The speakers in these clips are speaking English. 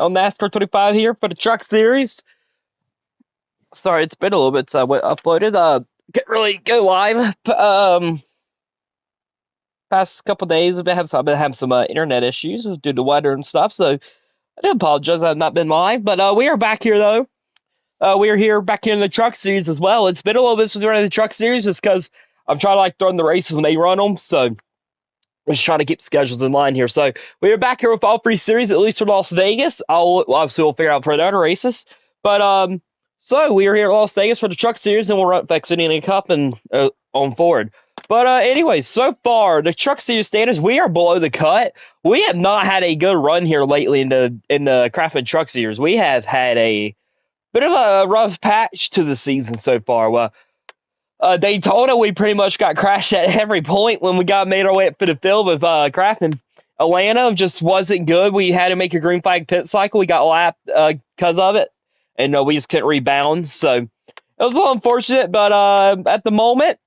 on NASCAR 25 here for the Truck Series. Sorry, it's been a little bit since I went uploaded. Can't really go live. Past couple days I've been having some internet issues due to weather and stuff. So I do apologize. I've not been live, but we are back here though. We are here back here in the Truck Series as well. It's been a little bit since we ran the Truck Series just because I'm trying to like throwing the races when they run them. So we're just trying to keep schedules in line here. So we are back here with all three series, at least for Las Vegas. Obviously we'll figure out for the other races. But so we are here at Las Vegas for the Truck Series, and we'll run xfinity Cup and on forward. But anyways, so far the Truck Series standings, we are below the cut. We have not had a good run here lately in the Craftsman Truck Series. We have had a bit of a rough patch to the season so far. Well, Daytona, we pretty much got crashed at every point when we made our way up to the field with Craftsman. Atlanta just wasn't good. We had to make a green flag pit cycle. We got lapped because of it, and we just couldn't rebound. So it was a little unfortunate, but at the moment,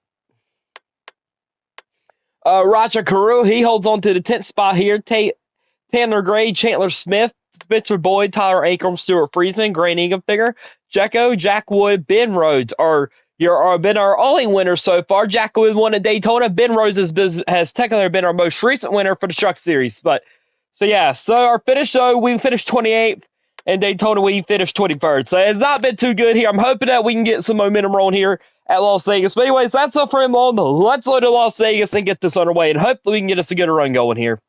Roger Carew, he holds on to the 10th spot here. Tanner Gray, Chandler Smith, Spencer Boyd, Tyler Ankrum, Stuart Friesman, Grant Eganfinger, Jecko, Jack Wood, Ben Rhodes are been our only winners so far. Jack Wood won at Daytona. Ben Rhodes has technically been our most recent winner for the Truck Series. So our finish, though, we finished 28th, and Daytona we finished 21st. So it's not been too good here. I'm hoping that we can get some momentum rolling here at Las Vegas. But anyways, that's all for him. Let's load to Las Vegas and get this underway, and hopefully we can get us a good run going here.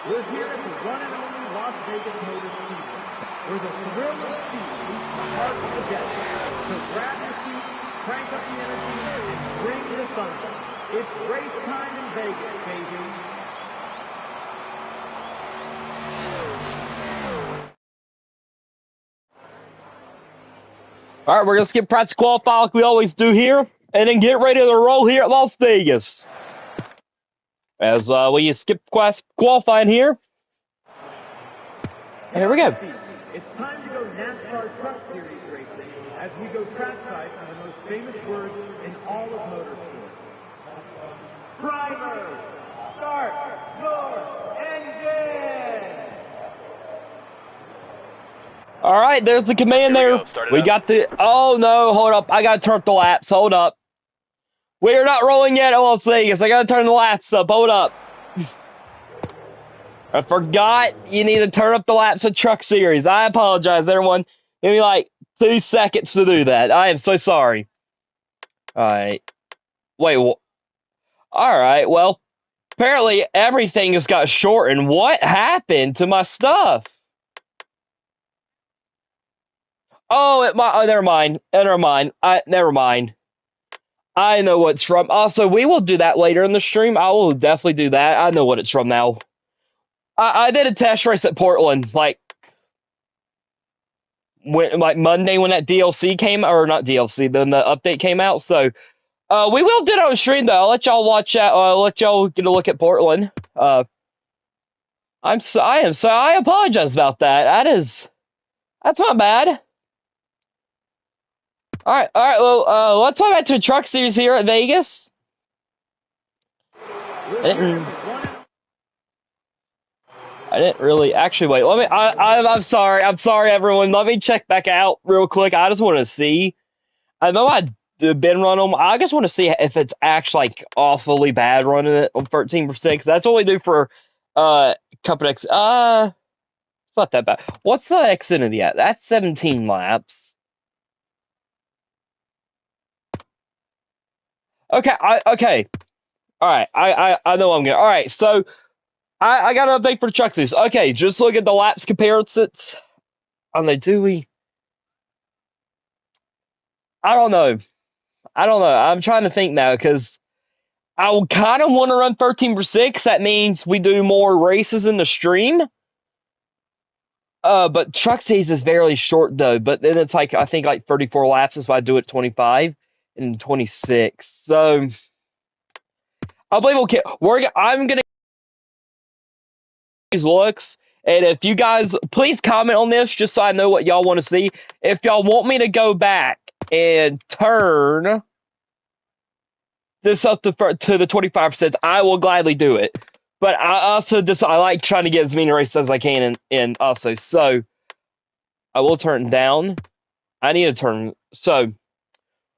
We're here at the one and only Las Vegas Motor Speedway, where the thrill of speed reaches the heart of the desert. So grab your seat, crank up the energy, and bring the thunder. It's race time in Vegas, baby. All right, we're going to skip practice qualify like we always do here, and then get ready to roll here at Las Vegas. As we skip qualifying here. And here we go. It's time to go NASCAR Truck Series racing as we go trackside on the most famous words in all of motorsports. Driver, start your engine! All right, there's the command there. We got the... Oh, no, hold up. I got to turn up the laps. Hold up. We're not rolling yet at Las Vegas. I got to turn the laps up. Hold up. I forgot you need to turn up the laps of Truck Series. I apologize, everyone. Give me like 2 seconds to do that. I am so sorry. All right. Wait. All right. Well, apparently everything has got shortened. What happened to my stuff? Oh, never mind. Never mind. Never mind. I know what's from. Also, we will do that later in the stream. I will definitely do that. I know what it's from now. I did a test race at Portland, like Monday when that DLC came, or not DLC, then the update came out. So we will do it on stream though. I'll let y'all watch that. I'll let y'all get a look at Portland. I apologize about that. That's not bad. All right. Well, let's go back to the Truck Series here at Vegas. I didn't really actually wait. I'm sorry. I'm sorry, everyone. Let me check back out real quick. I just want to see. I know I've been running them. I just want to see if it's actually like awfully bad running it on 13%. Because that's what we do for Cup X. It's not that bad. What's the xfinity at? That's 17 laps. Okay. Okay. All right. I know I'm good. All right. So. I got an update for the Truck Series. Okay, just look at the laps comparisons. Do we? I don't know. I'm trying to think now because I kind of want to run 13%. Because that means we do more races in the stream. But Truck Series is very short though. But then it's like I think like 34 laps is why I do it 25 and 26. So I believe I'm gonna. Looks, and if you guys please comment on this just so I know what y'all want to see. If y'all want me to go back and turn this up to the 25%, I will gladly do it. But I also just I like trying to get as many races as I can in also. So I will turn down. I need to turn. So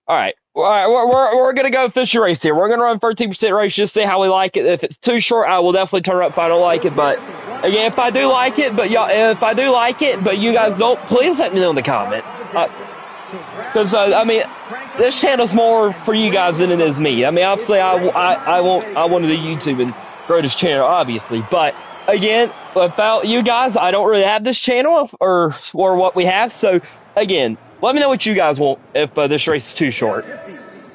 all right. All right, we're gonna go fish a race here. We're gonna run 13% race, just see how we like it. If it's too short, I will definitely turn it up if I don't like it. But again, if I do like it, but you guys don't, please let me know in the comments. Because I mean, this channel's more for you guys than it is me. I mean, obviously, I want to do YouTube and grow this channel, obviously. But again, without you guys, I don't really have this channel or what we have. So again, let me know what you guys want if this race is too short.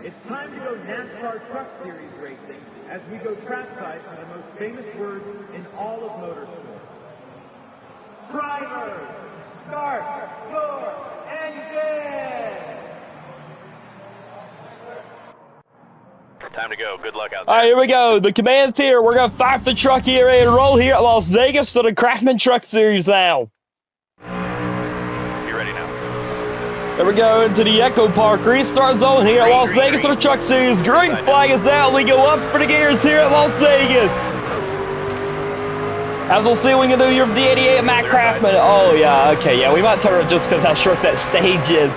It's time to go NASCAR Truck Series racing as we go trackside for the most famous words in all of motorsports. Driver, start your engine! Time to go. Good luck out there. All right, here we go. The command's here. We're going to fire up the truck here and roll here at Las Vegas to the Craftsman Truck Series now. Be ready now. There we go into the Echo Park restart zone here at Las Vegas to the Truck Series. Green flag is out. We go up for the gears here at Las Vegas. As we'll see, we can do your D88 Matt Craftman. Oh, yeah. Okay, yeah. We might turn it just because how short that stage is.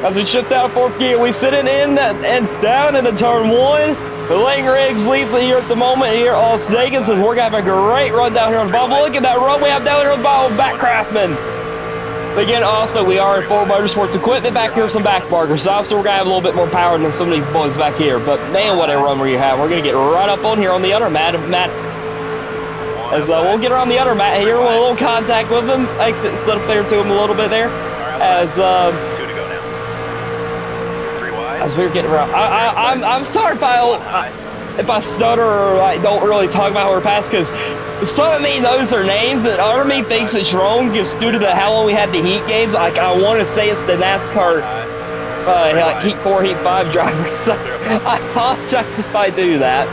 As we shift out fourth gear, we sit it in and down into turn one. The Lang Riggs leads it here at the moment here at Las Vegas as we're going to have a great run down here on the bottom. Look at that run we have down here on the bottom, Matt Craftman. But again, also, we are in Ford Motorsports equipment back here with some back markers. So obviously, we're going to have a little bit more power than some of these boys back here. But man, what a run we have. We're going to get right up on here on the other mat. As we'll get around the other mat here with a little contact with them. Exit slid up there to him a little bit there. As we're getting around. I'm sorry if I stutter or I don't really talk about how we're past, because some of me knows their names and other me thinks it's wrong just due to how long we had the heat games. Like, I want to say it's the NASCAR like Heat 4, Heat 5 drivers. So I apologize if I do that.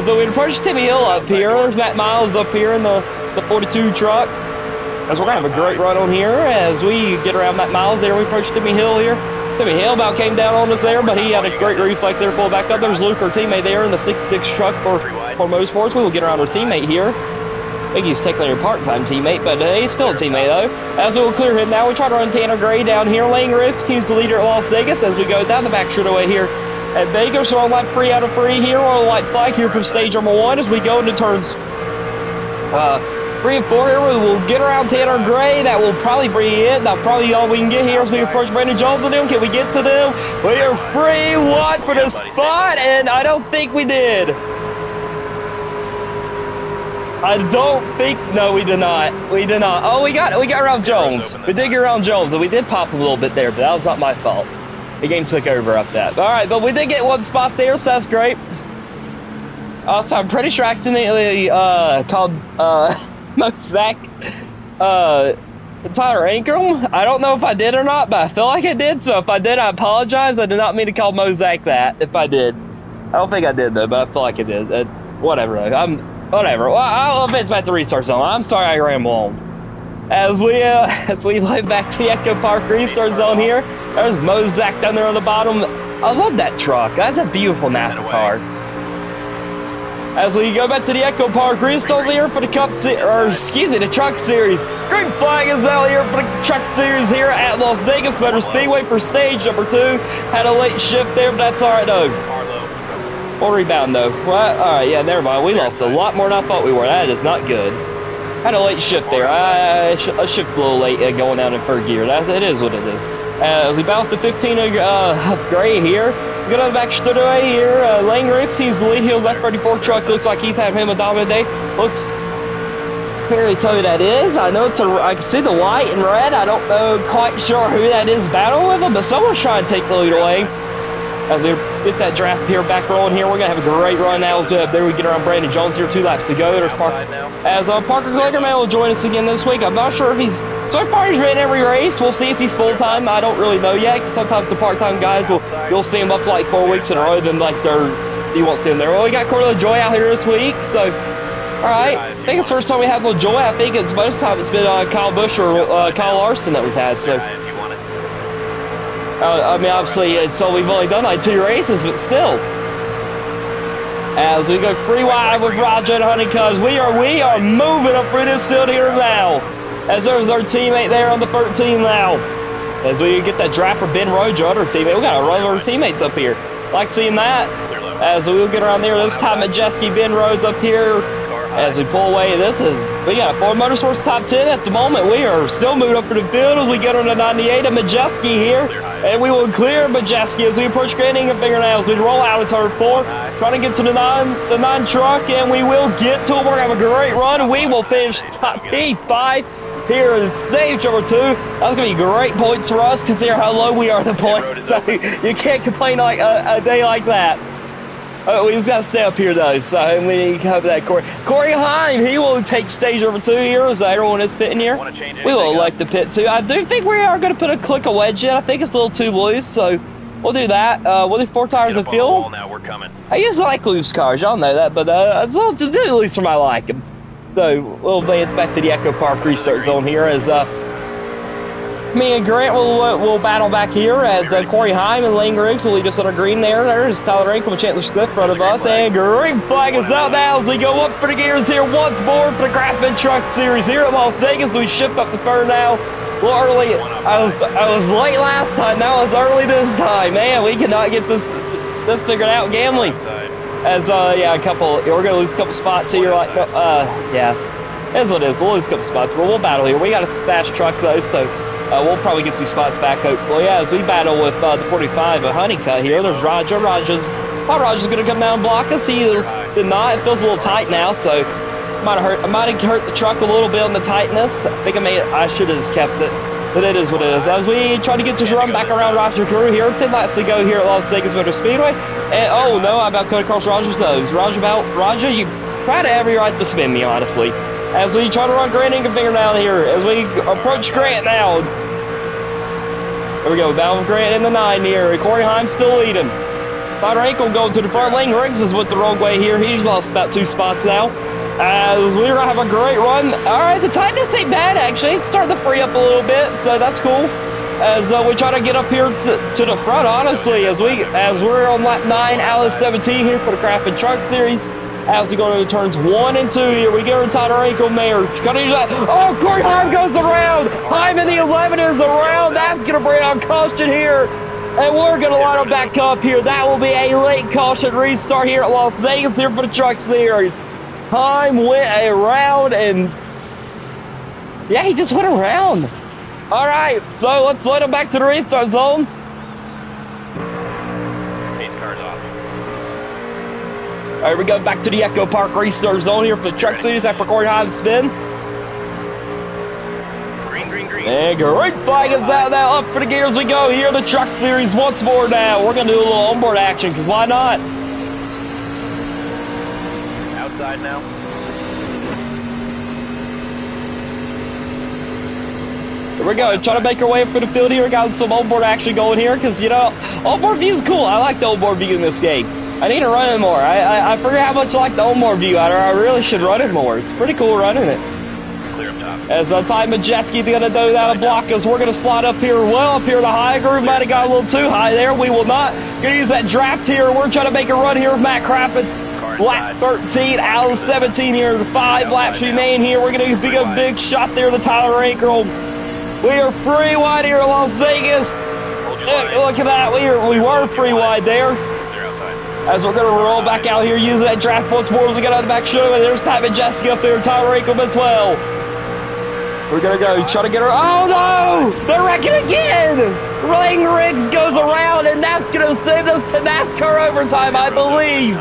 So we approach Timmy Hill up here. There's Matt Miles up here in the 42 truck. As we're going to have a great run on here as we get around Matt Miles there. We approach Timmy Hill here. Timmy Hill about came down on us there, but he had a great reflex there, pull back up. There's Luke, our teammate there in the 66 truck for Motorsports. We will get around our teammate here. I think he's technically a part-time teammate, but he's still a teammate though. As we'll clear him now, we try to run Tanner Gray down here. Lang Riggs, team's the leader at Las Vegas as we go down the back straightaway here at Vegas. We're on lap 3 out of 3 here. We're on light flag here from stage number 1 as we go into turns 3 and 4 here. We will get around Tanner Gray. That will probably be it. That's probably all we can get here as we approach Brandon Jones and them. Can we get to them? We are free one for the spot, and I don't think we did. I don't think. No, we did not. We did not. Oh, we got around Jones. We did get around Jones, and we did pop a little bit there, but that was not my fault. The game took over up that. All right, but we did get one spot there, so that's great. Also, I'm pretty sure I accidentally called Zach Tyler Ankrum. I don't know if I did or not, but I feel like I did. So if I did, I apologize. I did not mean to call Mozak that. If I did, I don't think I did though, but I feel like I did. Whatever. Whatever. Well, I'll admit it's back to restart zone. I'm sorry I ramble on. As we head back to the Echo Park restart zone here, there's Mozak down there on the bottom. I love that truck. That's a beautiful NASCAR car. As we go back to the Echo Park restarts here for the the Truck Series. Green flag is out here for the Truck Series here at Las Vegas Motor Speedway for stage number 2. Had a late shift there, but that's all right though. We'll rebound though. What? All right, yeah, never mind. We lost a lot more than I thought we were. That is not good. Had a late shift there. I shift a little late going down in third gear. It is what it is. As we bounce to 15 of Gray here. We go to the back straightaway here. Lang Riggs, he's the lead. He'll left 34 truck. Looks like he's having him a dominant day. Looks. Can't really tell who that is. I know I can see the white and red. I don't know quite sure who that is battling with him, but someone's trying to take the lead away. As we get that draft here back rolling here, we're going to have a great run now. There we get around Brandon Jones here, 2 laps to go. There's Parker. As Parker Glickerman will join us again this week. I'm not sure if he's... So far he's ran every race. We'll see if he's full-time. I don't really know yet. Sometimes the part-time guys, you'll see him up for like 4 weeks in a row, then like you won't see him there. Well, we got Corey LaJoy out here this week, so... Alright, I think it's the first time we have LaJoy. I think it's most of the time it's been Kyle Busch or Kyle Larson that we've had, so... I mean, obviously, we've only done like 2 races, but still. As we go free wide with Roger and Honeycutt. We are moving up through this field here now. As there's our teammate there on the 13 now. As we get that draft for Ben Rhodes, your other teammate. We got a run of our teammates up here. Like seeing that. As we'll get around there. This time Majeski, Ben Rhodes up here. As we pull away. We got a Ford Motorsports top 10 at the moment. We are still moving up for the field as we get on the 98 of Majeski here. And we will clear Majeski as we approach Granting and Fingernails. We roll out of turn 4, trying to get to the 9 truck, and we will get to it. We're going to have a great run. We will finish top P5 here in stage number 2. That's going to be great points for us, considering how low we are in the points. So you can't complain like a day like that. We just got to stay up here, though, so we need to cover that. Corey Heim, he will take stage number 2 here, so everyone is pitting here. We will elect the pit, too. I do think we are going to put a click of wedge in. I think it's a little too loose, so we'll do that. We'll do 4 tires of fuel. Now we're coming. I usually like loose cars, y'all know that, but it's a little too loose for my liking. So we'll advance back to the Echo Park restart zone here as me and Grant will battle back here as Corey Heim and Lane Griggs will lead us on a green there. There's Tyler Rankle and Chandler Smith in front of us. And green flag is out now as we go up for the gears here once more for the Craftsman Truck Series here at Las Vegas. We shift up the third now. A little early. I was late last time. Now it's early this time. Man, we cannot get this figured out gambling. As yeah, we're gonna lose a couple spots here. Like yeah, that's what it is. We'll lose a couple spots, but we'll battle here. We got a fast truck though, so. We'll probably get 2 spots back, hopefully, as we battle with the 45 of Honeycutt here. There's Roger. Roger's going to come down and block us. He did not. It feels a little tight now, so I might have hurt the truck a little bit on the tightness. I think I should have just kept it, but it is what it is. As we try to get this run back around Roger crew here, 10 laps to go here at Las Vegas Motor Speedway. And oh no, I about cut across Roger's nose. Roger, you try to have every right to spin me, honestly. As we try to run Grant and Fingernail here, as we approach Grant now. There we go, battle with Grant in the 9 here. Corey Heim still leading. Tyler Ankle going to the front lane. Riggs is with the wrong way here. He's lost about 2 spots now. As we're going to have a great run. All right, the tightness ain't bad, actually. It's starting to free up a little bit, so that's cool. As we try to get up here to the front, honestly, as we're on lap 9 out of 17 here for the Craftsman Truck Series. As we go to the turns 1 and 2 here, we get our Tyler Ankle Mayor. Gonna use that. Oh, Corey Heim goes around. Heim in the 11 is around. That's gonna bring on caution here. And we're gonna line up back up here. That will be a late caution restart here at Las Vegas here for the Truck Series. Heim went around and yeah, he just went around. All right, so let's let him back to the restart zone. All right, we go back to the Echo Park restart zone here for the Truck Series after Corey Heim's spin. Green. And great flag is out now. Up for the gears we go here. The Truck Series once more now. We're going to do a little onboard action because why not? Outside now. Here we go. Trying to make our way up for the field here. Got some onboard action going here because, you know, onboard view is cool. I like the onboard view in this game. I need to run it more. I forget how much I like the onboard view. I really should run it more. It's pretty cool running it. Clear up top. As Ty Majeski's going to do that to block us. We're going to slide up here well up here to the high groove. Might have got a little too high there. We will not. Going to use that draft here. We're trying to make a run here with Matt Crappin. Lap 13 out of 17 here. The 5 laps remain here. We're going to be a big shot there to Tyler Ankle. We are free wide here in Las Vegas. Look at that. We were free wide there. As we're going to roll back out here using that draft once more as we get on the back show. And there's Ty Majeski up there, Tyler Ankle as well. We're going to go try to get her. Oh no! They're wrecking again! Lane Riggs goes around, and that's going to send us to NASCAR overtime, I believe.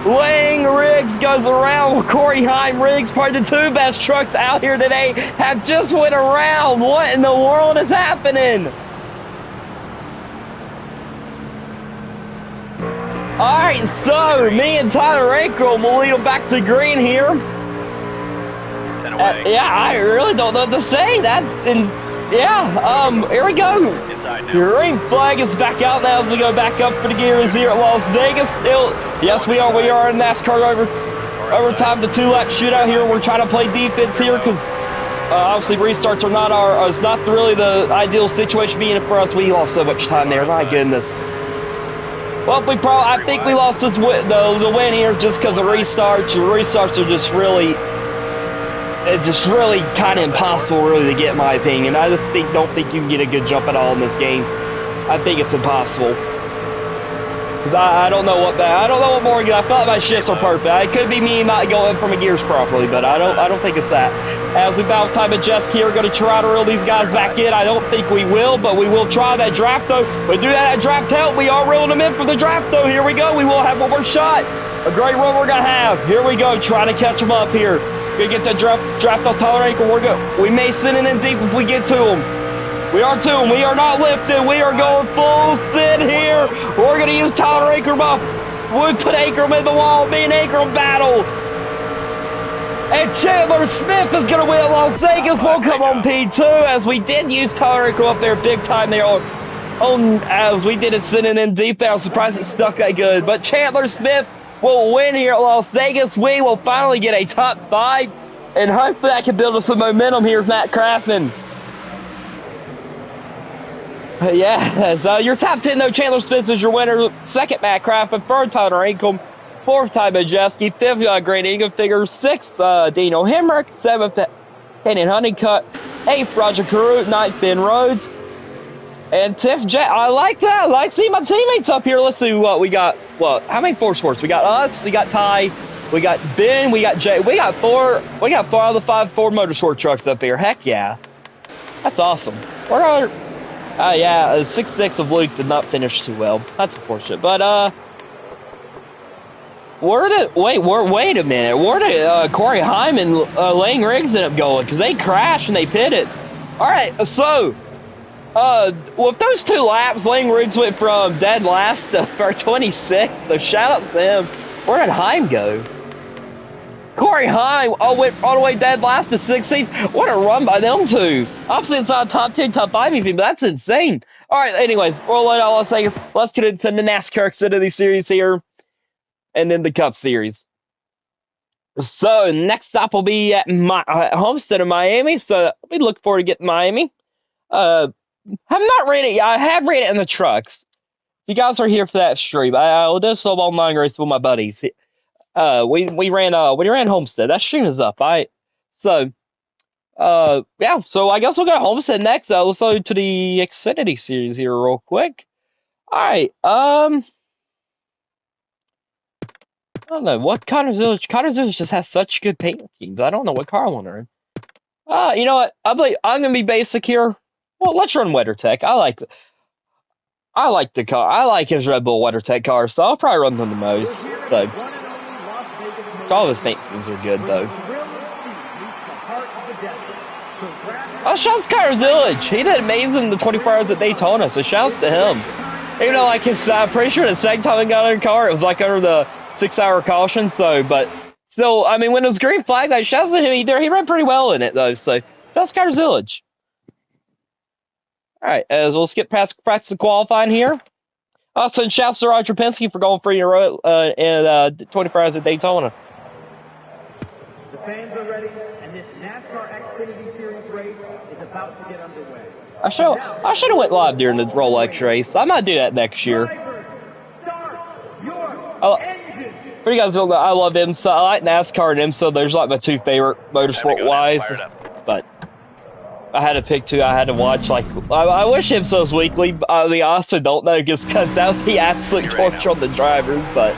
Lane Riggs goes around. Corey Heim Riggs, probably the 2 best trucks out here today, have just went around. What in the world is happening? All right, so me and Tyler Ankle will lead them back to green here. Yeah, I really don't know what to say. Here we go. Green flag is back out now as we go back up for the gears here at Las Vegas. Still, yes, we are in NASCAR overtime, the 2-lap shootout here. We're trying to play defense here because obviously restarts are not it's not really the ideal situation being for us. We lost so much time there. My goodness. Well, I think we lost the win here just because of restarts. The restarts are just really kind of impossible, really, to get, in my opinion. I just don't think you can get a good jump at all in this game. I think it's impossible. Cause I don't know what more. I thought my shifts are perfect. It could be me not going from my gears properly, but I don't think it's that. As we about time adjust here, we're gonna try to reel these guys back in. I don't think we will, but we will try that draft though. We do that draft help. We are reeling them in for the draft though. Here we go. We will have one more shot. A great run we're gonna have. Here we go. Trying to catch them up here. Gonna get that draft off Tyler Ankle. We may send it in deep if we get to them. We are to him. We are not lifting. We are going full sit here. We're going to use Tyler Ankrum up. We put Ankrum in the wall. Me and Ankrum battle. And Chandler Smith is going to win at Las Vegas. We'll come on P2 as we did use Tyler Ankrum up there big time there as we did it sitting in deep. I was surprised it stuck that good. But Chandler Smith will win here at Las Vegas. We will finally get a top 5. And hopefully that can build us some momentum here with Matt Craftman. Yeah, so your top 10, though, Chandler Smith is your winner. Second, Matt Craftman. Third, Tyler Ankrum. Fourth, Ty Majeski. Fifth, Grant Eaglefinger. Sixth, Dino Hemrick. Seventh, Kenyon Honeycutt. Eighth, Roger Carew. Ninth, Ben Rhodes. And 10th, Jet. I like that. I like seeing my teammates up here. Let's see what we got. Well, how many Force Sports? We got us. We got Ty. We got Ben. We got Jay. We got four out of the 5 Ford Motorsport trucks up here. Heck yeah. That's awesome. Where are... yeah, 6-6 of Luke did not finish too well. That's unfortunate. But, wait a minute. Where did Corey Heim and Lane Riggs end up going? Because they crashed and they pitted. All right, so, with those 2 laps, Lane Riggs went from dead last to 26th. So, shout outs to him. Where did Heim go? Corey Heim went all the way dead last to 16th. What a run by them two. Obviously, it's not top 10, top 5 even, but that's insane. All right, anyways, we're all Las Vegas. Let's get into the NASCAR Xfinity Series here, and then the Cup Series. So, next stop will be at Homestead in Miami, so we look forward to getting Miami. I'm not rated yet. I have rated in the trucks. If you guys are here for that stream, I will do some online race with my buddies. We ran Homestead. That stream is up. Yeah, so I guess we'll go Homestead next. Let's go to the Xfinity Series here real quick. Alright, I don't know, what Connor's Village just has such good paint schemes. I don't know what car I want to run. You know what, I'm gonna be basic here. Well, let's run WeatherTech. I like the car. I like his Red Bull WeatherTech car, so I'll probably run them the most. So all of his paint schemes are good, though. Oh, shouts to Connor Village. He did amazing in the 24 hours at Daytona, so shouts to him. Even though, like, I'm pretty sure the second time he got in the car, it was, like, under the 6-hour caution, so, but still, I mean, when it was green flag, like, shouts to him, he ran pretty well in it, though, so shouts to Connor Village. Alright, as we'll skip past the qualifying here. Also, and shouts to Roger Penske for going 3 in a row in 24 hours at Daytona. The fans are ready, and this NASCAR Xfinity Series race is about to get underway. I should have went live during the Rolex race. I might do that next year. Start your engine. For you guys don't know, I love IMSA. I like NASCAR and IMSA. There's like my 2 favorite motorsport-wise. But I had to pick 2. I had to watch, like, I wish IMSA was weekly. I mean, I also don't know, just because that would be absolute torture on the drivers. But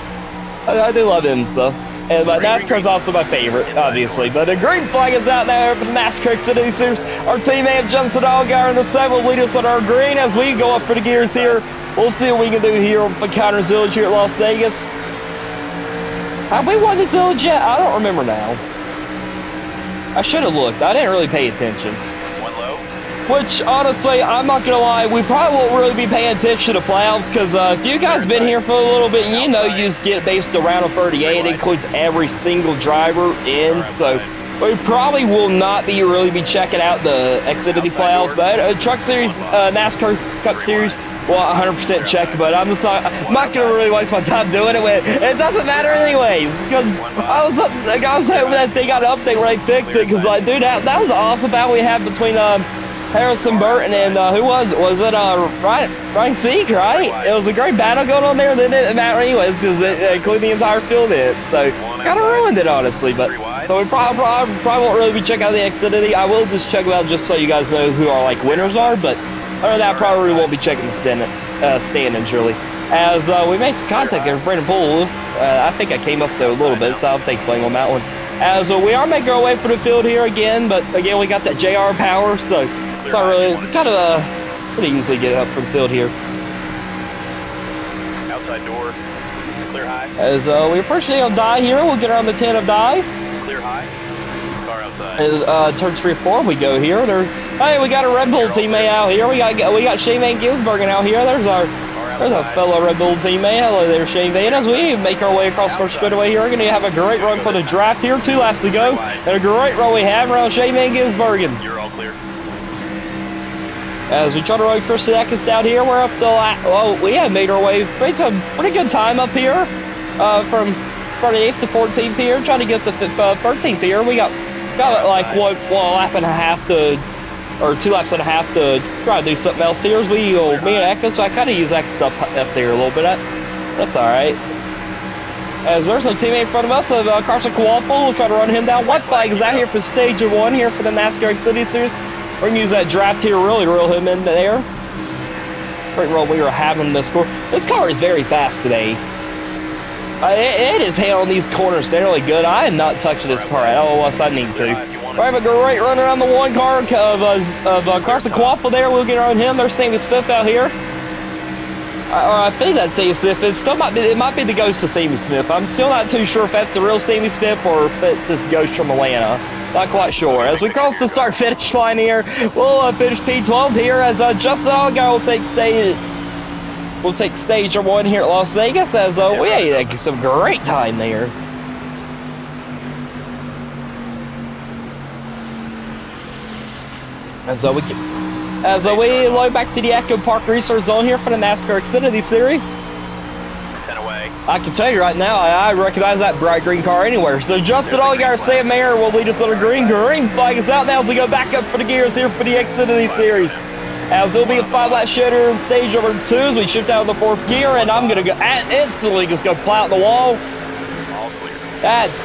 I do love IMSA. And NASCAR's also my favorite, obviously. But the green flag is out there for the NASCAR Xfinity Series. Our teammate Justin Allgaier in the 7 will lead us on our green as we go up for the gears here. We'll see what we can do here for Connors Village here at Las Vegas. Have we won this village yet? I don't remember now. I should have looked. I didn't really pay attention. One low. Which, honestly, I'm not going to lie, we probably won't really be paying attention to playoffs because if you guys been here for a little bit, you know you just get based around a 38. It includes every single driver in, so we probably will not really be checking out the Xfinity playoffs, but Truck Series, NASCAR Cup Series, well, 100% check, but I'm not going to really waste my time doing it. It doesn't matter anyways, because I was hoping that they got an update when they fixed it, because, like, dude, that was an awesome battle we had between Harrison Burton and who was it? Ryan Seek, right? It was a great battle going on there, and then it didn't matter anyways because it included the entire field in it. So kind of ruined it honestly. But so we probably won't really be checking out the Xfinity. I will just check it out just so you guys know who our like winners are. But other than that, probably won't be checking the standings really. As we made some contact there with Brandon Poole. I think I came up there a little bit, so I'll take blame on that one. As we are making our way for the field here again, but again we got that JR power, so it's not really. It's kind of pretty easily get up for the field here. Outside door, clear high. As we approach the die here, we'll get around the 10 of die. Clear high. Car outside. As turn 3 or 4 we go here. Hey, we got a Red Bull teammate out here. We got Shane Van Gisbergen out here. There's our fellow Red Bull teammate. Hello there, Shane Van. As we make our way across first straightaway here, we're going to have a great run for the draft here. 2 laps to go. And a great run we have around Shane Van Gisbergen. You're all clear. As we try to run Chris Sedekis down here, we're up the well, we have made our way. Made some pretty good time up here from 38th to 14th here. Trying to get the 13th here. We got like one lap and a half to, or 2 laps and a half to try to do something else here. As me and Echo, so I kind of use Echo's up there a little bit. That's all right. As there's a teammate in front of us, Carson Kowalfel. We'll try to run him down. White flag is out here for stage 1 here for the Nascar Xfinity Series. We're going to use that draft here, really reel him in there. Great roll we were having this car. This car is very fast today. It is hailing these corners fairly good. I am not touching this car at all unless I need to. We have a great run around the 1 car of Carson Kowalfel there. We'll get around him. There's Sammy Smith out here. I think that's Sammy Smith. It might be the ghost of Sammy Smith. I'm still not too sure if that's the real Sammy Smith or if it's this ghost from Atlanta. Not quite sure. As we cross the start-finish line here, we'll finish P12 here as Justin Allgaier will take stage 1 here at Las Vegas as we had some great time there. As we load back to the Echo Park Resource Zone here for the NASCAR Xfinity Series. 10 away. I can tell you right now, I recognize that bright green car anywhere. So Justin Allgaier, Sam Mayer will lead us on a green flag is out now as we go back up for the gears here for the Xfinity Series. As there'll be a 5-lap shooter in stage number 2 as we shift down the 4th gear, and I'm gonna go instantly just go plow out the wall. All clear. I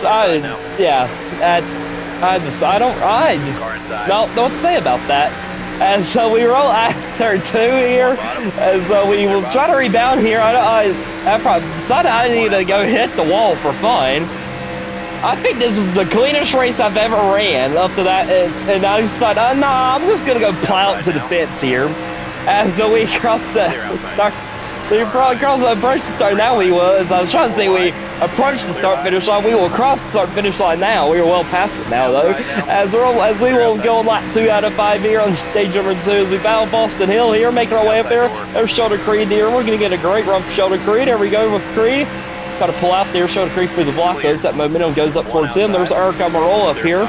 don't know what to say about that. And so we roll after 2 here, as we will try to rebound here. I probably decided I need to go hit the wall for fun. I think this is the cleanest race I've ever ran up to that, and I decided, no, I'm just gonna go plow it to the fence here. As we cross the approach the start now. I was trying to say we approach the start-finish line. We will cross the start-finish line now. We are well past it now, though. As we will go on lap 2 out of 5 here on stage number 2 as we battle Boston Hill here, making our way up there. There's Sheldon Creed here. We're going to get a great run for Sheldon Creed. There we go with Creed. Got to pull out there. Sheldon Creed through the block goes. That momentum goes up towards him. There's Eric Almirola up here.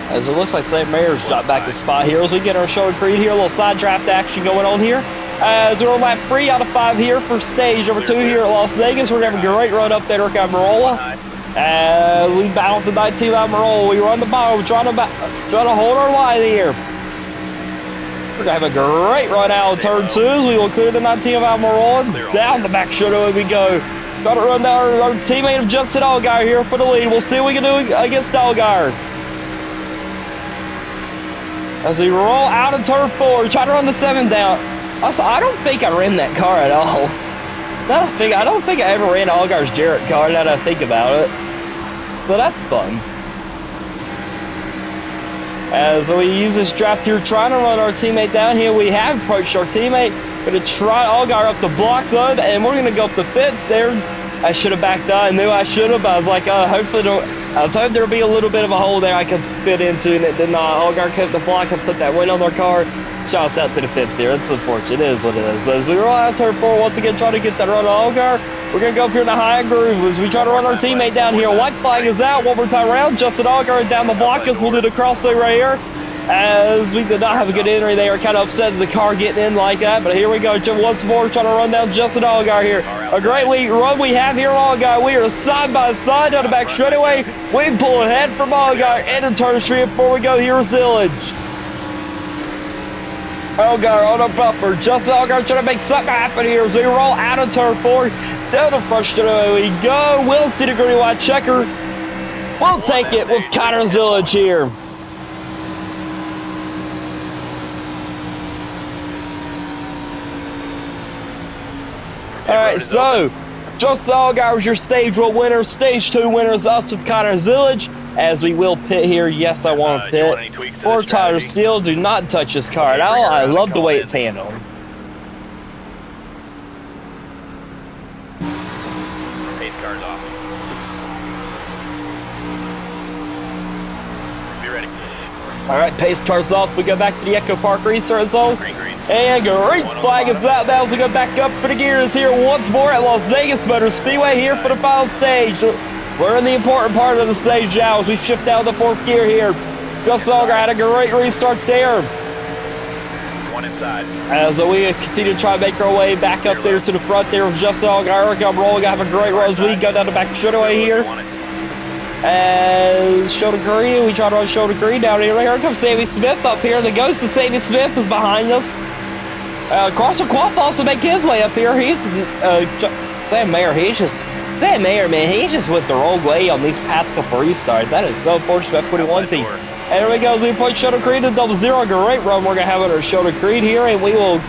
As it looks like St. Mary's got back a spot here as we get our Sheldon Creed here. A little side draft action going on here. As we're on lap 3 out of 5 here for stage number 2 here at Las Vegas. We're going to have a great run up there, Eric Almirola. As we battle the 19 Almirola. We run the bottom. We're trying to hold our line here. We're going to have a great run out of turn 2 as we will clear the 19 of Almirola. Down the back shoulder as we go. Got to run down our teammate of Justin Allgaier here for the lead. We'll see what we can do against Allgaier. As we roll out of turn 4, try to run the 7 down. Also, I don't think I ran that car at all. I don't think I ever ran Allgaier's Jarrett car now that I think about it. So that's fun. As we use this draft here, trying to run our teammate down here. We have approached our teammate. Going to try Allgaier up the block though, and we're going to go up the fence there. I should have backed out. I knew I should have, but I was like, hopefully I was hoping there would be a little bit of a hole there I could fit into, and it did not. Allgaier kept the block and put that win on their car. Shouts out to the fence there. That's unfortunate. It is what it is. But as we roll out turn 4, once again, trying to get that run on Allgaier, we're going to go up here in the high groove as we try to run our teammate down here. White flag is out. One more time around. Justin Allgaier down the block as we'll do the crossover right here. as we did not have a good entry there. Kind of upset the car getting in like that, but here we go. Once more, trying to run down Justin Allgaier here. A great run we have here on Allgaier. We are side by side down the back straightaway. We pull ahead from Allgaier into turn 3 before we go. Here's Zillage. Allgaier on a bumper. Justin Allgaier trying to make something happen here as we roll out of turn 4. Down the front straightaway we go. We'll see the green white checker. We'll take it with Connor Zillage here. Alright, so Justin Allgaier was your stage 1 winner. Stage 2 winners us with Connor Zillage. As we will pit here. Yes, I want to pit. For Tyler Steele, do not touch this car at all. I love the way it's handled. Pace car's off. Be ready. Alright, pace car's off. We go back to the Echo Park Research Zone. Green. And green flag is out now as we go back up for the gears here once more at Las Vegas Motor Speedway here for the final stage. We're in the important part of the stage now as we shift down the 4th gear here. Justin Allgaier had a great restart there. One inside. As we continue to try to make our way back up there to the front there with Justin Allgaier. Eric rolling, have a great run as we go down the back straightaway here. And shoulder green, we try to run shoulder green down here. Here comes Sammy Smith up here. The ghost of Sammy Smith is behind us. Carson Quaff also make his way up here. He's that mayor, man, he's just went the wrong way on these past couple restarts. That is so unfortunate. 41 team. And here we go as we put Shoulder Creed to 00. Great run we're gonna have on our Shoulder Creed here, and we will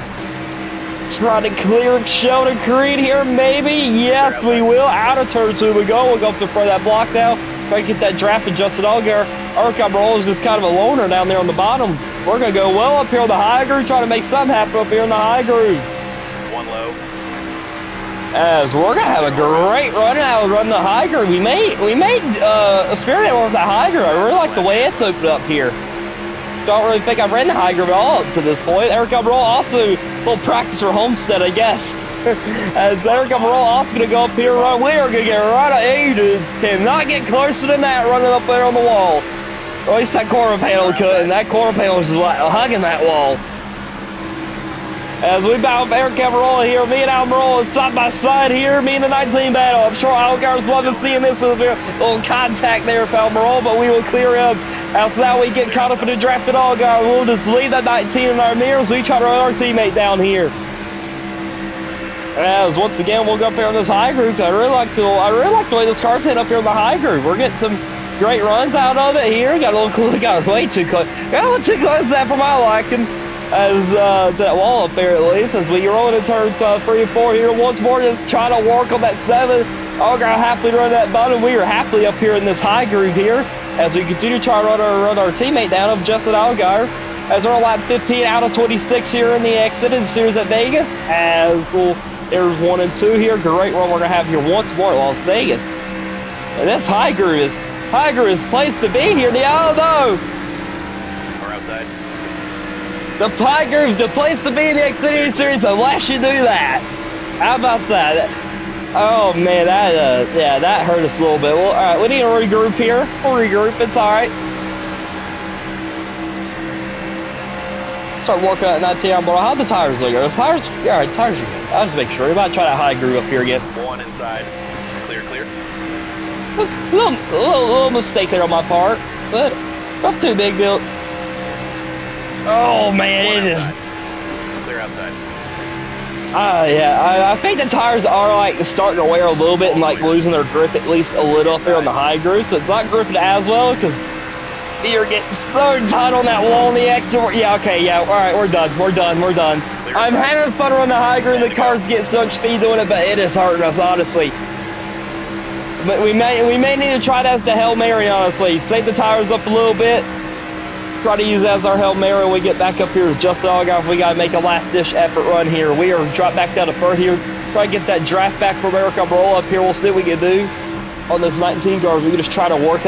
try to clear Shoulder Creed here. Maybe, yes, we will. Out of turn 2 we go. We'll go up to front of that block now. Try to get that draft of Justin Allgaier. Arkham Roll is just kind of a loner down there on the bottom. We're gonna go well up here on the high groove, try to make something happen up here in the high groove. One low. As we're gonna have a great run now, run the high groove. We made a spirit with that high groove. I really like the way it's opened up here. Don't really think I've ran the high groove at all up to this point. Eric Roll also a little practice for Homestead, I guess. As Eric Roll also gonna go up here, run. We are gonna get right at aided. Cannot get closer than that running up there on the wall. Or at least that corner panel could, and that corner panel was like hugging that wall. As we battle Eric Cavarola here, me and Almirola side by side here, me and the 19 battle. I'm sure Allgaier's loving seeing this little contact there with Almirola, but we will clear him. After that, we get caught up in the drafted Allgaier. We'll just leave that 19 in our mirrors. We try to run our teammate down here. As once again, we'll go up here on this high groove. I really like the way this car's hitting up here on the high groove. We're getting some great runs out of it here. Got a little got way too close. Got a little too close to that for my liking. As to that wall up there at least, as we roll into turns 3 and 4 here once more, just trying to work on that 7. Allgaier happily run that bottom. We are happily up here in this high groove here as we continue to try to run our teammate down of Justin Allgaier. As we're on lap 15 out of 26 here in the Xfinity Series at Vegas. As there's 1 and 2 here. Great run we're gonna have here once more at Las Vegas. And this high groove is place to be here. Though. We're outside. The Pie Groove's the place to be in the Xfinity Series unless you do that. How about that? Oh man, that hurt us a little bit. Well, alright, we need to regroup here. We'll regroup, it's alright. Start working at 19 on board. How'd the tires look? Are the tires? Yeah, alright, tires are good. I'll just make sure. We might try that high groove up here again. 1 inside. Clear. A little mistake there on my part, but not too big deal. Oh man, it is. Clear outside. Yeah, I think the tires are like starting to wear a little bit and like losing their grip at least a little up there on the high groove, so it's not gripping as well because you're getting so tight on that wall on the exit. Yeah, okay, yeah, all right, we're done. I'm having fun on the high groove. The car's getting so much speed doing it, but it is hurting us honestly. But we may need to try that as the Hail Mary, honestly. Save the tires up a little bit. Try to use that as our Hail Mary when we get back up here with Justin Allgaier. We got to make a last-ditch effort run here. We are dropped back down to first here. Try to get that draft back from Eric Roll up here. We'll see what we can do on this 19 cars. We can just try to work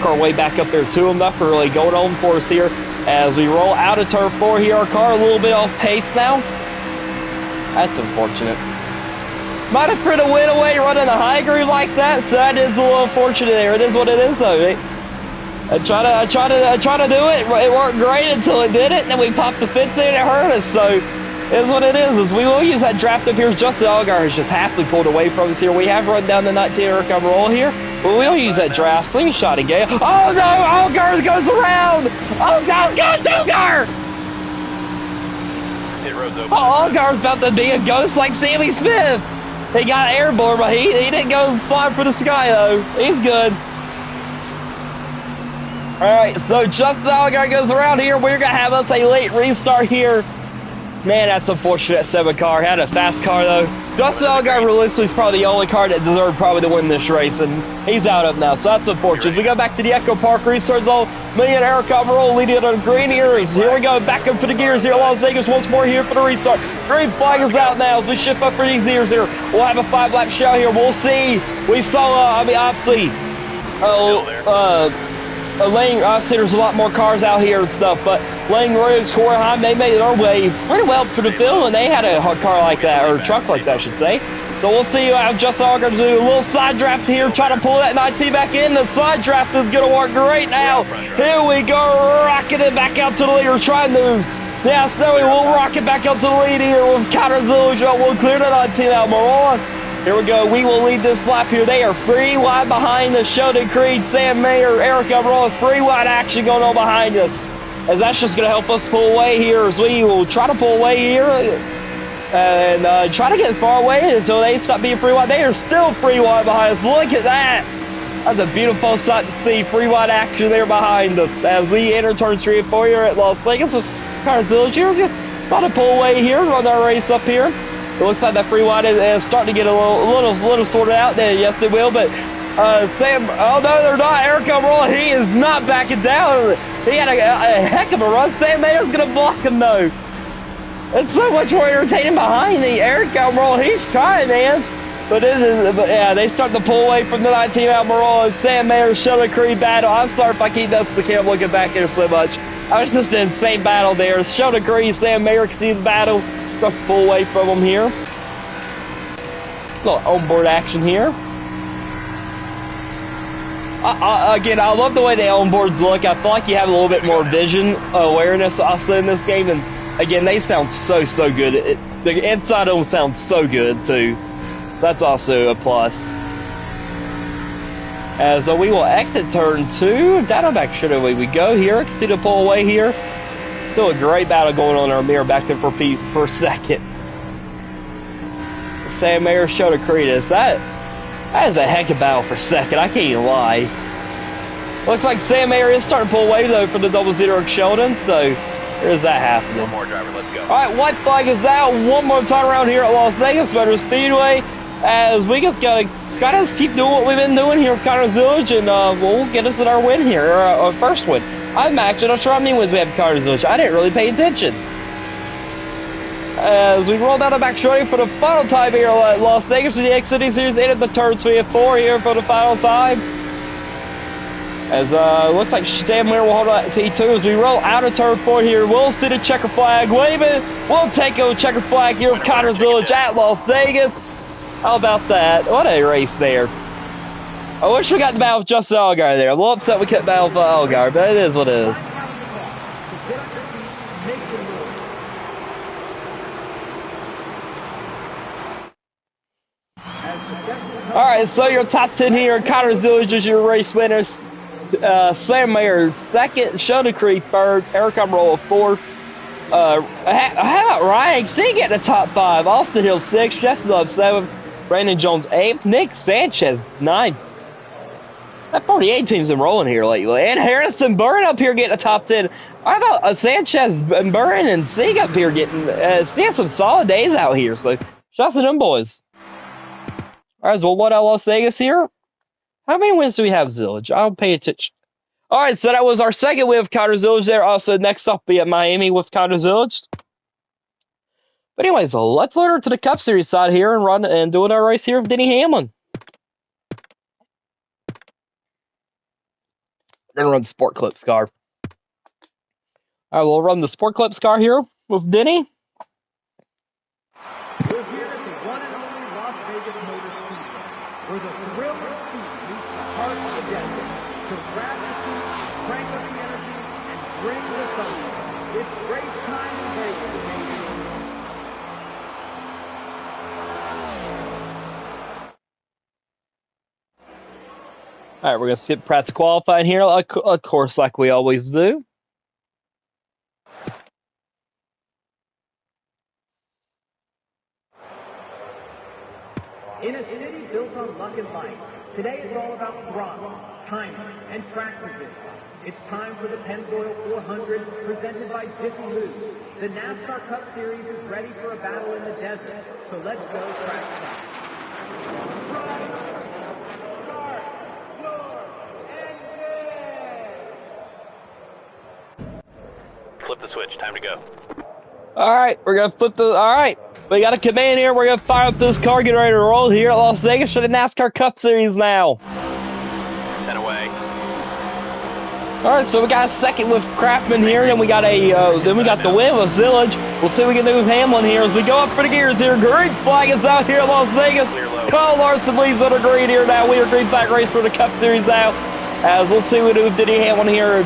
our way back up there to them. Nothing really going on for us here. As we roll out of turn 4 here, our car a little bit off pace now. That's unfortunate. Might have put a win away running a high groove like that, so that is a little unfortunate there. It is what it is, though. I tried to do it. It worked great until it didn't, and then we popped the fence in and it hurt us. So it's what it is we will use that draft up here. Justin Allgaier has just happily pulled away from us here. We have run down the 19 aircom roll here, but we'll use that draft slingshot again. Oh no, Allgaier goes around. Oh no, go Allgaier! Hit road's open. Oh, Allgaier's about to be a ghost like Sammy Smith. He got airborne, but he didn't go flying for the sky though. He's good. All right, so Justin Allgaier goes around here. We're gonna have us a late restart here. Man, that's unfortunate. 7 car had a fast car though. Justin Allgaier realistically is probably the only car that deserved probably to win this race, and he's out of now, so that's unfortunate. We go back to the Echo Park restart zone. Million aircom roll leading on green ears. Here we go, back up for the gears here. Las Vegas once more here for the restart. Green flag is out now as we shift up for these ears here. We'll have a 5-lap show here. We'll see. We saw, obviously, Lane, obviously there's a lot more cars out here and stuff, but Lane Riggs, Corey Heim, they made their way pretty well for the field, and they had a car like that, or a truck like that, I should say. So we'll see how Justin Allgaier do a little side draft here, try to pull that 19 back in. The side draft is going to work great now. Here we go, rocking it back out to the lead. We're trying to, yeah, Snowy, we'll rock it back out to the lead here with Connor Zilligan. We'll clear the 19 out, Moron. Here we go. We will lead this lap here. They are free wide behind us. Sheldon Creed, Sam Mayer, Eric Everall, free wide action going on behind us. As that's just going to help us pull away here as we will try to pull away here and try to get far away until they stop being free wide. They are still free wide behind us. Look at that. That's a beautiful sight to see. Free wide action there behind us as we enter turn 3 and 4 here at Las Vegas with Connor Zilligan. Just about to pull away here, run our race up here. It looks like that free wide is starting to get a little sorted out there. Yes, it will. But Sam, oh no, they're not. Eric Roll, he is not backing down. He had a heck of a run. Sam Mayer's gonna block him though. It's so much more entertaining behind the Eric Roll. He's trying, man. But yeah, they start to pull away from the 19 Almirola and Sam Mayer, Sheldon Creed battle. I'm sorry if I keep the camera looking back here so much. I was just an insane battle there. Sheldon Creed, Sam Mayer can see the battle. Start to pull away from them here. A little onboard action here. Again, I love the way the onboards look. I feel like you have a little bit more vision awareness also in this game. And again, they sound so good. The inside of them sounds so good too. That's also a plus. As we will exit turn 2. Down back should we go here. Continue to pull away here. Still a great battle going on in our mirror back there for a second. Sam Mayer, Sheldon Creed is that is a heck of a battle for a second. I can't even lie. Looks like Sam Mayer is starting to pull away though for the double zero Sheldon. So there's that happening. One more driver, let's go. All right, white flag is out. One more time around here at Las Vegas Motor Speedway. As we just gotta keep doing what we've been doing here with Connor Zilligan, and we'll get us at our win here, our first win. I'm actually not sure how many wins we have with Connor Zilligan. I didn't really pay attention. As we roll down the back shorty for the final time here at Las Vegas for the Xfinity Series, entered the turn 3 and 4 here for the final time. As looks like Sam Mayer will hold on at P2 as we roll out of turn 4 here. We'll see the checker flag waving. We'll take a checker flag here with Connor Zilligan at Las Vegas. How about that? What a race there. I wish we got the battle with Justin Allgaier there. I'm a little upset we couldn't battle with Allgaier, but it is what it is. Alright, so your top 10 here. Connor Zilligan is your race winners. Sam Mayer second, Sheldon Creed third, Eric Roll fourth. How about Ryan C getting the top 5? Austin Hill 6, Jesse Love 7, Brandon Jones 8th, Nick Sanchez 9th. That 48 team's been rolling here lately. And Harrison Byrne up here getting a top 10. How about Sanchez and Byrne and Sieg up here getting seeing some solid days out here. So shout out to them boys. Alright, so what out Las Vegas here? How many wins do we have, Zilligan? I'll pay attention. Alright, so that was our second win with Connor Zilligan there. Also, next up, be at Miami with Connor Zilligan. But anyways, let's load her to the Cup Series side here and run and doing our race here with Denny Hamlin. We're gonna run the Sport Clips car. Alright, we'll run the Sport Clips car here with Denny. We're here at the one and only Las Vegas Motor Speedway, where the thrill of speed meets the heart of the desert. To grab your seat, crank up the energy, and bring the sunshine. It's race time in Vegas, baby. All right, we're gonna skip practice qualifying here, of course, like we always do. In a city built on luck and lights, today is all about throttle, timing, and track position. It's time for the Pennzoil 400, presented by Jiffy Lube. The NASCAR Cup Series is ready for a battle in the desert, so let's go track stop. Start your engine! Flip the switch. Time to go. All right, we're gonna flip the. All right, we got a command here. We're gonna fire up this car, get ready to roll here at Las Vegas for the NASCAR Cup Series now. 10 away. All right, so we got a second with Craftman here, then we got the win with Village. We'll see what we can do with Hamlin here as we go up for the gears here. Green flag is out here at Las Vegas. Kyle Larson leads on the green here now. We are green flag race for the Cup Series now. As we'll see what we do with Denny Hamlin here.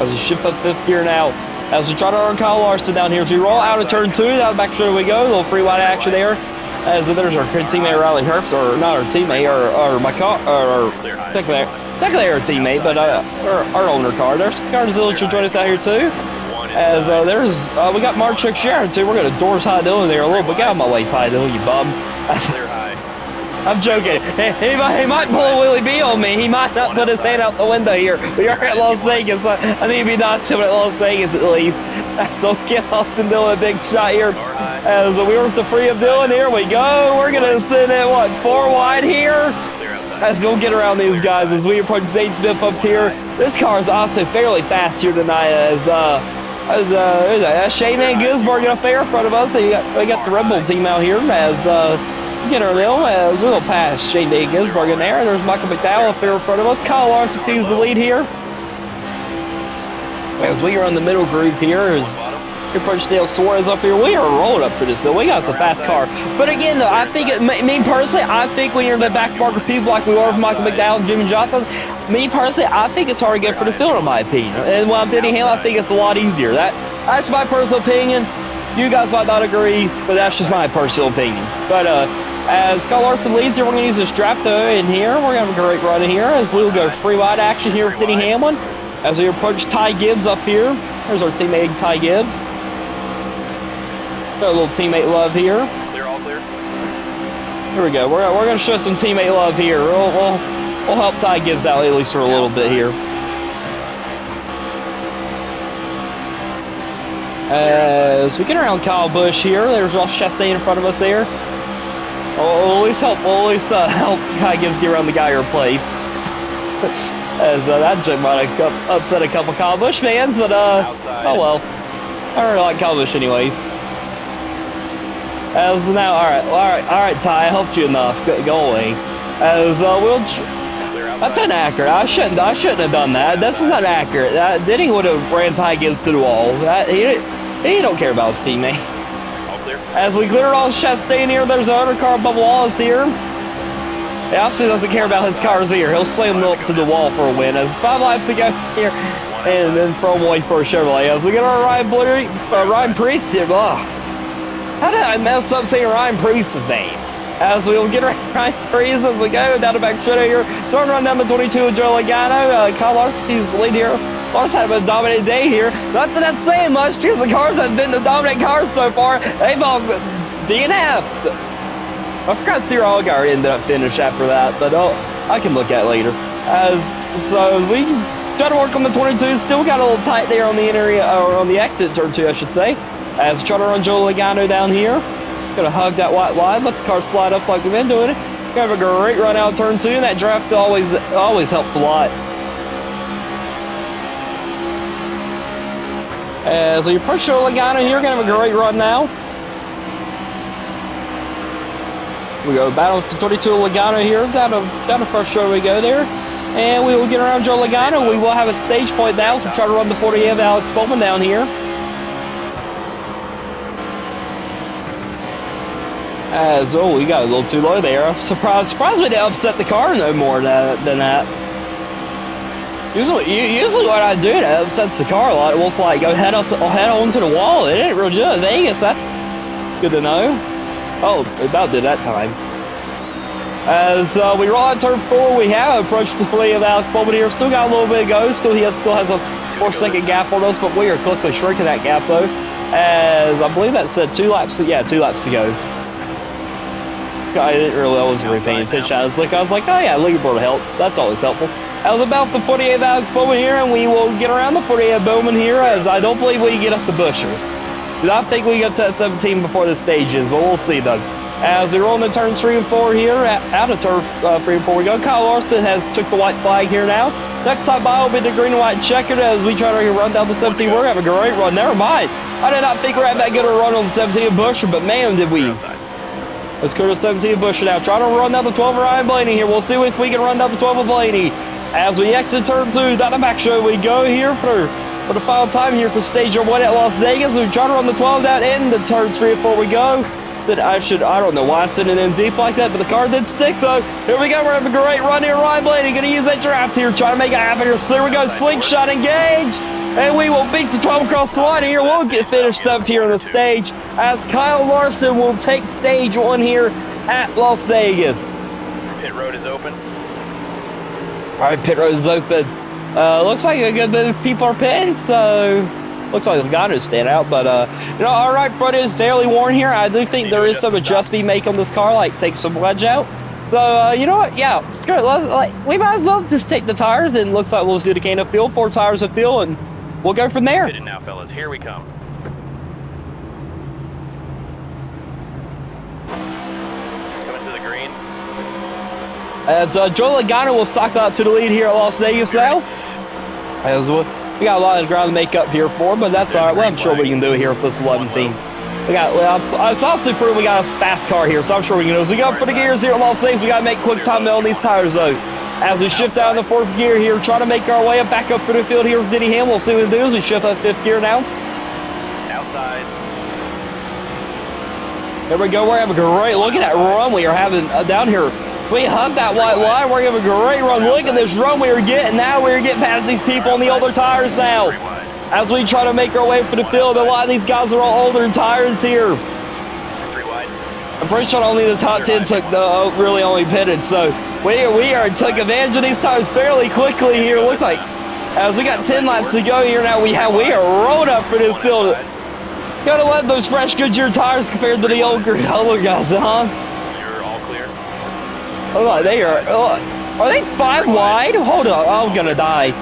As we shift up fifth gear now. As we try to run Kyle Larson down here. As we roll out of turn 2, down back sure we go. A little free wide action there. As there's our teammate Riley Herbst, or not our teammate, or my car, or technically our teammate, but our owner car. There's Carzilla to join us out here too. As we got Mark Chuck Sharon too. We're gonna door Ty Dillon there a little bit. Get out of my way, Ty Dillon, you bum. I'm joking. He might pull a Willie B on me. He might not put his hand out the window here. We are at Las Vegas. I need to be not to at Las Vegas at least. So get Austin Dillon a big shot here. As we work the free of Dillon, here we go. We're gonna send it 4 wide here. As we'll get around these guys as we approach Zane Smith up here. This car is also fairly fast here tonight. As Shane and Gisborne up there in front of us. They got the Red Bull team out here as. Get her little as we'll pass Shane Day Gisborne in there. There's Michael McDowell up there in front of us. Kyle Larson continues the lead here. As we are on the middle group here, as we approach Dale Suarez up here, we are rolling up for this though. We got a fast car. But again though, I think me personally, I think when you're in the back market people like we were with Michael McDowell and Jimmy Johnson, me personally, I think it's hard to get for the field in my opinion. And while I'm Denny Hamlin, I think it's a lot easier. That's my personal opinion. You guys might not agree, but that's just my personal opinion. But as Kyle Larson leads here, we're going to use this strap though in here. We're going to have a great run in here as we'll go free wide action here with Denny Hamlin. As we approach Ty Gibbs up here. There's our teammate Ty Gibbs. Got a little teammate love here. Clear, all clear. Here we go. We're going to show some teammate love here. We'll help Ty Gibbs out at least for a little bit here. As we get around Kyle Busch here, there's Ross Chastain in front of us there. We'll always help Ty Gibbs get around the guy or place. As that joke might have upset a couple Kyle Busch fans, but oh well. I really like Kyle Busch anyways. As now, all right, Ty, I helped you enough. Go away. As that's inaccurate. I shouldn't have done that. This is not accurate. Denny would have ran Ty Gibbs to the wall. He don't care about his teammate. As we clear off Chastain here, there's the undercar Bubba Wallace here. He obviously doesn't care about his cars here. He'll slam them up to the wall for a win. As 5 laps to go here, and then throw him away for a Chevrolet. As we get our Ryan Priest here. How did I mess up saying Ryan Priest's name? As we'll get Ryan Priest as we go down the back straight here. Throwing run down the 22 with Joe Logano. Kyle Larson is the lead here. Larson had a dominant day here. Not that that's saying much because the cars have been the dominant cars so far. They've all DNF. I forgot Sierra Allgaier ended up finish after that, but I can look at it later. So we try to work on the 22. Still got a little tight there on the area, or on the exit turn 2, I should say. As we try to run Joe Logano down here. Gonna hug that white line, let the car slide up like we've been doing it. Gonna have a great run out turn 2, and that draft always helps a lot. As we approach Joe Logano here, gonna have a great run now. We go battle to 22 Logano here, down the first row we go there. And we will get around Joe Logano. We will have a stage point now, so try to run the 40 of Alex Bowman down here. As oh, we got a little too low there. I'm surprised we didn't upset the car no more than that. Usually what I do that upsets the car a lot. It was like go head on to the wall. It didn't really do it in Vegas. That's good to know. Oh, it about did that time. As we roll out turn 4, we have approached the fleet of Alex Bowman here. Still got a little bit to go. Still has a 4-second gap on us, but we are quickly shrinking that gap though. As I believe that said 2 laps. Yeah, 2 laps to go. I didn't really, I wasn't really paying attention. I was like, oh yeah, leaderboard helps. That's always helpful. I was about the 48 Alex Bowman here, and we will get around the 48 Bowman here, as I don't believe we can get up to Busher. Do not think we get to that 17 before the stages, but we'll see though. As we roll into turns 3 and 4 here, out of turn 3 and 4 we go. Kyle Larson has took the white flag here now. Next time by will be the green and white checkered as we try to run down the 17. We're going to have a great run. Never mind. I did not think we were having that good a run on the 17 Busher, but man, did we. Let's go to 17 Busher now. Trying to run down the 12 of Ryan Blaney here. We'll see if we can run down the 12 of Blaney. As we exit turn 2, down the back show we go here for the final time here for stage 1 at Las Vegas. We try to run the 12 down into turn 3 and 4 we go. I don't know why I sent it in deep like that, but the car did stick though. Here we go, we're having a great run here. Ryan Blaney gonna use that draft here, trying to make it happen here. So here we go, slingshot engage. And we will beat the 12 across the line here. We'll get finished up here on the stage as Kyle Larson will take stage 1 here at Las Vegas. Pit road is open. All right, pit road is open. Looks like a good bit of people are pitting, so looks like Logano's stand out. But you know, our right front is fairly worn here. I do think there is some adjustment make on this car, like take some ledge out. So you know what? Yeah, it's good. We might as well just take the tires, and looks like we'll just do the can of fuel, 4 tires of fuel, and we'll go from there. Pitted now, fellas. Here we come. Coming to the green. As Joe Logano will sock out to the lead here at Las Vegas now. As we got a lot of ground to make up here for, but that's all right. Well, I'm sure we can do it here with this 11 team. It's also proven we got a fast car here, so I'm sure we can do it. As we go for the gears here at Las Vegas, we got to make quick time on these tires though. As we shift out in the 4th gear here, trying to make our way back up for the field here with Denny Ham. We'll see what we do as we shift up 5th gear now. Outside. There we go. We're having a great look at that run we are having down here. We hugged that white line. We're having a great run. Look at this run we are getting. Now we're getting past these people on the older tires now. As we try to make our way for the field, a lot of these guys are all older tires here. I'm pretty sure only the top 10 took the really only pitted, so we took advantage of these tires fairly quickly here. Looks like as we got 10 laps to go here now, we are rolling up for this field. Gotta love those fresh Goodyear tires compared to the older guys, huh? You're all clear. Oh, they are they 5 wide? Hold up, I'm gonna die.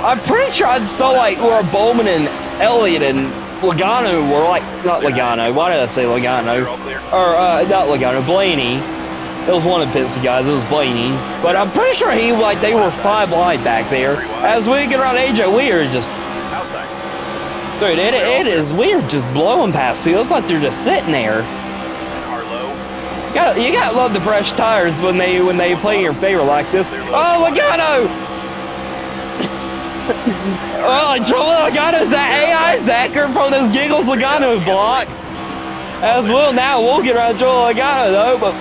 I'm pretty sure I saw like where Bowman and Elliott and Logano were like, not Logano, why did I say Logano? Or, not Logano, Blaney. It was one of the Penske guys, it was Blaney. But I'm pretty sure they were 5 wide back there. As we get around AJ, we are just... Dude, we are just blowing past people. It's like they're just sitting there. You gotta love the fresh tires when they play in your favor like this. Oh, Logano! Oh, Joel Logano's that AI Zacker from this Giggles Logano block. As well, now we'll get around Joel Logano though, but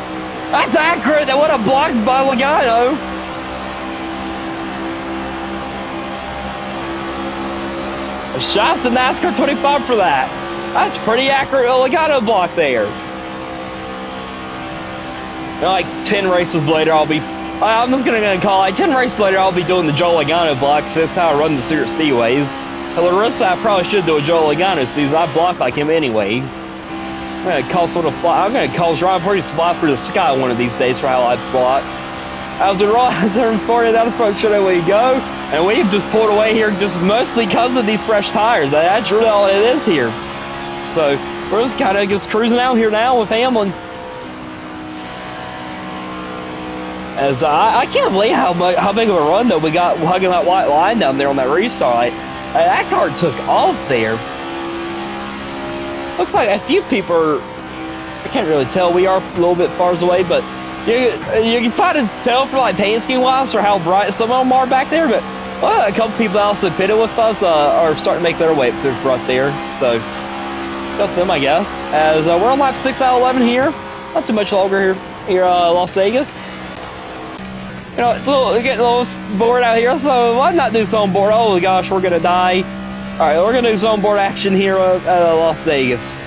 that's accurate. That would have blocked by Logano. Shots to Nascar 25 for that. That's pretty accurate Logano block there. Like 10 races later, I'm just gonna call it 10 races later. I'll be doing the Joel Logano blocks. That's how I run the Secret Speedways. And Larissa, I probably should do a Joel Logano season. I block like him anyways. I'm gonna call Ryan Purdy to fly for the sky one of these days for how I block. As we roll out turn 40 down the front straight, away we go, and we've just pulled away here just mostly because of these fresh tires. That's really all it is here. So we're just kind of just cruising out here now with Hamlin. As I can't believe how big of a run though we got hugging that white line down there on that restart. That car took off there. Looks like a few people I can't really tell. We are a little bit far away, but you can try to tell for like paint scheme wise for how bright some of them are back there. But a couple people else that pitted with us are starting to make their way up to the front there. So just them, I guess. As we're on lap 6 out of 11 here. not too much longer here, Las Vegas. You know, it's getting a little bored out here, so why not do some board? Oh gosh, we're gonna die. All right, we're gonna do some board action here at Las Vegas.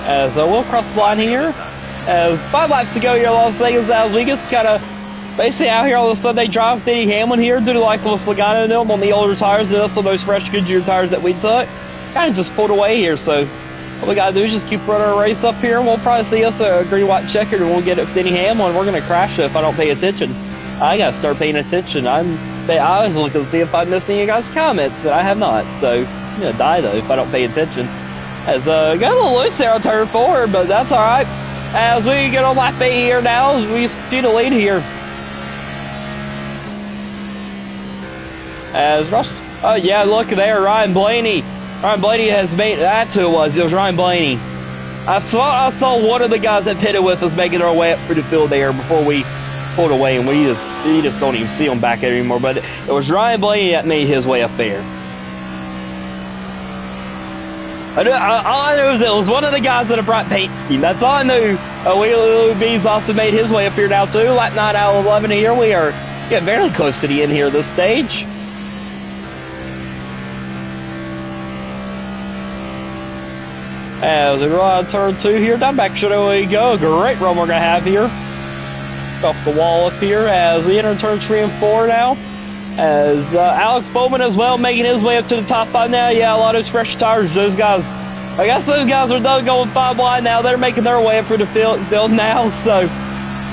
As we'll cross the line here. As 5 laps to go here, Las Vegas, as we just kind of basically out here on the Sunday drive with Denny Hamlin here, due to like with Logano and them on the older tires and also those fresh Goodyear tires that we took. Kind of just pulled away here, so what we got to do is just keep running our race up here, and we'll probably see us a green, white checkered, and we'll get it with Denny Hamlin. We're going to crash it if I don't pay attention. I got to start paying attention. I was looking to see if I missed any of you guys' comments, but I have not, so I'm going to die though if I don't pay attention. As got a little loose there on turn 4, but that's all right. As we get on lap 8 here now, we continue to lead here. As Russ, oh yeah, look there, Ryan Blaney. Ryan Blaney has made, that's who it was. It was Ryan Blaney. I saw one of the guys that pitted with us making our way up through the field there before we pulled away, and we just don't even see him back there anymore. But it was Ryan Blaney that made his way up there. All I knew is it was one of the guys that brought paint scheme. That's all I knew. Wheelie Beans also made his way up here now too. Lap 9 out of 11 here. We are getting very close to the end here of this stage. As we roll out turn 2 here, down back should we go. A great run we're gonna have here. Off the wall up here as we enter turn 3 and 4 now. As Alex Bowman as well making his way up to the top 5 now. Yeah, a lot of fresh tires. Those guys, I guess those guys are done going 5 wide now. They're making their way up through the field now. So,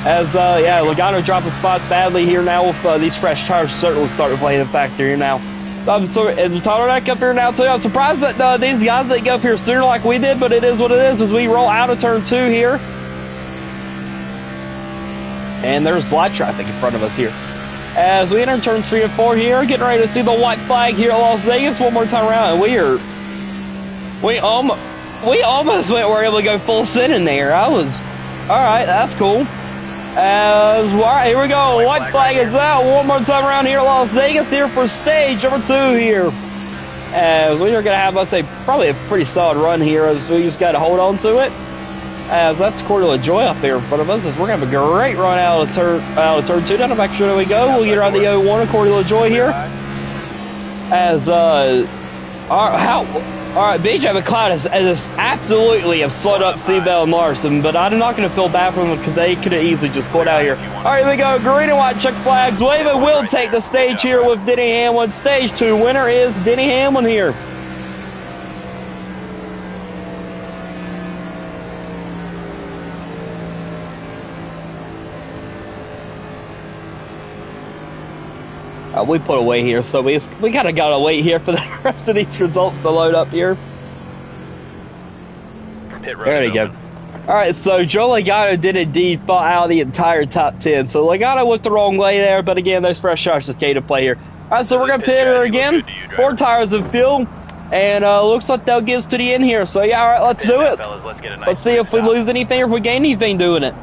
as yeah, Logano dropping spots badly here now with these fresh tires certainly starting playing a factor here now. I'm sorry, is the Tyler Neck up here now too? I'm surprised that these guys didn't get up here sooner like we did, but it is what it is as we roll out of turn 2 here. And there's light traffic in front of us here. As we enter turn 3 and 4 here, getting ready to see the white flag here at Las Vegas one more time around, and we almost were able to go full send in there. All right, that's cool. As all right, here we go. White flag is out one more time around here at Las Vegas here for stage number 2 here. As we are going to have us probably a pretty solid run here, as we just got to hold on to it. As that's Corey LaJoy up there in front of us, as we're going to have a great run out of turn 2. Down the back sure we go. We'll get around the 01 of Corey LaJoy here. As all right, BJ McLeod has absolutely have slowed up Seabell and Larson, but I'm not going to feel bad for them because they could have easily just pulled out here. All right, here we go. Green and white check flags. Waving will take the stage here with Denny Hamlin. Stage 2 winner is Denny Hamlin here. We put away here, so we kind of got to wait here for the rest of these results to load up here. There we go. All right, so Joe Logano did indeed fall out of the entire top 10. So Logano went the wrong way there, but again, those fresh tires just came to play here. All right, so we're going to pit her again. 4 tires of fuel, and looks like they'll get us to the end here. So yeah, all right, let's do it. Let's see if we lose anything or if we gain anything doing it.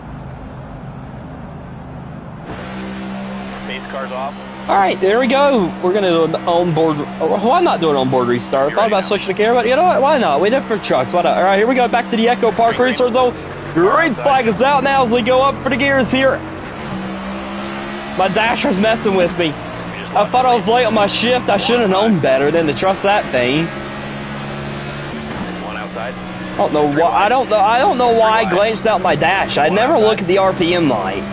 Base car's off. All right, there we go. We're going to do an onboard. Why not do an onboard restart? I thought about switching to camera, but you know what? Why not? We did it for trucks. Why not? All right, here we go. Back to the Echo Park Research Zone. Green flag is out now as we go up for the gears here. My dasher's messing with me. I thought I was late on my shift. I should have known better than to trust that thing. One outside. I don't know why. I don't know why I glanced out my dash. I never look at the RPM light.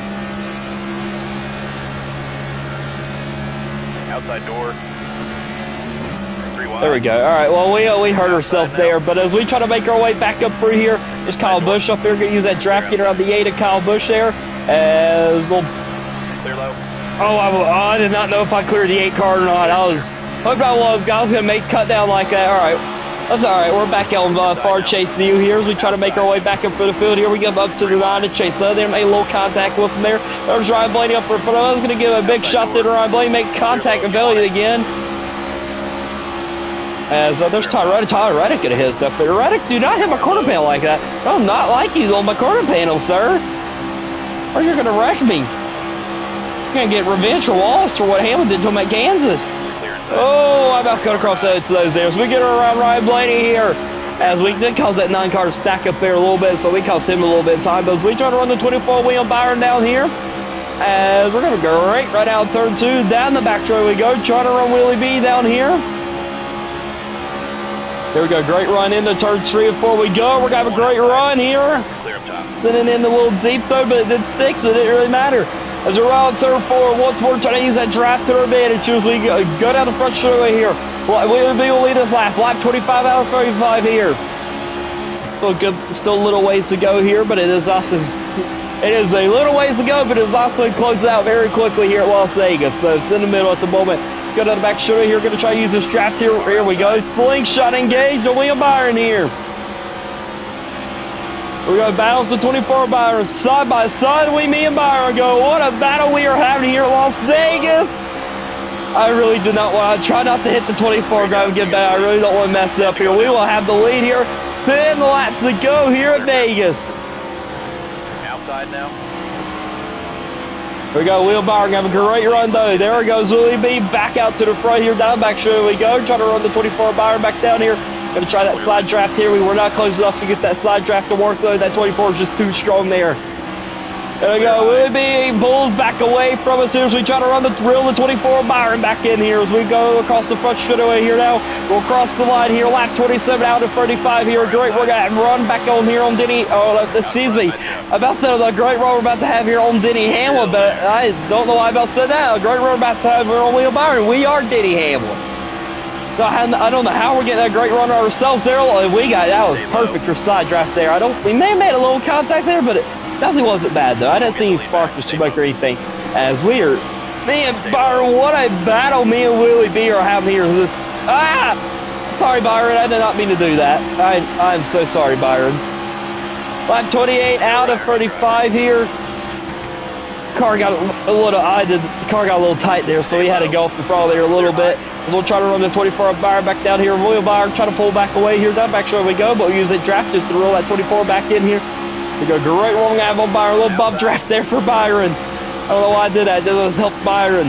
Outside door. There we go. All right. Well, we hurt ourselves there, but as we try to make our way back up through here, there's Kyle Busch up there. Going to use that draft getter on the 8 of Kyle Busch there. As we'll. Clear low. Oh, I did not know if I cleared the 8 car or not. I was hoping I was. I was going to make cut down like that. All right. That's all right. We're back on far chase view here as we try to make our way back up for the field. Here we get up to the line to chase. They made a little contact with him there. There's Ryan Blaney up for front of us. Going to give a big shot there to Ryan Blaney. Make contact with Elliott again. As there's Tyler Reddick. Tyler Reddick going to hit us up there. Reddick, do not hit my quarter panel like that. I do not like you on my quarter panel, sir. Or you're going to wreck me. going to get revenge for Wallace for what Hamlin did to him at Kansas. Oh, I'm about to cut across those there. So we get around Ryan Blaney here. As we did cause that 9 car to stack up there a little bit, so we cost him a little bit of time. But as we try to run the 24 wheel Byron down here, as we're going to go right out turn 2, down the back straight we go, trying to run Willie B down here. Here we go, great run into turn 3 and 4 we go. We're going to have a great run here. Sending in a little deep though, but it didn't stick, so it didn't really matter. As we're out turn 4, once more trying to use that draft to our advantage as we go down the front straightaway here. Willie B will lead us lap 25 out of 35 here. Still a little ways to go here, but it is also... It is a little ways to go, but it's also closed out very quickly here at Las Vegas. So it's in the middle at the moment. Go to the back shoulder here. Going to try to use this draft here. Here we go. Slingshot engaged to William Byron here. We're going to battle with the 24 Byron. Side by side, me and Byron go. What a battle we are having here at Las Vegas. I really did not want to try not to hit the 24 drive and get back. I really don't want to mess it up here. We will have the lead here. 10 laps to go here at Vegas. Now. Here we go, Will Byron have a great run though. There goes Willie B back out to the front here, down back shoulder we go. Trying to run the 24 Byron back down here. Gonna try that slide draft here. We were not close enough to get that slide draft to work though. That 24 is just too strong there. There we go, Willie B pulls back away from us here as we try to run the 24 Byron back in here as we go across the front straightaway here now. We'll cross the line here, lap 27 out of 35 here. Great, we're gonna run back on here on Denny. Oh, excuse me. About the great run we're about to have here on Denny Hamlin, but I don't know why I about said that. A great run we're about to have here on Will Byron. We are Denny Hamlin. So I don't know how we're getting that great run ourselves there. That was perfect for side draft there. We may have made a little contact there, but it definitely wasn't bad though. I didn't see any sparks or smoke or anything. As we are, man, Byron, what a battle me and Willie B are having here. Sorry, Byron, I did not mean to do that. I'm so sorry, Byron. Lap 28 out of 35 here. Car got a little tight there, so he had to go off the throttle there a little bit. As we'll try to run the 24 Byron back down here. William Byron try to pull back away here. Down back sure we go, but we use it draft just to roll that 24 back in here. We go great long have on Byron. A little bump draft there for Byron. I don't know why I did that. It just helped Byron.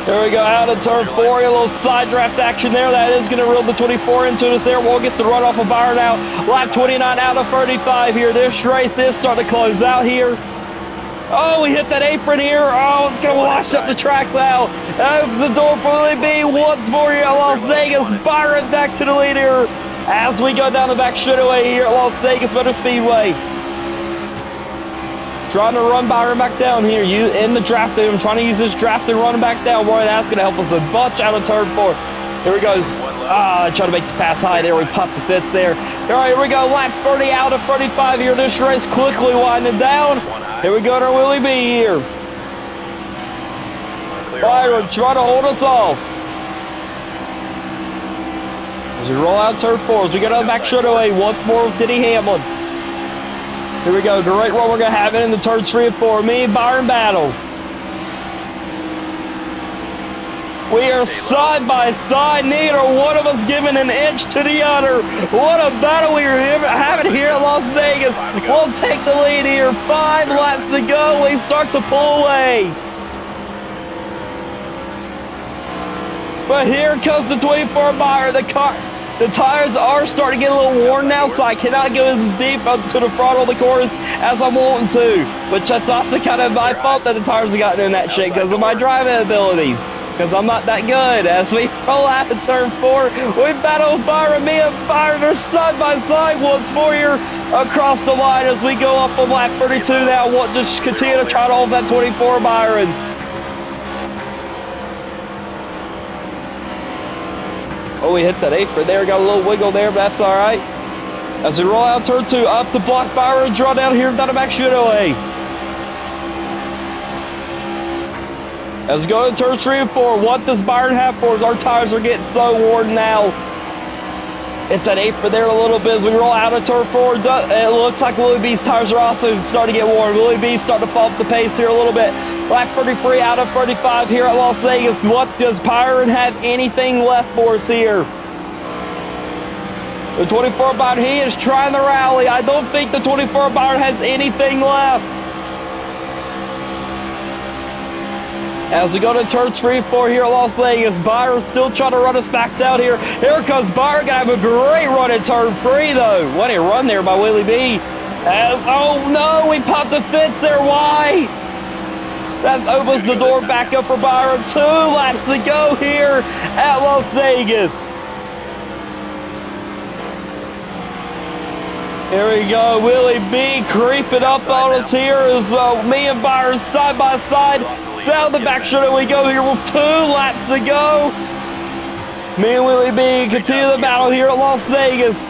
There we go, out of turn 4, a little side draft action there. That is going to reel the 24 into us there. We'll get the run off of Byron now. Lap 29 out of 35 here. This race is starting to close out here. Oh, we hit that apron here. Oh, it's going to wash up the track now. Opens the door for Willie B once more here at Las Vegas. Byron back to the lead here as we go down the back straightaway here at Las Vegas Motor Speedway. Trying to run Byron back down here. In the draft, I'm trying to use this draft and run him back down. Boy, that's going to help us a bunch out of turn 4. Here we go. Trying to make the pass high there. We popped the fifth there. All right, here we go. Lap 30 out of 35 here. This race quickly winding down. Here we go to Willie B here. Byron trying to hold us off. As we roll out turn 4, as we get on the back straightaway once more with Denny Hamlin. Here we go, great run we're going to have it in the turn 3 and 4. Me and Byron battle. We are side by side, neither one of us giving an inch to the other. What a battle we are having here at Las Vegas. We'll take the lead here. 5 laps to go. We start to pull away. But here comes the 24 Byron. The tires are starting to get a little worn now, so I cannot go as deep up to the front of the course as I'm wanting to. But that's also kind of my fault that the tires have gotten in that shape because of my driving abilities. Because I'm not that good. As we roll out to turn 4, we battle Byron. Me and Byron are side by side once more here across the line as we go up on lap 32 now. We'll just continue to try to hold that 24 Byron. Oh, we hit that apron there. Got a little wiggle there, but that's all right. As we roll out turn 2, up the block Byron, draw down here down the back straightaway. As we go to turn 3 and 4, what does Byron have for us? Our tires are getting so worn now. It's that apron there a little bit as we roll out of turn 4. It looks like Willie B's tires are also starting to get worn. Willie B's starting to fall off the pace here a little bit. Lap 33 out of 35 here at Las Vegas. What does Byron have anything left for us here? The 24 Byron, he is trying to rally. I don't think the 24 Byron has anything left. As we go to turn 3 and 4 here at Las Vegas, Byron's still trying to run us back down here. Here comes Byron, gonna have a great run at turn 3 though. What a run there by Willie B. Oh no, we popped the fifth there. Why? That opens the door back up for Byron. 2 laps to go here at Las Vegas. Here we go, Willie B creeping up on us here as me and Byron side by side. Down the back straight we go here with 2 laps to go. Me and Willie B continue the battle here at Las Vegas.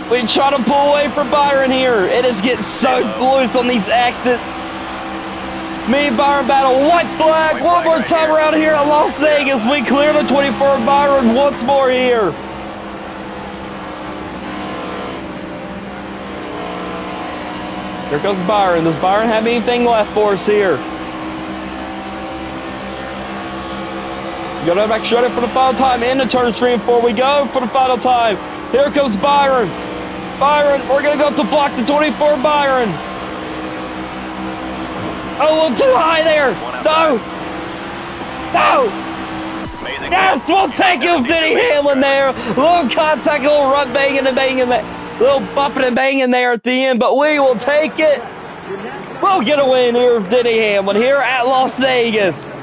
We try to pull away from Byron here. It is getting so loose on these exits. Me and Byron battle. White flag one more time around here at Las Vegas. We clear the 24 Byron once more here. Here goes Byron. Does Byron have anything left for us here? Go back straight for the final time. Into turn 3 and 4 we go for the final time. Here comes Byron. Byron, we're going to go to block the 24 Byron. Oh, a little too high there. No. No. Yes, we'll take him, Denny Hamlin there. Little contact, little run banging and banging there. Little bumping and banging there at the end, but we will take it. We'll get a win here with Denny Hamlin here at Las Vegas.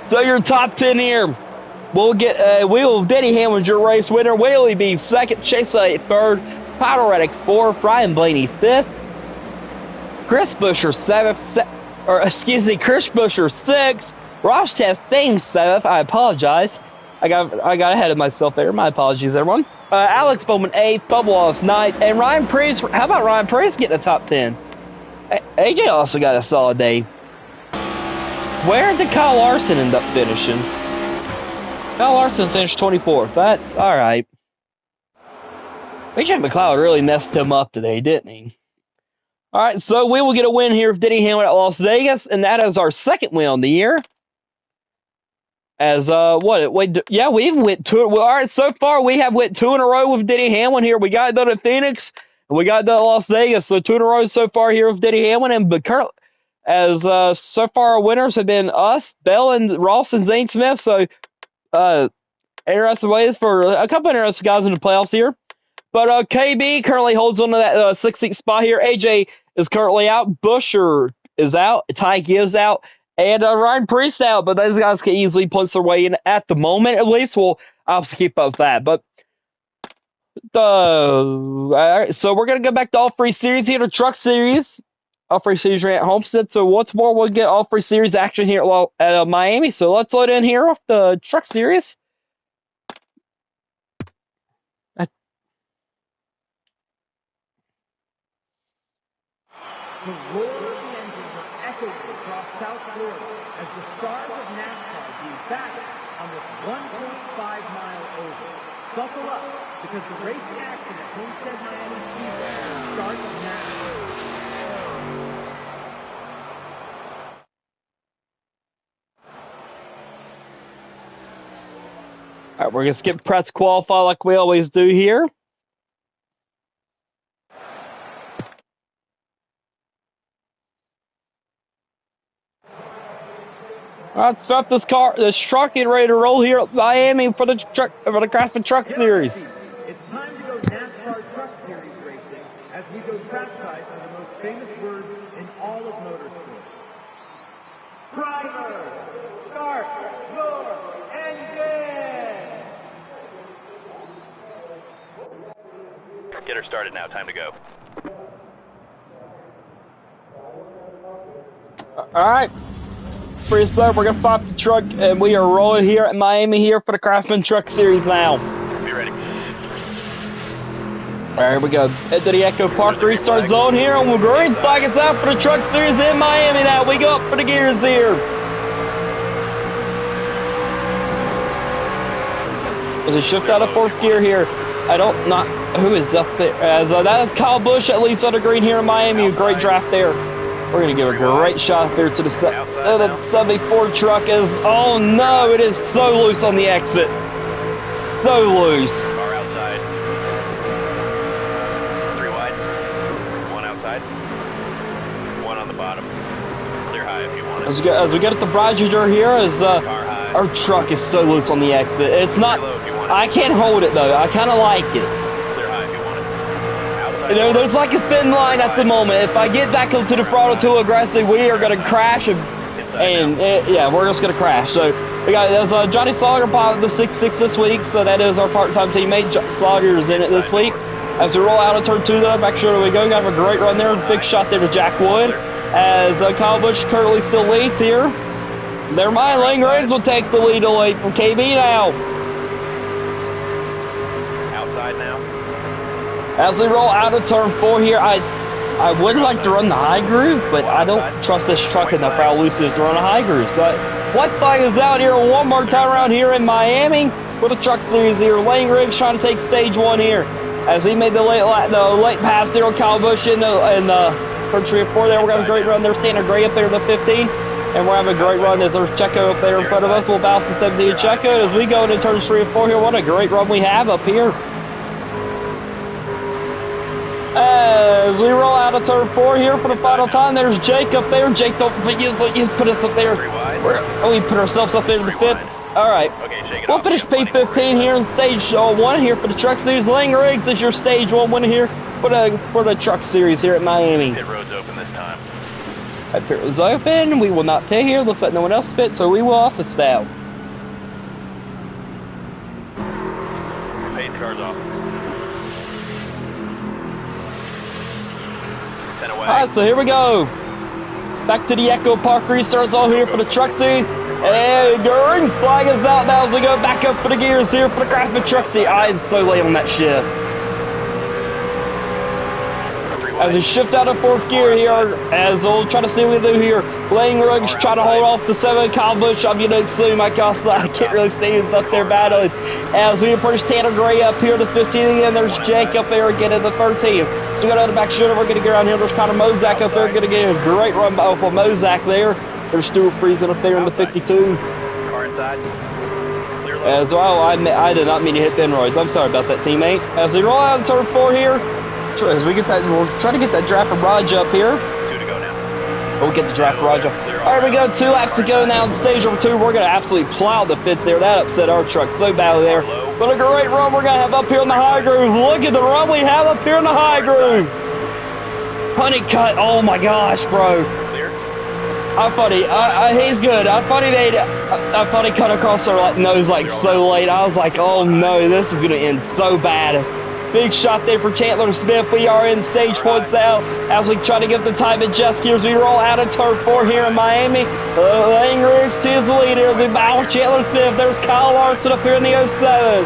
So your top 10 here. We'll get Denny Hamlin's your race winner. Willie B second, Chase Elliott third, Powder Reddick fourth, Ryan Blaney fifth, Chris Buescher seventh, Chris Buescher sixth, Ross Chastain seventh. I apologize. I got ahead of myself there. My apologies, everyone. Alex Bowman eighth, Bubba Wallace ninth, and Ryan Preece. How about Ryan Preece getting a top 10? AJ also got a solid day. Where did Kyle Larson end up finishing? Kyle Larson finished 24th. That's all right. AJ McLeod really messed him up today, didn't he? All right, so we will get a win here with Denny Hamlin at Las Vegas, and that is our second win on the year. As we've went 2. Well, all right, so far we have went 2 in a row with Denny Hamlin here. We got it done at Phoenix, and we got it done at Las Vegas. So 2 in a row so far here with Denny Hamlin, and currently, as so far our winners have been us, Bell and Ross and Zane Smith. So interesting ways for a couple of interesting guys in the playoffs here. But KB currently holds on to that 16th spot here. AJ is currently out. Buescher is out. Ty Gibbs out. And Ryan Preece out. But those guys can easily punch their way in at the moment. At least we'll obviously keep up with that. But all right, so we're going to go back to all 3 series here. The Truck Series. All 3 series ran at Homestead. So once more, we'll get all 3 series action here at Miami. So let's load in here off the Truck Series. The roar of the engines are echoing across South Florida as the stars of Nascar blew back on this 1.5-mile oval. Buckle up, because the race action at Homestead Miami Speedway starts now. All right, we're going to skip Pratt's qualify like we always do here. All right, start this truck getting ready to roll here at Miami for the Craftsman Truck Series. It's time to go NASCAR Truck Series racing as we go trackside for the most famous words in all of motorsports. Driver, start your engine! Get her started now. Time to go. All right. Free start. We're going to pop the truck, and we are rolling here at Miami here for the Craftsman Truck Series now. Be ready. All right, here we go. Head to the Echo Park restart zone here, and green flag is out for the Truck Series in Miami now. We go up for the gears here. As we shift out of 4th gear here. Who is up there? As that is Kyle Busch, at least on the green here in Miami. Great draft there. We're going to give a great shot there to the 74 truck. Oh no, it is so loose on the exit. So loose. Car outside. As we get at the Bridger here, our truck is so loose on the exit. It's not. I can't hold it though. I kind of like it. Clear high if you want it. Outside. There's like a thin line at the moment. If I get back into the throttle too aggressively, we are gonna crash yeah, we're just gonna crash. So we got Johnny Slogger pilot the 6.6 this week, so that is our part-time teammate. Slogger's in it this week. As we roll out of turn 2 though, back sure we go. Got a great run there. Big shot there to Jack Wood. As Kyle Busch currently still leads here. Never mind, Lane Riggs will take the lead away from KB now. Outside now. As we roll out of turn 4 here, I would like to run the high groove, but I don't trust this truck enough how loose it is to run a high groove. So what flag is out here one more time around here in Miami for the truck series here. Lane Riggs trying to take stage 1 here. As he made the late pass there on Kyle Busch in turn 3 or 4 there. We're going to have a great run there. Standard Gray up there in the 15. And we're having a great run as there's Checo up there in front of us. We'll bounce the 17 Checo as we go into turns 3 and 4 here. What a great run we have up here. As we roll out of turn 4 here for the final time, there's Jake up there. Jake, don't put us up there. We put ourselves up there in the 5th. All right. We'll finish P15 here in stage 1 here for the truck series. Lane Riggs is your stage 1 winner here for the truck series here at Miami. Pit road's open this time. That pit was open. We will not pit here. Looks like no one else pit, so we will off the down. Pace car's off. 10 away. All right, so here we go. Back to the Echo Park restarts all here for the truck series. And green flag is out now as we go back up for the gears here for the Craftsman truck series. I am so late on that shift. As we shift out of 4th gear here, as we'll try to see what we do here. Lane Riggs trying to hold off the 7. Kyle Busch, I'm to assume I can't really see him up there battling. As we approach Tanner Gray up here to 15 again, there's Jake up there again in the 13. We go down the back shoulder, we're going to get around here. There's Connor Mozak up there, going to get a great run off of Mozak there. There's Stuart Friesen up there in the 52. Car inside. Clear low. As well, I did not mean to hit Benroy's. I'm sorry about that, teammate. As we roll out of turn 4 here, as we get that, we'll try to get that draft from Raj up here. 2 to go now. We'll get the draft from Raj up. All right, we got 2 laps to go now in stage number 2. We're going to absolutely plow the pits there. That upset our truck so badly there. But a great run we're going to have up here in the high groove. Look at the run we have up here in the high groove. Honeycutt, oh my gosh, bro. I thought he's good. I thought he cut across our nose so late. I was like, oh no, this is gonna end so bad. Big shot there for Chandler Smith. We are in stage points now as we try to get the time at jet ski as we roll out of turn 4 here in Miami. Lane Riggs to his lead here. The battle Chandler Smith. There's Kyle Larson up here in the 07.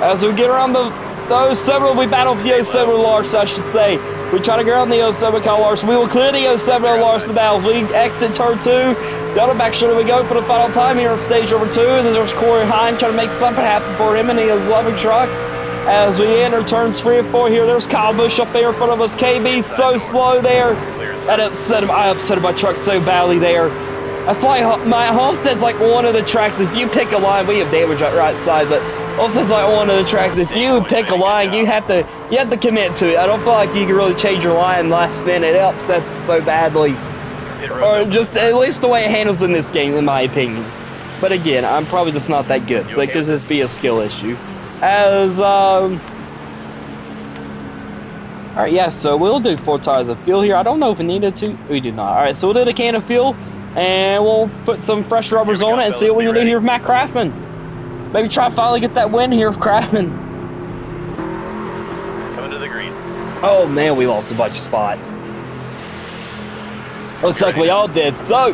As we get around the 07, we battle the 07 Larson, I should say. We try to get around the 07 Kyle Larson. We will clear the 07 Larson now. We exit turn 2. Down the back shoulder we go for the final time here on stage number 2. And then there's Corey Hine trying to make something happen for him in the 11 truck. As we enter turns 3 and 4 here, there's Kyle Busch up there in front of us. KB so slow there. That upset him. I upset my truck so badly there. I feel like my Homestead's like one of the tracks. If you pick a line, we have damage on the right side, but Homestead's like one of the tracks. If you pick a line, you have to commit to it. I don't feel like you can really change your line last minute. It upsets so badly. Or just at least the way it handles in this game, in my opinion. But again, I'm probably just not that good, so it could just be a skill issue. As alright, yeah, so we'll do 4 tires of fuel here. I don't know if we needed to. We do not. Alright, so we'll do the can of fuel, and we'll put some fresh rubbers on it and see what we can do here with Matt Craftman. Maybe try to finally get that win here with Craftman. Coming to the green. Oh man, we lost a bunch of spots. Looks like we all did. So,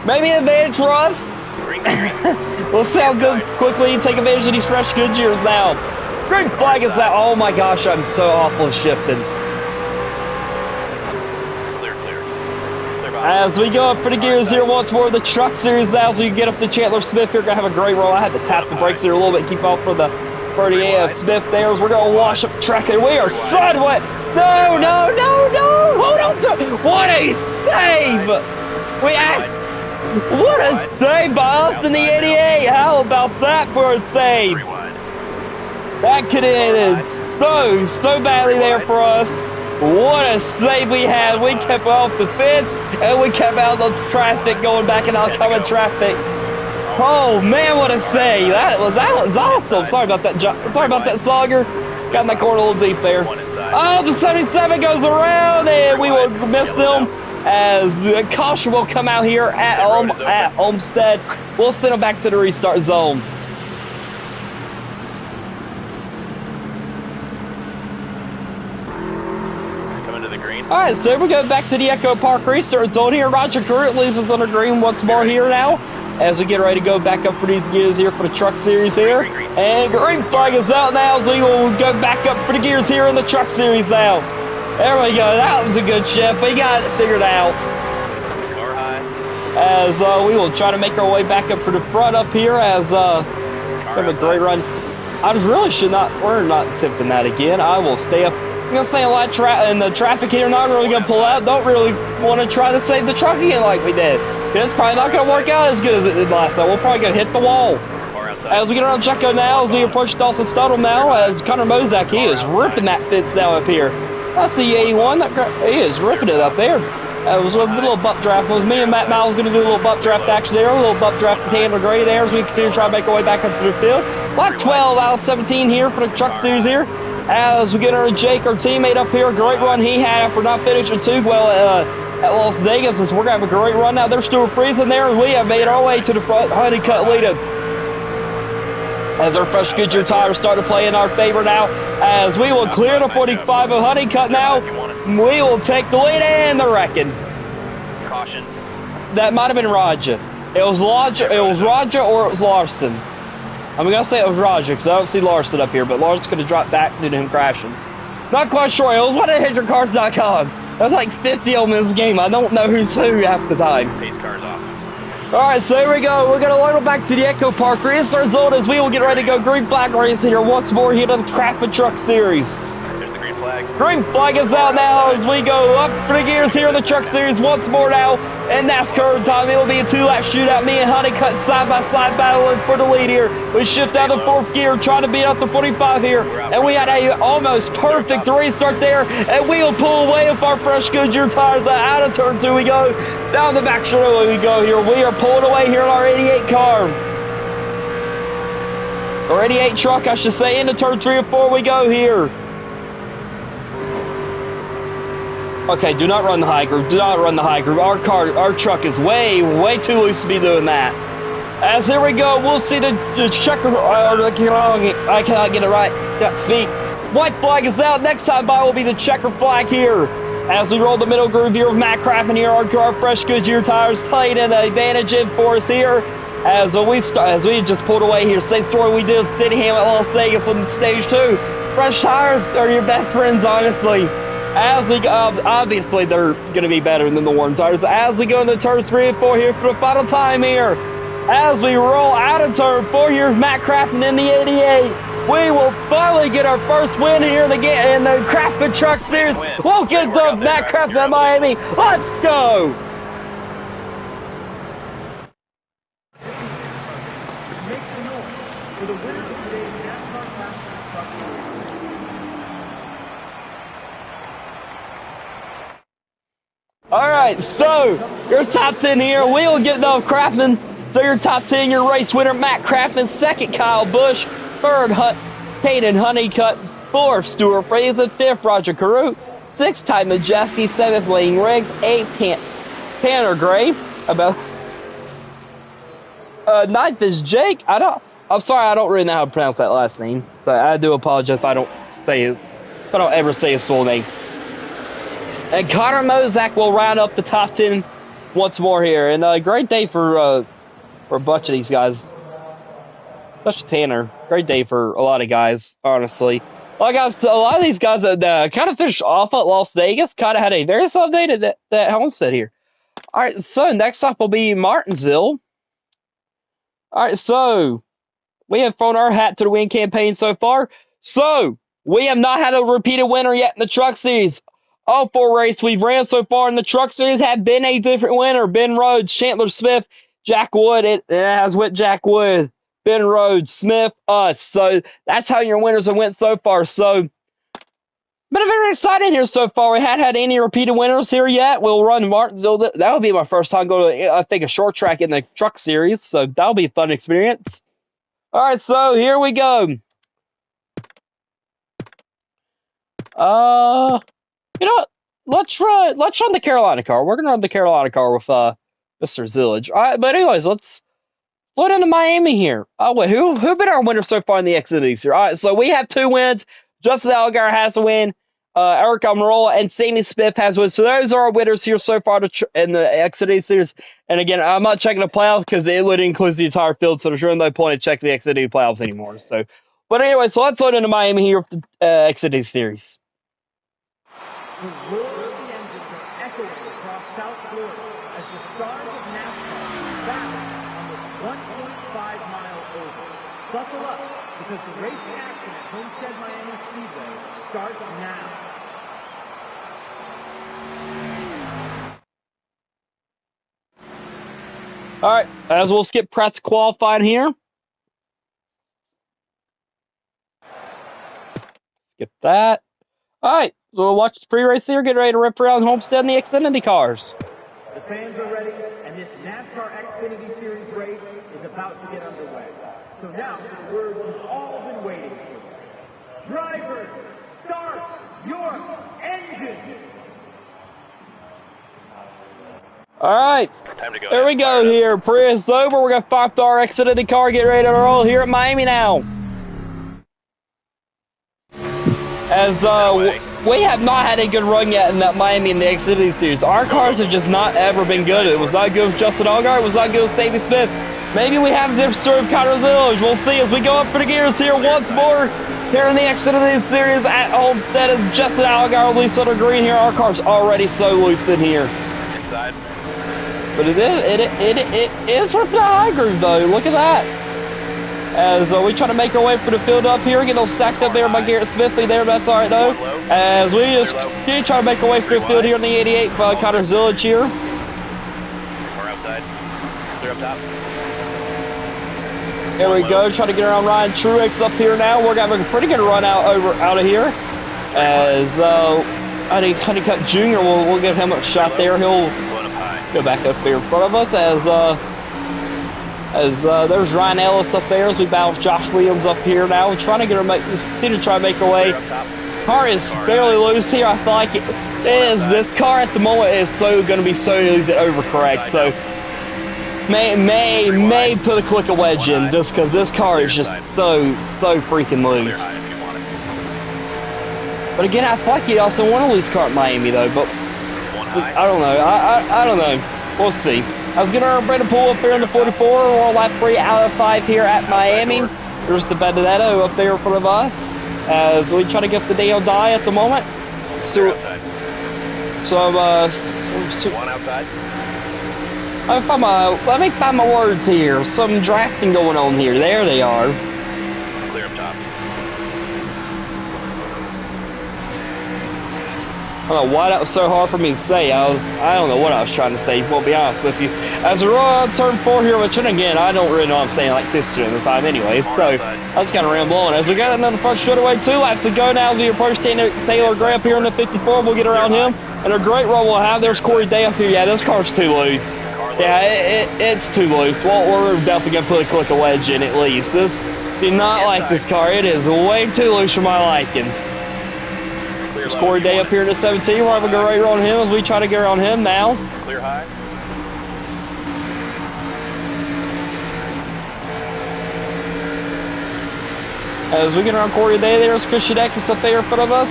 maybe an advantage for us. We'll see how good quickly you take advantage of these fresh good years now. Green flag is that. Oh my gosh, I'm so awful at shifting. As we go up for the gears here once more, the truck series now, so you get up to Chandler Smith here. Gonna have a great roll. I had to tap the brakes here a little bit, keep off for the Smith there. As we're gonna wash up the track, and we are sideways. No, no, no, no! Hold on to what a save! What a save by us in the 88! How about that for a save? That could have ended so badly there for us. What a save we had. We kept off the fence, and we kept out of the traffic going back in oncoming traffic. Oh, man, what a save. That was awesome. Sorry about that, Sager. Got in that corner a little deep there. Oh, the 77 goes around, and we will miss them as the caution will come out here at Olmsted. We'll send them back to the restart zone. All right, so we go back to the Echo Park restart zone here. Roger Current leaves us under green once more here now as we get ready to go back up for these gears here for the truck series here. And green flag is out now as we will go back up for the gears here in the truck series now. There we go. That was a good shift. We got it figured out. As we will try to make our way back up for the front up here as have a great run. I really we're not attempting that again. I will stay up. I'm going to stay a lot in the traffic here. Not really going to pull out. Don't really want to try to save the truck again like we did. It's probably not going to work out as good as it did last time. We're probably going to hit the wall. As we get around Checo now, as we approach Dawson Stuttle now, as Connor Mozak, he is ripping that fence now up here. That's the 81. He is ripping it up there. It was a little butt draft. It was me and Matt Miles going to do a little butt draft action there. A little butt draft with Tanner Gray there as we continue to try to make our way back up to the field. Lot 12 out of 17 here for the truck series here. As we get our Jake, our teammate up here. Great run he had after not finishing too well at Las Vegas. As we're going to have a great run now. There's Stuart Friesen there. And we have made our way to the front. Honeycutt leading. As our fresh Goodyear tires start to play in our favor now. As we will clear the 45 of Honeycutt now. We will take the lead and the wrecking. Caution. That might have been Roger. It was Roger or it was Larson. I'm going to say it was Roger because I don't see Larson up here, but Larson could have dropped back due to him crashing. Not quite sure. It was one of HitcherCars.com. There's like 50 of them in this game. I don't know who's who half the time. Pace cars off. All right, so here we go. We're going to load back to the Echo Park restart zone as we will get ready to go green flag race here once more here to the Craftsman Truck Series. There's the green flag. Green flag is out now as we go up for the gears here in the Truck Series once more now. And NASCAR time, it will be a two-lap shootout. Me and Honeycutt side-by-side battling for the lead here. We shift out of fourth gear, trying to beat up the 45 here. And we had a almost perfect restart there. And we will pull away with our fresh Goodyear tires. Out of turn 2 we go. Down the back straightaway we go here. We are pulling away here in our 88 car. Or 88 truck, I should say. Into turn 3 or 4 we go here. Okay, do not run the high groove. Do not run the high groove. Our truck is way too loose to be doing that. As here we go, we'll see the checker. I cannot get it right. Got speed. White flag is out. Next time by will be the checker flag here. As we roll the middle groove here with Matt Craft here, our fresh Goodyear tires played an advantage in for us here. As we just pulled away here. Same story we did with Denningham at Las Vegas on stage 2. Fresh tires are your best friends, honestly. As we obviously they're going to be better than the warm tires. As we go into turn 3 and 4 here for the final time here. As we roll out of turn 4 here, Matt Crafton in the 88. We will finally get our first win here in the Crafton Truck Series. We'll get the Matt Crafton in Miami. Let's go! Make some noise for the winner of today's NASCAR Craftsman Truck Series. All right, so your top 10 here. We'll get the Crafton. So your top 10, your race winner, Matt Crafton. Second, Kyle Busch. Third, Hayden Honeycutt. Fourth, Stuart Friesen. Fifth, Roger Carew. Sixth, Ty Majeski. Seventh, Wayne Riggs. Eighth, Tanner Gray. Ninth is Jake. I'm sorry, I don't really know how to pronounce that last name. So I do apologize if I don't ever say his full name. And Connor Mozak will round up the top 10 once more here. And a great day for a bunch of these guys. Especially Tanner. Great day for a lot of guys, honestly. A lot of these guys that kind of finished off at Las Vegas kind of had a very solid day to that Homestead here. All right, so next up will be Martinsville. All right, so we have thrown our hat to the win campaign so far. So we have not had a repeated winner yet in the Truck Series. All 4 races we've ran so far in the Truck Series have been a different winner. Ben Rhodes, Chandler Smith, Jack Wood. It has with Jack Wood, Ben Rhodes, Smith, us. So that's how your winners have went so far. So Been very exciting here so far. We hadn't had any repeated winners here yet. We'll run Martinsville. That would be my first time going to, I think, a short track in the truck series, so that'll be a fun experience. All right, so here we go. You know what? Let's run the Carolina car. We're gonna run the Carolina car with Mr. Zillage. All right, but anyways, let's float into Miami here. Oh wait, who been our winner so far in the Xfinity here? All right, so we have 2 wins. Justin Allgaier has a win. Eric Almirola and Sammy Smith has wins. So those are our winners here so far in the Xfinity series. And again, I'm not checking the playoffs because it would include the entire field, so there's really no point in checking the Xfinity playoffs anymore. So, but anyway, so let's load into Miami here with the Xfinity series. The roar of the engines are echoing across South Florida as the stars of Nascar battle on this 1.5-mile oval. Buckle up, because the racing action at Homestead Miami Speedway starts now. All right, as we'll skip Pratt's qualifying here. Skip that. All right, so we'll watch the pre-race here, get ready to rip around Homestead in the Xfinity cars. The fans are ready, and this NASCAR Xfinity Series race is about to get underway. So now, for the words you've all been waiting for. Drivers, start your engines! All right, Time to go. there we go here. Pre-race over. We're going to fire up our Xfinity car, get ready to roll here at Miami now. As we have not had a good run yet in that Miami and the Xfinity series. Our cars have just not ever been good. It was not good with Justin Allgaier. It was not good with Sammy Smith. Maybe we have the sort of Connor Zillage. We'll see as we go up for the gears here once more. Here in the Xfinity series at Homestead, it's Justin Allgaier, Lisa under green here. Our car's already so loose in here. Inside. But it is ripping a high groove though. Look at that. As we try to make our way for the field up here, get all stacked up there by Garrett Smithley there, but that's all right though. As we just continue trying to make our way for the field here in the 88 by Connor Zillage here. Or outside. Clear up top. There we go, trying to get around Ryan Truex up here now. We're gonna have a pretty good run out of here. As Honeycutt Jr. We'll give him a shot there. He'll go back up here in front of us as there's Ryan Ellis up there as we battle Josh Williams up here now. We're trying to get continue to try to make our way. Car is fairly loose here. I feel like it is. This car at the moment is going to be so loose it overcorrects. So may put a quick wedge in just because this car is just so freaking loose. But again, I feel like you also want a loose car at Miami though. But I don't know. I don't know. We'll see. I was going to bring a pull up there in the 44. We're on lap 3 out of 5 here at Miami. There's the Benedetto up there in front of us as we try to get the deal die at the moment. So one outside. Let me find my words here. Some drafting going on here. There they are. Clear up top. I don't know why that was so hard for me to say. I don't know what I was trying to say, we'll be honest with you. As we roll on turn 4 here, which, and again, I don't really know what I'm saying like this at the time anyways, so I was kind of rambling. As we got another front straightaway, 2 laps to go now as we approach Taylor Gray up here in the 54. We'll get around him, and a great run we'll have. There's Corey Day up here. Yeah, this car's too loose. Yeah, it's too loose. Well, we're definitely going to put a click of wedge in at least. This do not like this car. It is way too loose for my liking. There's Corey Day up here in the 17. We're having a great run on him as we try to get around him now. Clear high. As we get around Corey Day, there's Christian Eckes up there in front of us.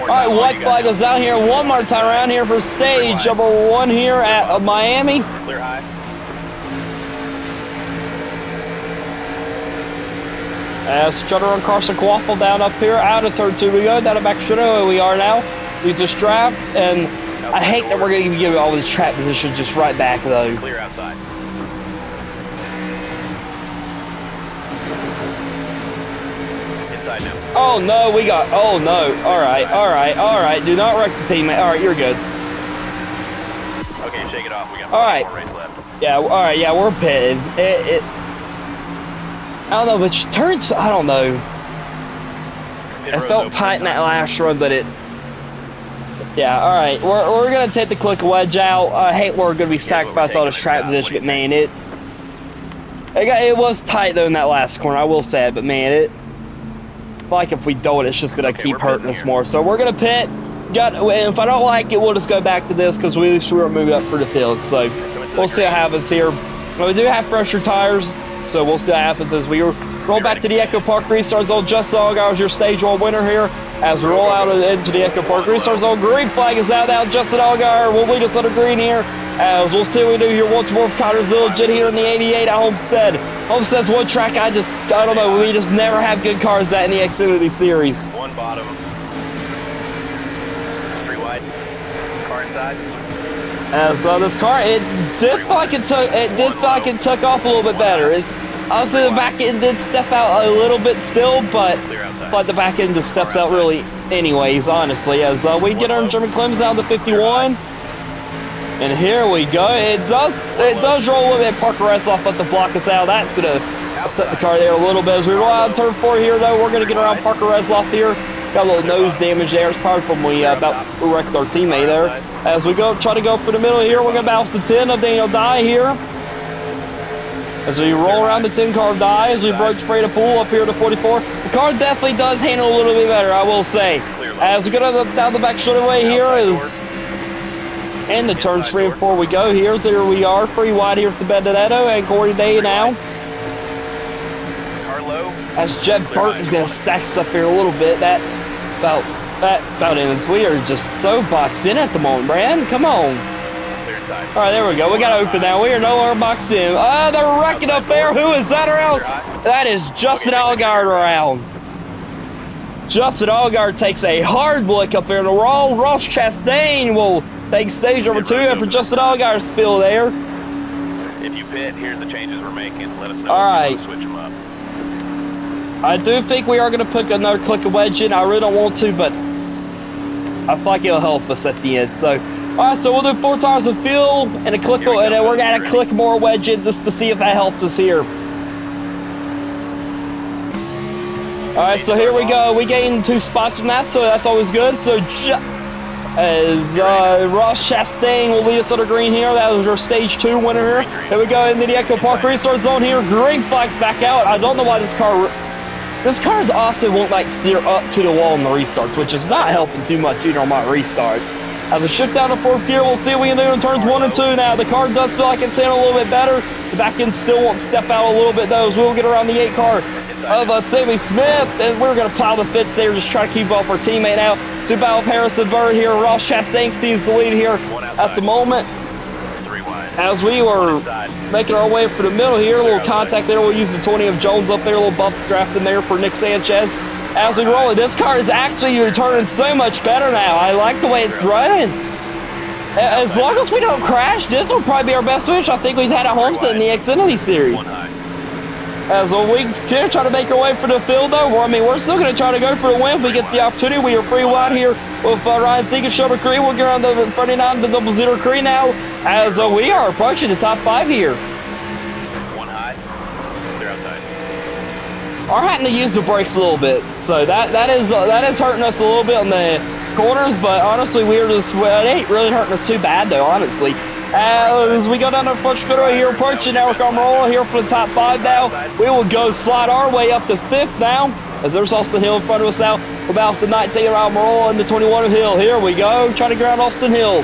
All right, white flag is out here one more time around here for stage number 1 here at Miami. Clear high. As trying to run Carson Quaffle down up here, out of turn 2 we go, down to back straightaway we are now. He's just strapped, and I hate that we're going to give all this trap position just right back though. Clear outside. Inside now. Oh no, oh no, alright, do not wreck the teammate, alright, you're good. Okay, shake it off, we got one more race left. Yeah, alright, yeah, we're pitting. I don't know, but turns, I don't know. It felt tight in that last run, but it... Yeah, alright. We're going to take the click wedge out. I hate we're going to be sacrificing all this track position, but man, it was tight though in that last corner, I will say it, but man, it... like if we don't, it's just going to keep hurting us more. So we're going to pit. If I don't like it, we'll just go back to this because we were moving up for the field. So we'll see what happens here. We do have fresher tires, so we'll see what happens as we roll back to the Echo Park Restart Zone. Justin Allgaier is your stage 1 winner here. As we roll out into the Echo Park Restart Zone, green flag is out now. Justin Allgaier will lead us on the green here. As we'll see what we do here once more for Connor's Little Jet here in the 88 at Homestead. Homestead's one track I don't know, we just never have good cars at in the Xfinity Series. One bottom. 3 wide. Car inside. So this car, it did feel like it took off a little bit better. Obviously the back end did step out a little bit still, but the back end just steps out really anyways, honestly. As we get our German Clemens down to 51. And here we go. It does roll a little bit. Parker Resloff let the block us out. That's going to upset the car there a little bit. As we roll out turn 4 here, though, we're going to get around Parker Resloff here. Got a little nose damage there. It's probably from we about wrecked our teammate there. As we try to go for the middle here, we're going to bounce the 10 of Daniel Dye here. As we roll around the 10 car Dye, as we broke spray the pool up here to 44. The car definitely does handle a little bit better, I will say. As we go down the back straightaway here and the turns 3 and 4 we go here. There we are, pretty wide here for Benedetto and Corey Day now. As Jeb Burton's going to stack us up here a little bit. That about ends. We are just so boxed in at the moment, Brad. Come on. All right, there we go. We got to open now. We are no longer boxed in. They're wrecking up there. Who is that around? That is Justin Allgaier around. Justin Allgaier takes a hard look up there in the wall. Ross Chastain will take stage number 2 after Justin Allgaier's spill there. If you pit, here's the changes we're making. Let us know if you want to switch them up. I do think we are going to put another click of wedge in. I really don't want to, but I feel like it'll help us at the end. So, all right, so we'll do 4 tires of fuel and a click, and then we're going to click more wedge in just to see if that helps us here. All right, so here we go. We gained 2 spots from that, so that's always good. So as Ross Chastain will lead us on the green here. That was our stage 2 winner here. Here we go into the Echo Park Restart Zone here. Green flags back out. I don't know why this car's also won't like steer up to the wall in the restarts, which is not helping too much either on my restart. As we shift down to 4th gear, we'll see what we can do in turns 1 and 2 now. The car does feel like it's handling a little bit better. The back end still won't step out a little bit though, as we'll get around the 8 car of Sammy Smith, and we're going to plow the fits there, just try to keep off our teammate out. To battle Harrison Bird here. Ross Chastain continues to lead here at the moment. As we were making our way for the middle here, a little contact there. We'll use the 20 of Jones up there, a little bump draft in there for Nick Sanchez. As we roll it, this car is actually returning so much better now. I like the way it's running. As long as we don't crash, this will probably be our best finish I think we've had at Homestead in the Xfinity Series. As we can try to make our way for the field, though. I mean, we're still going to try to go for the win if we get the opportunity. We are pretty wide here with Ryan Think's Shoulder Cree. We'll get around the 39 to 00 Cree now, as we are approaching the top 5 here. One high. They're outside. Are having to use the brakes a little bit, so that is hurting us a little bit on the corners. But honestly, it ain't really hurting us too bad, though. Honestly. As we go down the front straightaway here, approaching Eric Almirola here for the top 5 now. We will go slide our way up to 5th now, as there's Austin Hill in front of us now. About the 19 of Almirola and the 21 of Hill. Here we go, trying to ground Austin Hill.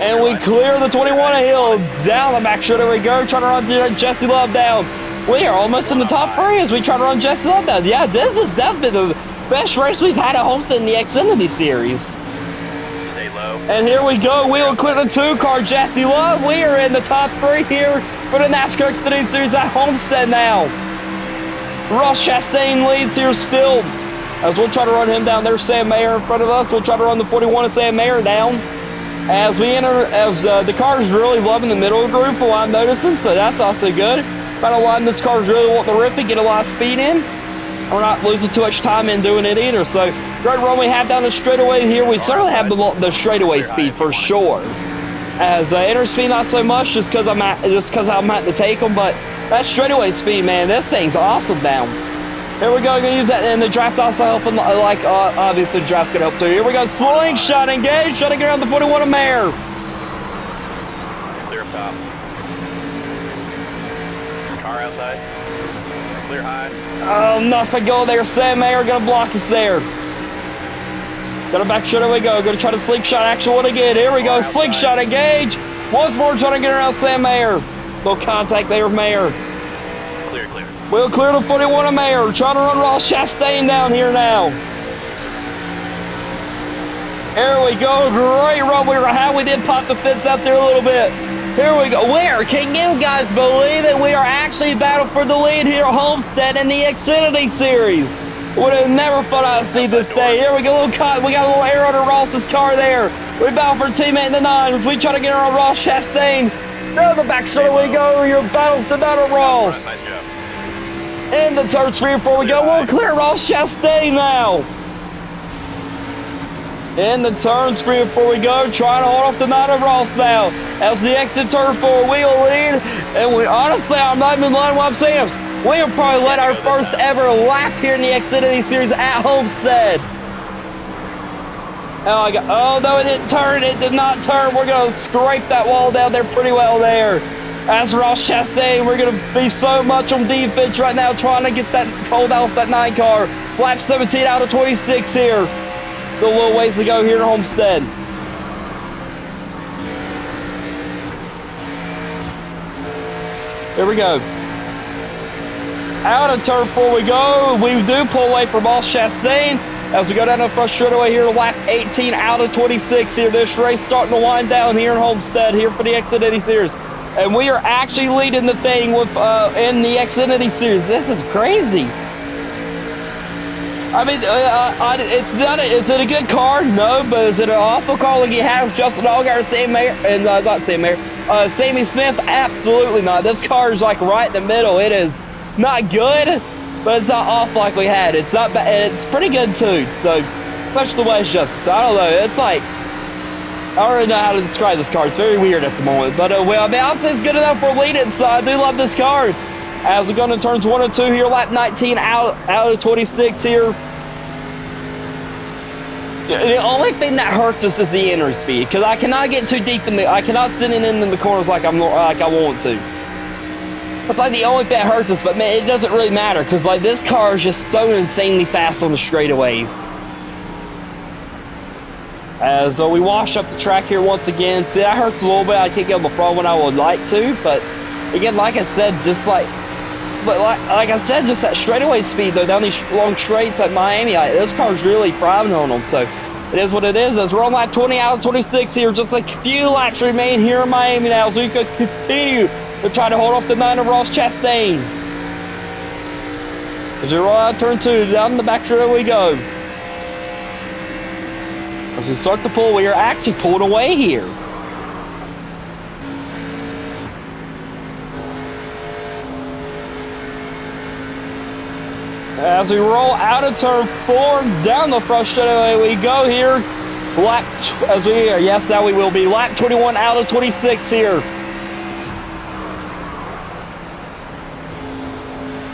And we clear the 21 of Hill down the back straightaway. We go, trying to run Jesse Love down. We are almost in the top 3 as we try to run Jesse Love down. Yeah, this is definitely the best race we've had at Homestead in the Xfinity Series. And here we go. We will clear the 2 car, Jesse Love. We are in the top 3 here for the NASCAR Xfinity Series at Homestead now. Ross Chastain leads here still, as we'll try to run him down. There's Sam Mayer in front of us. We'll try to run the 41 of Sam Mayer down. As we enter, the car is really loving the middle of the group, what I'm noticing, so that's also good. About a lot of this car is really wanting to rip it, get a lot of speed in. We're not losing too much time in doing it either. So great run we have down the straightaway here. We certainly have the straightaway speed for sure. As inner speed not so much, just because I'm having to take them. But that straightaway speed, man, this thing's awesome now. Here we go, gonna use that, and the draft also helping, like, obviously the draft's gonna help too. Here we go, slingshot engaged, trying to get around the 41 of Mayer. Clear up top. Car outside. Clear high. Oh, nothing going there. Sam Mayer gonna block us there. Got a back shot, here we go. Gonna try to slingshot action one again. Here we go, slingshot engage. Once more trying to get around Sam Mayer. Little contact there with Mayer. Clear, clear. We'll clear the 41 of Mayer. Trying to run Ross Chastain down here now. Here we go. Great run we were having. We did pop the fence out there a little bit. Here we go. Where can you guys believe that we are actually battling for the lead here at Homestead in the Xfinity Series? Would have never thought I'd see this day. Here we go. We got a little air under Ross's car there. We battle for teammate in the nines. We try to get around Ross Chastain. Down the back shoulder we go. Your battle tonight on Ross. Nice job. In the turn 3 or 4 we go. We'll clear Ross Chastain now. In the turn 3 or 4 we go. Trying to hold off the night of Ross now. As the exit turn 4 we'll lead. And we honestly, I'm not even lying what I'm saying. We have probably led our first ever lap here in the Xfinity Series at Homestead. Oh, oh no, it didn't turn. It did not turn. We're going to scrape that wall down there pretty well there. As Ross Chastain, we're going to be so much on defense right now, trying to get that hold off that 9 car. Lap 17 out of 26 here. Still a little ways to go here at Homestead. Here we go. Out of turn 4 we go. We do pull away from Ross Chastain as we go down the front straightaway here to lap 18 out of 26 here. This race starting to wind down here in Homestead here for the Xfinity Series. And we are actually leading the thing with in the Xfinity Series. This is crazy. I mean, it's not. Is it a good car? No, but is it an awful car like he has Justin Allgaier, Sam Mayer, and not Sam Mayer, Sammy Smith? Absolutely not. This car is like right in the middle. It is not good, but it's not off like we had. It's not bad. It's pretty good too. So, especially the way it's just. So I don't know. It's like I don't really know how to describe this car. It's very weird at the moment. But well, I mean, obviously it's good enough for leading. So I do love this car. As we go into turns 1 and 2 here, lap 19 out of 26 here. The only thing that hurts us is the inner speed, because I cannot get too deep in the. I cannot sit in the corners like I want to. That's like the only thing that hurts us. But man, it doesn't really matter because like this car is just so insanely fast on the straightaways. As we wash up the track here once again. See, that hurts a little bit. I can't get on the front when I would like to, but again, like I said, just like I said, just that straightaway speed though down these long straights at Miami, this car's really thriving on them. So it is what it is. As we're on lap 20 out of 26 here, just like a few laps remain here in Miami now, so we could continue to try to hold off the 9 of Ross Chastain. As we roll out turn 2, down the back straight we go. As we start the pull, we are actually pulling away here. As we roll out of turn 4, down the front straightaway we go here. Yes, now we will be lap 21 out of 26 here.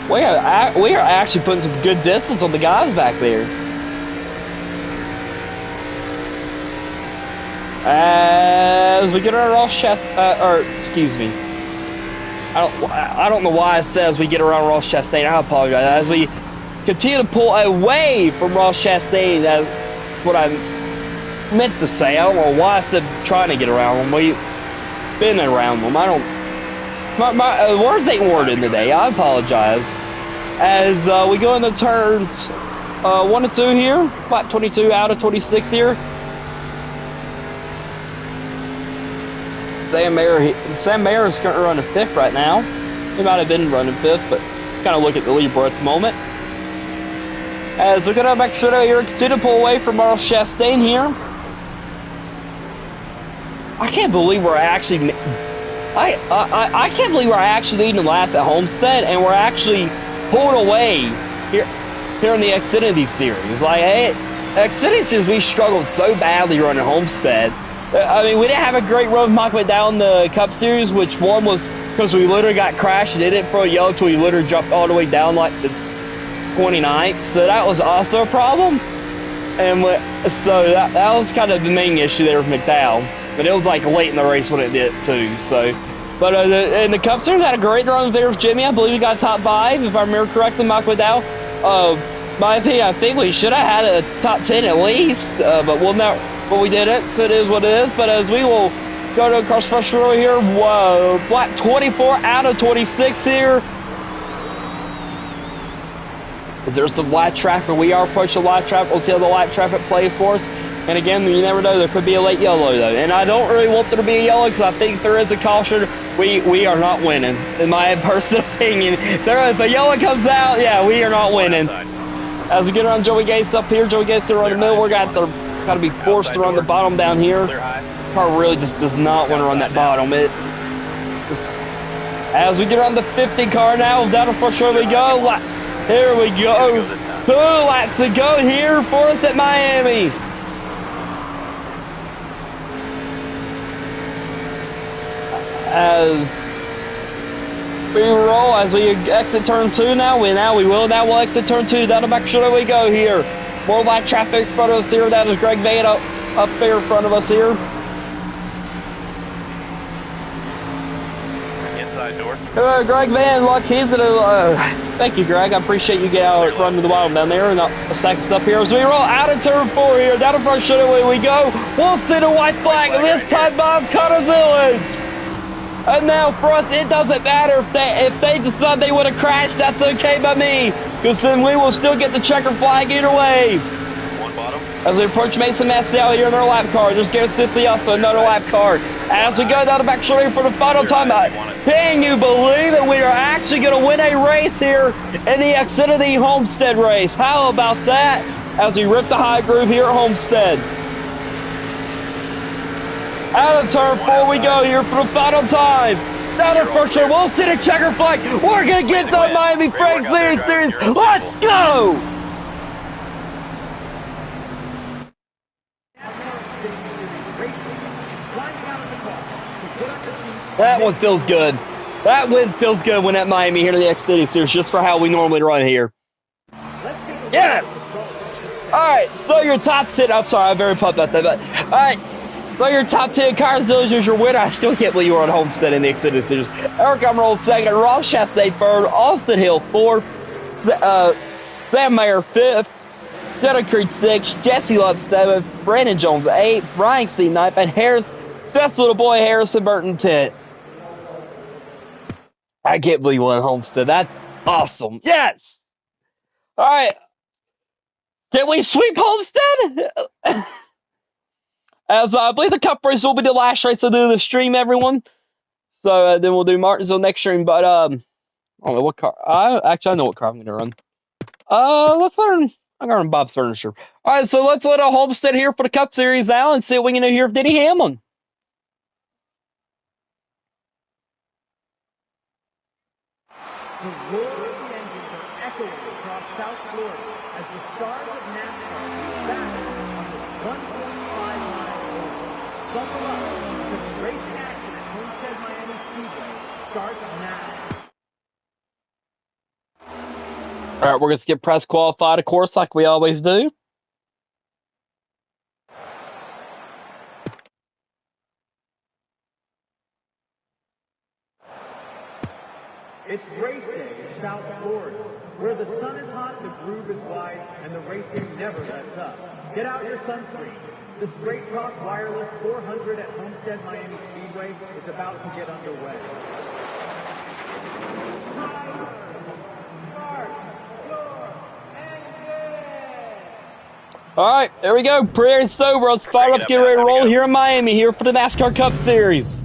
We are actually putting some good distance on the guys back there. As we get around Ross excuse me. I don't know why I said as we get around Ross Chastain. I apologize. As we continue to pull away from Ross Chastain, that's what I meant to say. I don't know why I said trying to get around him. We've been around him. I don't. My words ain't worded today. I apologize. As we go into turns 1 and 2 here, lap 22 out of 26 here. Sam Mayer is currently running 5th right now. He might have been running 5th, but kind of look at the leaderboard at the moment. As we go down back straight out here, continue to pull away from Ross Chastain here. I can't believe we're actually. I can't believe we're actually leading the laps at Homestead, and we're actually pulling away here in the Xfinity Series. Like, hey, Xfinity Series, we struggled so badly running Homestead. I mean, we didn't have a great run with Mike down the Cup Series, which one was because we literally got crashed and it didn't throw yellow until we literally dropped all the way down like the 29th, so that was also a problem. And so that was kind of the main issue there with McDowell. But it was like late in the race when it did too. So, but and the Cup Series had a great run there with Jimmy. I believe he got top 5, if I remember correctly. Mike McDowell. My opinion, I think we should have had a top 10 at least. But we'll not. But we didn't. So it is what it is. But as we will go to cross first row here, lap 24 out of 26 here. There's some light traffic. We are approaching light traffic. We'll see how the light traffic plays for us. And again, you never know. There could be a late yellow, though. And I don't really want there to be a yellow because I think if there is a caution, we are not winning, in my personal opinion. If a yellow comes out, yeah, we are not winning. As we get around Joey Gates up here, Joey Gates going to run the middle. We're got to be forced to run the bottom down here. Car really just does not want to run that bottom. As we get around the 50 car now, down the first row we go. Here we go. 2 laps to go here for us at Miami. As we roll, as we exit turn 2 now, we'll exit turn 2. Down the back shoulder we go here. More light traffic in front of us here. That is Greg Van up there in front of us here. Greg Van, look, he's gonna. Thank you, Greg. I appreciate you get out running the bottom down there and stack us up here as we roll out of turn 4 here. Down the front shoulder we go. We'll see the white flag, and this time Bob Cotterzillage. And now for us, it doesn't matter if they decide they would have crashed. That's okay by me, because then we will still get the checker flag either way. As we approach Mason Massey here in their lap car, there's Garrett Stiffley also another lap car. As we go down the back shoulder for the final time, can you believe that we are actually going to win a race here in the Xfinity Homestead race? How about that? As we rip the high groove here at Homestead. Out of turn 4 we go here for the final time. Down the first turn, we'll see the checker flag. We're going to get the Miami Frank Series. Let's go! That one feels good. That win feels good when at Miami here to the Xfinity Series, just for how we normally run here. Yes! Alright, so your top 10, I'm sorry, I'm very pumped about that, but alright, so your top 10, Cotterzillage is your winner. I still can't believe you were on Homestead in the Xfinity Series. Eric Emerald second, Ross Chastain third, Austin Hill fourth, Sam Mayer fifth, Jenna Creed sixth, Jesse Love seventh, Brandon Jones eighth, Brian C ninth, and best little boy Harrison Burton 10th. I can't believe we won Homestead. That's awesome. Yes! All right. Can we sweep Homestead? As I believe the Cup race will be the last race to do the stream, everyone. So then we'll do Martinsville next stream. But I don't know what car. I know what car I'm going to run. Let's learn. I'm going to run Bob's Furniture. All right, so let's let a Homestead here for the Cup Series now and see what we can do here with Denny Hamlin. The roar of the engines are echoing across South Florida as the stars of Nascar are back on the 1.5-mile oval. Buckle up, because the racing action at Homestead Miami Speedway starts now. All right, we're going to get press qualified, of course, like we always do. It's race day in South Florida, where the sun is hot, the groove is wide, and the racing never lets up. Get out your sunscreen. The Straight Talk Wireless 400 at Homestead Miami Speedway is about to get underway. All right, there we go. Prayer and Stover. Let's fire up, get ready to roll here in Miami, here for the NASCAR Cup Series.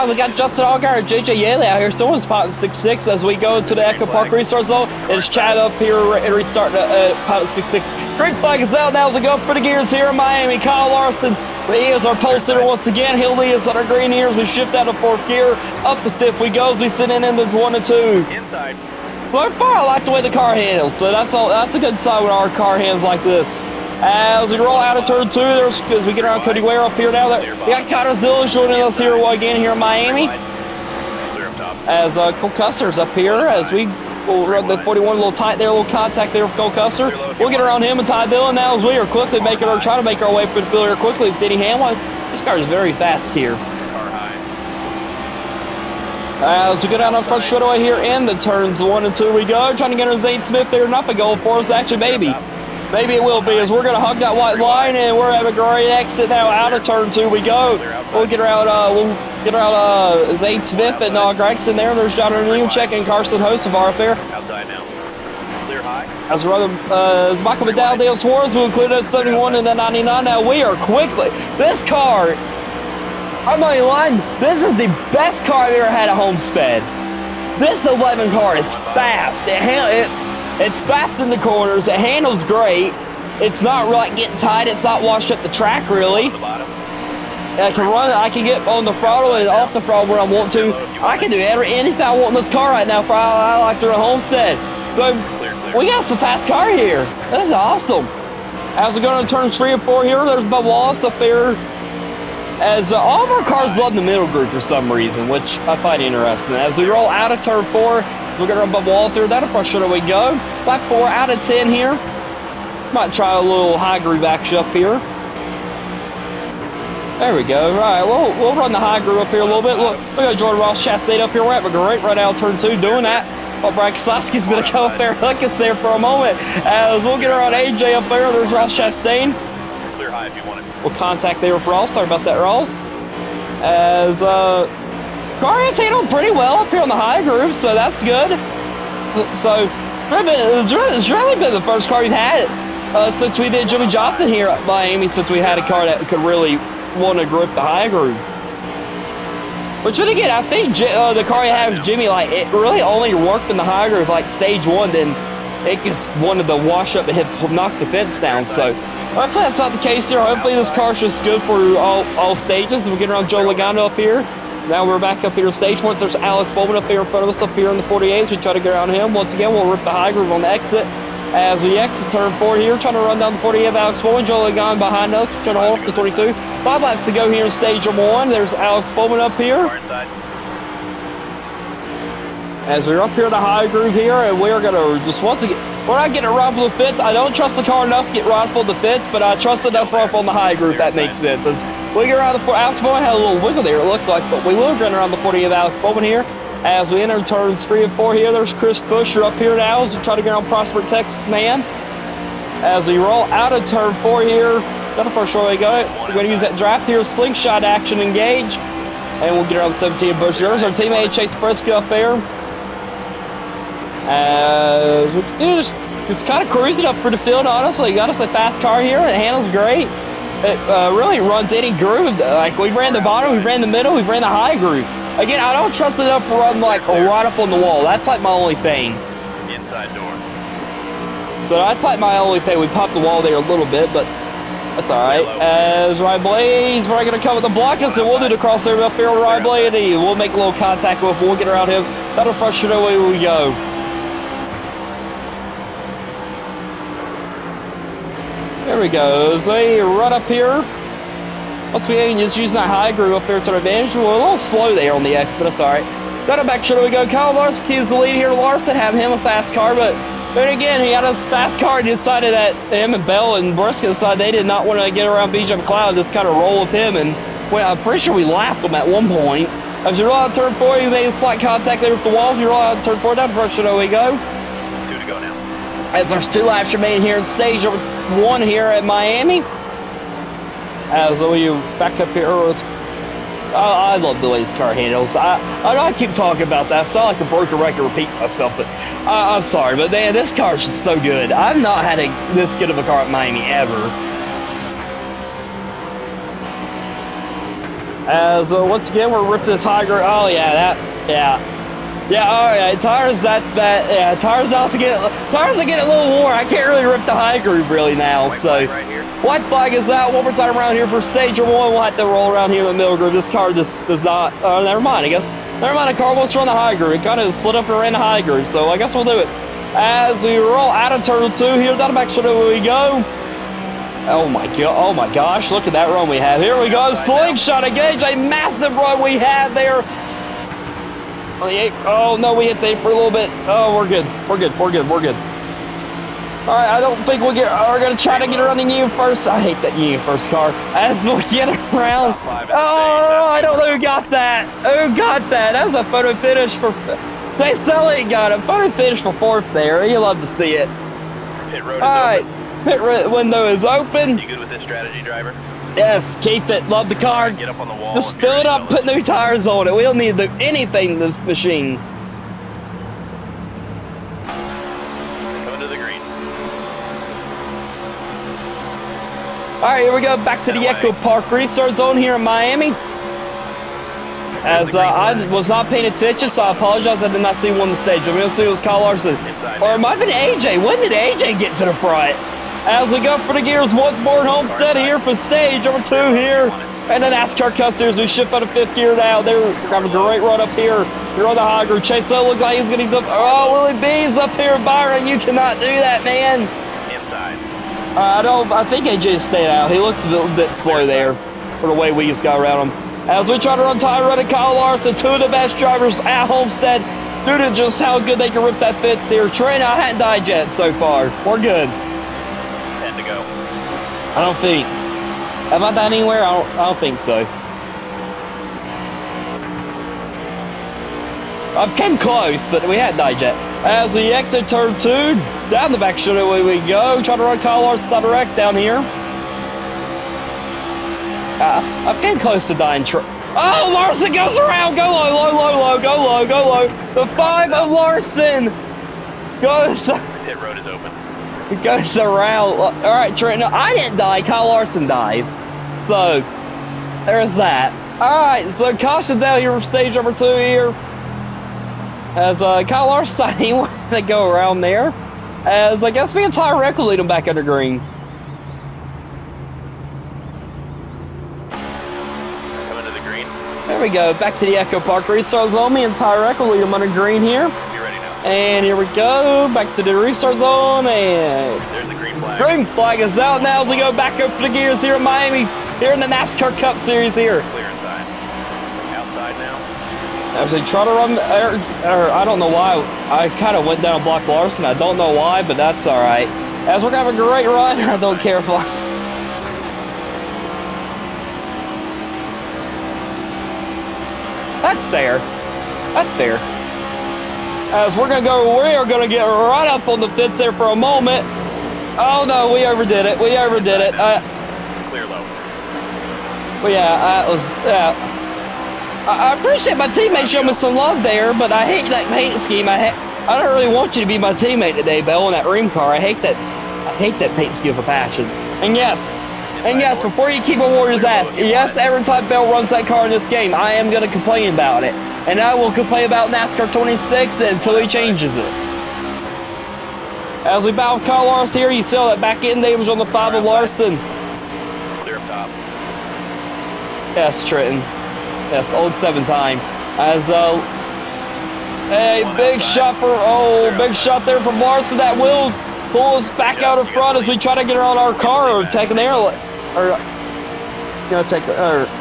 We got Justin Allgaier and JJ Yaley out here. Someone's potting 6-6 as we go to the Echo Park Restart Zone. It's Chad up here and restart potting 6-6. Green flag is out now as we go for the gears here in Miami. Kyle Larson, he is our pole sitter once again. He'll lead us on our green ears. We shift out of fourth gear. Up to fifth we go as we sit in into 1 and 2. Inside. But far, I like the way the car handles. So that's a good sign when our car handles like this. As we roll out of turn 2, as we get around Cody Ware up here now, we got Cotterzillage joining us here again here in Miami. Clear up top. as Cole Custer's up here, as we will run the 41 a little tight there, a little contact there with Cole Custer. We'll get around him and Ty Dillon now as we are quickly trying to make our way for the field here quickly with Denny Hamlin. This car is very fast here. As we go down on front straightaway here in the turns 1 and 2 we go, trying to get our Zane Smith there, not a goal for us, actually maybe it will be, as we're going to hug that white line and we're having a great exit now out of turn 2 we go. We'll get around Zane Smith and Gregson there. There's John Nemechek and Carson Hocevar up there. Outside now. Clear high. As Michael McDowell, Dale Swartz will include us 71 and then 99. Now we are quickly. This car, I'm not even lying, this is the best car I've ever had at Homestead. This 11 car is fast. It's fast in the corners. It handles great. It's not like getting tight. It's not washed up the track really. I can get on the throttle and off the throttle where I want to. I can do anything I want in this car right now for I like to run Homestead. So we got some fast car here. This is awesome. As we go to turn 3 and 4 here, there's Bubba Wallace up there. As all of our cars love the middle group for some reason, which I find interesting. As we roll out of turn 4, we're going to run Bubba Wallace here. That'll push it we go. Lap 4 out of 10 here. Might try a little high groove action up here. There we go. All right, we'll run the high groove up here a little bit. Look, we got Jordan Ross Chastain up here. We're having a great run out of turn 2 doing that. Oh, Brad Keselowski's going to come up there and hook us there for a moment. As we'll get around AJ up there. There's Ross Chastain. Clear high if you want it. We'll contact there with Ross. Sorry about that, Ross. As car is handled pretty well up here on the high groove, so that's good. So it's really been the first car we've had since we did Jimmy Johnson here at Miami, since we had a car that could really want to grip the high groove. Which then again, I think the car you have with Jimmy, like, it really only worked in the high groove, like stage 1, then it just wanted to wash up and knock the fence down. So hopefully that's not the case here. Hopefully this car's just good for all stages. We'll get around Joe Logano up here. Now we're back up here stage 1. There's Alex Bowman up here in front of us up here in the 48s. We try to get around him. Once again, we'll rip the high groove on the exit. As we exit turn 4 here, trying to run down the 48 of Alex Bowman. Joe Logano behind us, trying to hold off the 22. 5 laps to go here in stage 1. There's Alex Bowman up here. As we're up here in the high groove here, and we're going to just once again, we're not getting around for the fence. I don't trust the car enough to get around for the fence, but I trust enough up on the high groove, if that makes sense. As we get around the Alex Bowman had a little wiggle there, it looked like, but we will run around the 40 of Alex Bowman here. As we enter turns 3 and 4 here, there's Chris Buescher up here now as we try to get on Prosper, Texas man. As we roll out of turn 4 here, that's the first roll we got it. We're going to use that draft here, slingshot action engage, and we'll get around 17 Buescher. There's our teammate Chase Briscoe up there. As we continue just kind of cruising up for the field, honestly. Got us a fast car here. It handles great. It really runs any groove. Like, we ran the bottom, we ran the middle, we ran the high groove. Again, I don't trust it enough to run like right up on the wall. That's like my only thing. Inside door. So that's like my only thing. We popped the wall there a little bit, but that's all right. As Ryan Blaze, we're going to come with the block us, and we'll do the crossover up here with Ryan Blaze. We'll make a little contact with him. We'll get around him. That'll frustrate away we go. There we go. As we run up here. Once we can just use that high groove up there to our advantage. We're a little slow there on the X, but it's all right. Got it back, sure we go. Kyle Larson keys the lead here. Larson have him a fast car, but then again, he had a fast car and decided that him and Bell and Briscoe decided they did not want to get around BJ McLeod, just kind of roll with him. And well, I'm pretty sure we lapped him at one point. As you roll out turn 4, you made a slight contact there with the wall. You roll out turn 4 down, first we go. 2 to go now. As there's 2 laps remaining here in stage 1 here at Miami. As we back up here, I love the way this car handles. I keep talking about that. I sound like a broken record repeating myself, but I'm sorry. But man, this car is just so good. I've not had this good of a car at Miami ever. As once again, we're ripping this high groove. Oh yeah, yeah. All right, tires. That's bad. Yeah, tires are getting a little worn. I can't really rip the high groove really now. White so. flag right here. White flag is out. One more time around here for stage 1. We'll have to roll around here in the middle groove. This car just does not. Never mind. I guess. Never mind. The car wants to run the high groove. It kind of slid up and ran the high groove. So I guess we'll do it. As we roll out of turn 2 here, that'll make sure that we go. Oh my god! Oh my gosh! Look at that run we have. Here we go. Slingshot engage. A massive run we have there. On the 8. Oh, no, we hit the 8 for a little bit. Oh, we're good. We're good. We're good. We're good. All right, I don't think we're going to try to get around the you first. I hate that you first car. As we get around. Oh, I don't know who got that. Who got that? That was a photo finish for... Chase Elliott got a photo finish for 4th there. You love to see it. Pit road is open. Pit window is open. You good with this strategy, driver? Yes, keep it. Love the car. Get up on the wall. Just fill it up, put new tires on it. We don't need to do anything to this machine. Coming to the green. All right, here we go. Back to the Echo Park restart zone here in Miami. As I was not paying attention, so I apologize. I did not see one on the stage. I'm going to see it was Kyle Larson. Or it might have been AJ. When did AJ get to the front? As we go for the gears once more at Homestead here for stage number 2 here. And the NASCAR Cup Series, we shift out of 5th gear now. They're having a great run up here. You're on the high groove. Chase Hill looks like he's getting up. Oh, Willie B's up here. Byron, you cannot do that, man. Inside. I think AJ stayed out. He looks a little bit slow there for the way we just got around him. As we try to run tire running, Kyle Larson, 2 of the best drivers at Homestead, due to just how good they can rip that fence here. Trent, I hadn't died yet so far. We're good. 10 to go. I don't think. Have I died anywhere? I don't think so. I've came close, but we hadn't died yet. As we exit turn 2, down the back straightaway we go. Trying to run Kyle Larson out of wreck down here. I've came close to dying. Oh, Larson goes around. Go low, low, low, low. Go low, go low. The 5 of Larson goes. Pit road is open. It goes around. All right, Trent. No, I didn't die. Kyle Larson died. So there's that. All right. So caution down here for stage number 2 here. As Kyle Larson, he wanted to go around there. As I guess me and Ty Reck will lead him back under green. There we go, back to the Echo Park restart zone. Me and Tyrek will lead them under green here. Be ready now. And here we go, back to the restart zone, and there's the green flag. Green flag is out now as we go back up the gears here in Miami, here in the NASCAR Cup Series here. Clear inside. Outside now. As they try to run, I don't know why, I kind of went down and blocked Larson. I don't know why, but that's all right. As we're going to have a great run, I don't care if Larson. That's fair. That's fair. As we are gonna get right up on the fence there for a moment. Oh no, we overdid it. We overdid it. Clear low. Well, yeah, that was. I appreciate my teammates showing me some love there, but I hate that paint scheme. I don't really want you to be my teammate today, Bell, in that Ream car. I hate that paint scheme for passion. And yes, before you keep a Warriors ass, yes, every time Bell runs that car in this game, I am going to complain about it. And I will complain about NASCAR 26 until he changes it. As we battle Kyle Larson here, you saw that back end damage on the 5 of Larson. Clear up top. Yes, Trenton. Yes, old 7 time. As a big shot big shot there from Larson. That will pull us back out in front as we try to get around our car or take an air,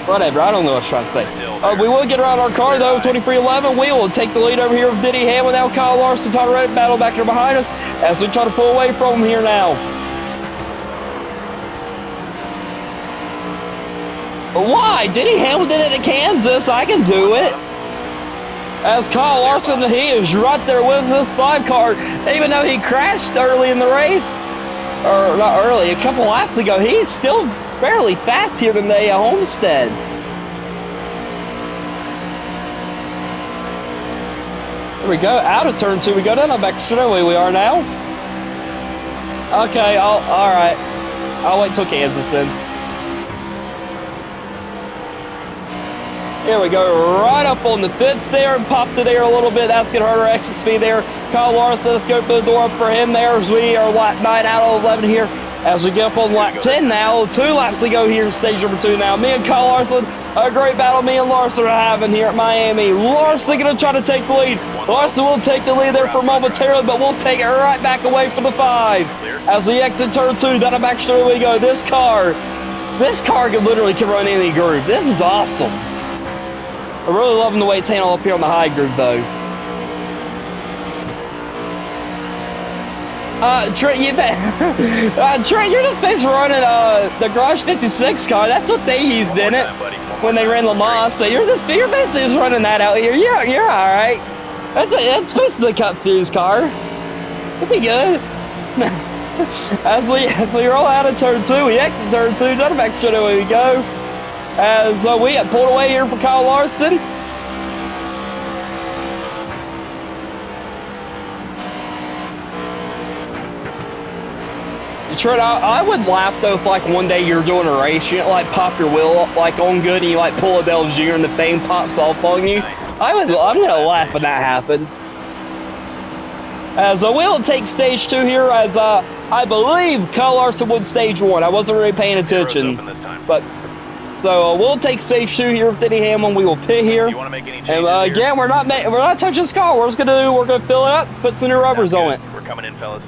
whatever. I don't know what I was trying to say. We will get around our car though. 23-11. We will take the lead over here with Denny Hamlin now. Kyle Larson, Tyler Reddick battle back here behind us as we try to pull away from him here now. Why? Denny Hamlin did it in Kansas. I can do it. As Kyle Larson, he is right there with this 5 car. Even though he crashed early in the race, or not early, a couple laps ago, he's still fairly fast here today at Homestead. Here we go, out of turn 2. We go down the back straightaway we are now. Okay, all right. I'll wait till Kansas then. Here we go, right up on the fence there and popped it there a little bit. That's going to hurt our exit speed there. Kyle Larson, let's go put the door up for him there as we are lap 9 out of 11 here. As we get up on lap 10 now, 2 laps to go here in stage number 2 now. Me and Kyle Larson, a great battle me and Larson are having here at Miami. Larson going to try to take the lead. Larson will take the lead there for momentarily, but we'll take it right back away for the 5. As we exit turn 2, down the back straight we go. This car can literally run any groove. This is awesome. I'm really loving the way it's handled up here on the high groove, though. Trent, you bet. Trent, you're just basically running the Garage 56 car. That's what they used in it when they ran Le Mans. So you're basically just running that out here. You're all right. That's basically the Cup Series car. It'll be good. as we roll out of turn 2, we exit turn 2. Down back show where we go. As we get pulled away here for Kyle Larson. Trent, I would laugh though if like one day you're doing a race, you like pop your wheel up like on good and you like pull a Del Jr. and the thing pops off on you. I'm gonna laugh when that happens. As we'll take stage 2 here, as I believe Kyle Larson won stage 1. I wasn't really paying attention, but so we'll take stage 2 here with Denny Hamlin. We will pit here, and again we're not touching this car. We're gonna fill it up, put some new rubbers on it. We're coming in, fellas.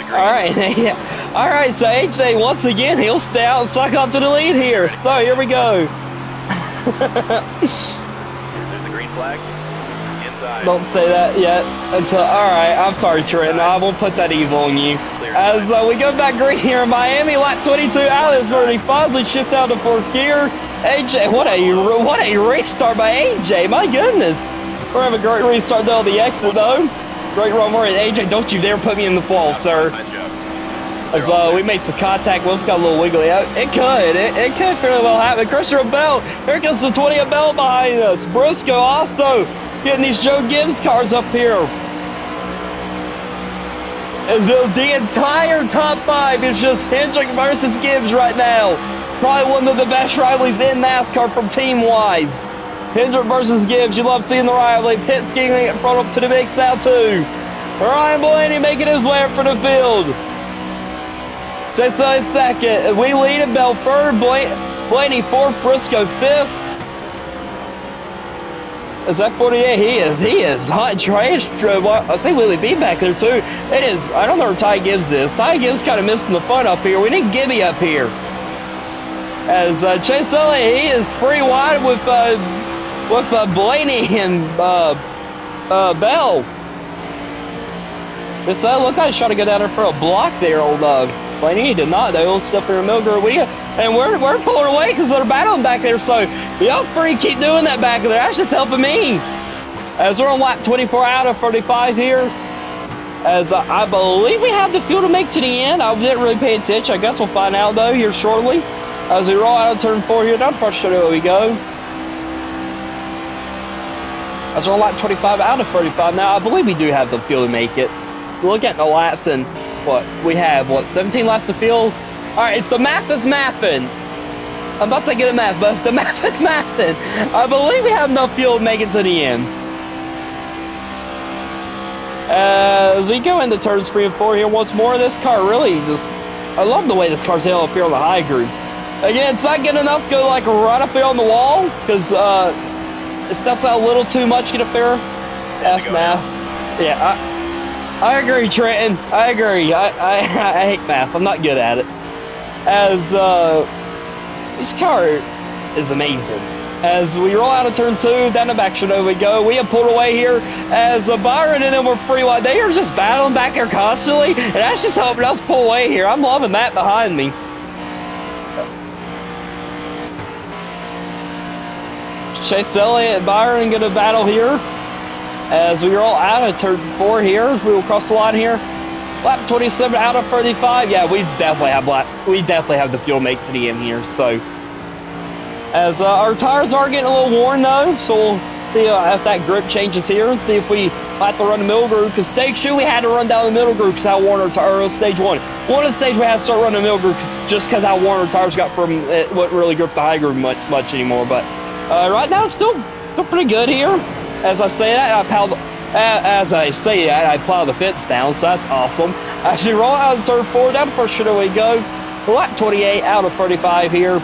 Alright, yeah. Alright, so AJ, once again, he'll stay out and suck on to the lead here. So, here we go. There's the green flag. Inside. Don't say that yet. Alright, I'm sorry, Trent. I won't put that evil on you. As we go back green here in Miami, lap 22 out is where he finally shift out to 4th gear. AJ, what a restart by AJ, my goodness. We're having a great restart though, the exit though. Great run, more. AJ, don't you dare put me in the fall, sir. As we made some contact with, got a little wiggly out. It could fairly well happen. Christopher Bell, here comes the 20 of Bell behind us. Briscoe also getting these Joe Gibbs cars up here. And the entire top 5 is just Hendrick versus Gibbs right now. Probably one of the best rivalries in NASCAR from team-wise. Hendrick versus Gibbs, you love seeing the rivalry. Pitt skiing in front up to the Big South too. Ryan Blaney making his way up for the field. Just a second. We lead in Bell third, Blaney 4th, Briscoe 5th. Is that 48? He is hot and trash. I see Willie B back there too. It is, I don't know where Ty Gibbs is. Ty Gibbs kind of missing the fun up here. We need Gibby up here. As Chase Elliott, he is free wide with Blaney and Bell. Just look like he's trying to go down there for a block there, old Blaney. He did not. They will step in the middle group. And we're pulling away because they're battling back there. So y'all free keep doing that back there. That's just helping me. As we're on lap 24 out of 35 here. As I believe we have the fuel to make to the end. I didn't really pay attention. I guess we'll find out though here shortly. As we roll out of turn 4 here, down the front straight, we go. As we're on lap 25 out of 35 now, I believe we do have the fuel to make it. Look at the laps and we have 17 laps to fill. All right, if the map is mapping, I'm about to get a map, but if the map is mapping, I believe we have enough fuel to make it to the end. As we go into turns 3 and 4 here, once more, this car really just, I love the way this car's held up here on the high groove. Again, it's not good enough to go like right up there on the wall, because it steps out a little too much to get up there. F math. Yeah, I agree, Trenton. I agree. I hate math. I'm not good at it. As this car is amazing. As we roll out of turn 2, down the back straight we go. We have pulled away here as Byron and them were free wide. They are just battling back here constantly, and that's just helping us pull away here. I'm loving that behind me. Chase Elliott and Byron going to battle here. As we roll out of turn 4 here, we will cross the line here. Lap 27 out of 35. Yeah, we definitely have the fuel make to the end here. So, as our tires are getting a little worn though, so we'll see if that grip changes here and see if we have to run the middle group. Because stage 2 we had to run down the middle group because how worn our tires. Stage 1, one of the stages we had to start running the middle group just because how worn our tires got from it wouldn't really grip the high groove much anymore. But right now it's still pretty good here. As I say that, I plow the fence down, so that's awesome. As we roll out of turn 4, down the first straight we go. Lap 28 out of 35 here.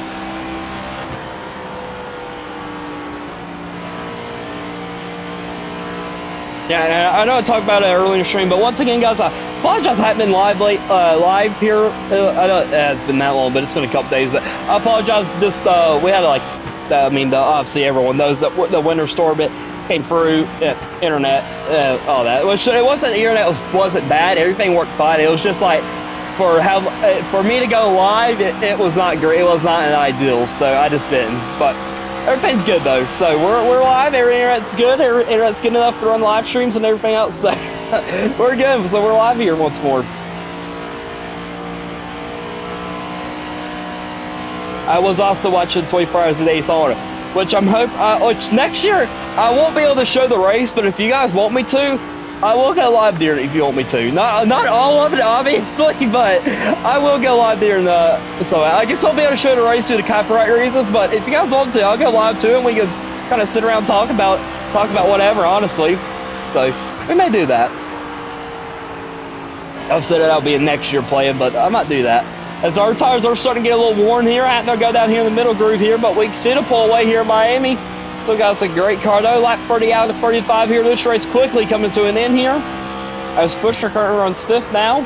Yeah, I know I talked about it earlier in the stream, but once again, guys, I apologize I haven't been live here. I know it's been that long, but it's been a couple days. But I apologize. Just we had like, I mean, obviously everyone knows that the winter storm it came through, internet, all that. Which it wasn't the internet wasn't bad. Everything worked fine. It was just like for me to go live, it was not great. It was not an ideal, so I just didn't. But everything's good though, so we're live. Internet's good. Internet's good enough to run live streams and everything else. So we're good. So we're live here once more. I was also watching 24 Hours a Daytona, which which next year I won't be able to show the race, but if you guys want me to, I will go live there if you want me to. Not all of it, obviously, but I will go live there. So I guess I'll be able to show the race due to copyright reasons. But if you guys want to, I'll go live to it. And we can kind of sit around talk about whatever, honestly. So we may do that. I've said that I'll be a next year playing, but I might do that. As our tires are starting to get a little worn here, I have to go down here in the middle groove here, but we can see the pull away here in Miami. Still got us a great car though, lap 30 out of 35 here. This race quickly coming to an end here. As Busher currently runs 5th now.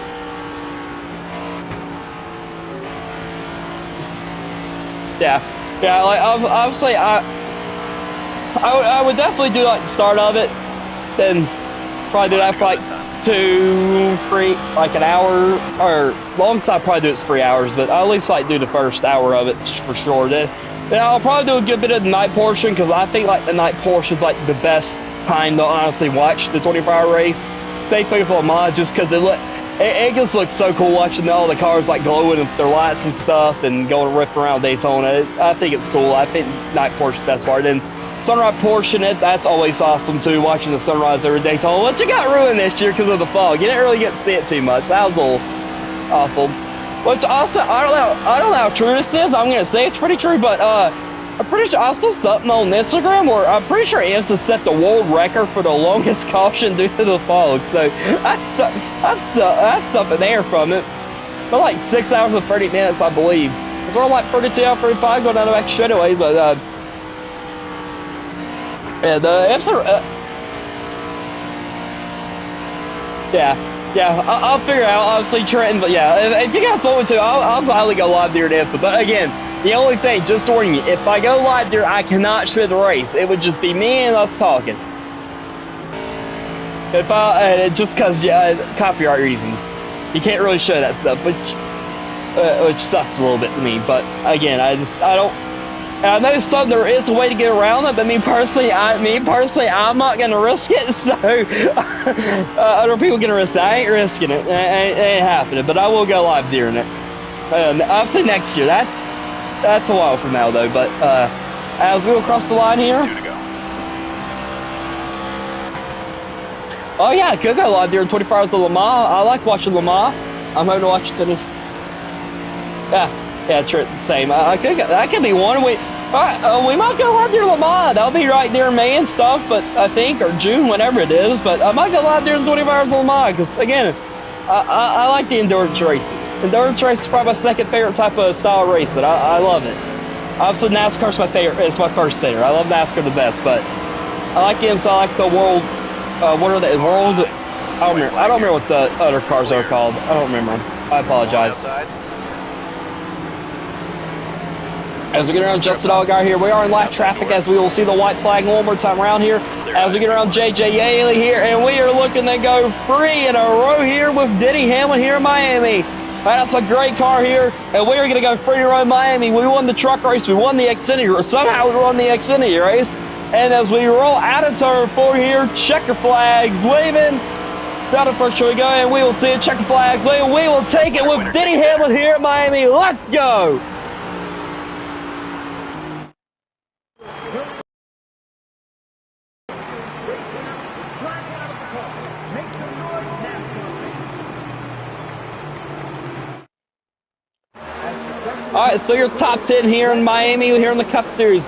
Yeah, like obviously I would definitely do like the start of it, then probably do that for like 2, 3, like an hour, or long time probably do it 3 hours, but I'll at least like do the first hour of it for sure. Then I'll probably do a good bit of the night portion, because I think like the night portion's like the best time to honestly watch the 24-hour race. Same thing for Le Mans, just because it just looks so cool watching all the cars like glowing with their lights and stuff and going to rip around Daytona. I think it's cool. I think night portion's the best part. And sunrise portion, that's always awesome too, watching the sunrise over Daytona, which it got ruined this year because of the fog. You didn't really get to see it too much. That was a little awful. Which also, I don't know how true this is. I'm gonna say it's pretty true, but I'm pretty sure I saw something on Instagram where I'm pretty sure IMSA set the world record for the longest caution due to the fog. So that's something there from it. For like 6 hours and 30 minutes, I believe. We're like 32 out of 35 going down the back straightaway, but yeah, the IMSA. Yeah, I'll figure it out, obviously, Trenton, but yeah, if you guys want me to, I'll gladly go live there at IMSA. But again, the only thing, just warning you, if I go live there, I cannot show the race. It would just be me and us talking. Just because, copyright reasons. You can't really show that stuff, which sucks a little bit to me. But again, I don't. I know there is a way to get around it, but me personally, I'm not gonna risk it. So other people gonna risk it. I ain't risking it. It ain't happening. But I will go live during it. Obviously next year. That's a while from now though. But as we will cross the line here. Oh yeah, I could go live during 24 hours of Le Mans. I like watching Le Mans. I'm hoping to watch tennis. Yeah, true. Same. That could be one. We might go live during Le Mans. That'll be right near May and stuff, but I think, or June, whenever it is. But I might go live during 24 hours of Le Mans, because again, I like the endurance racing. Endurance race is probably my second favorite type of style of racing. I love it. Obviously, NASCAR's my favorite. It's my first center. I love NASCAR the best, but I like it. So I like the world. What are they? World. I don't remember what the other cars are called. I don't remember. I apologize. As we get around Justin Allgaier here, we are in live traffic as we will see the white flag one more time around here. As we get around JJ Yaley here, and we are looking to go 3 in a row here with Denny Hamlin here in Miami. That's a great car here, and we are going to go 3 in a row in Miami. We won the truck race, we won the Xfinity, somehow we won the Xfinity race. And as we roll out of turn 4 here, checker flags waving. Down the first we go, and we will see it, checker flags waving. We will take it with Denny Hamlin here in Miami. Let's go! Alright, so your top 10 here in Miami, here in the Cup Series.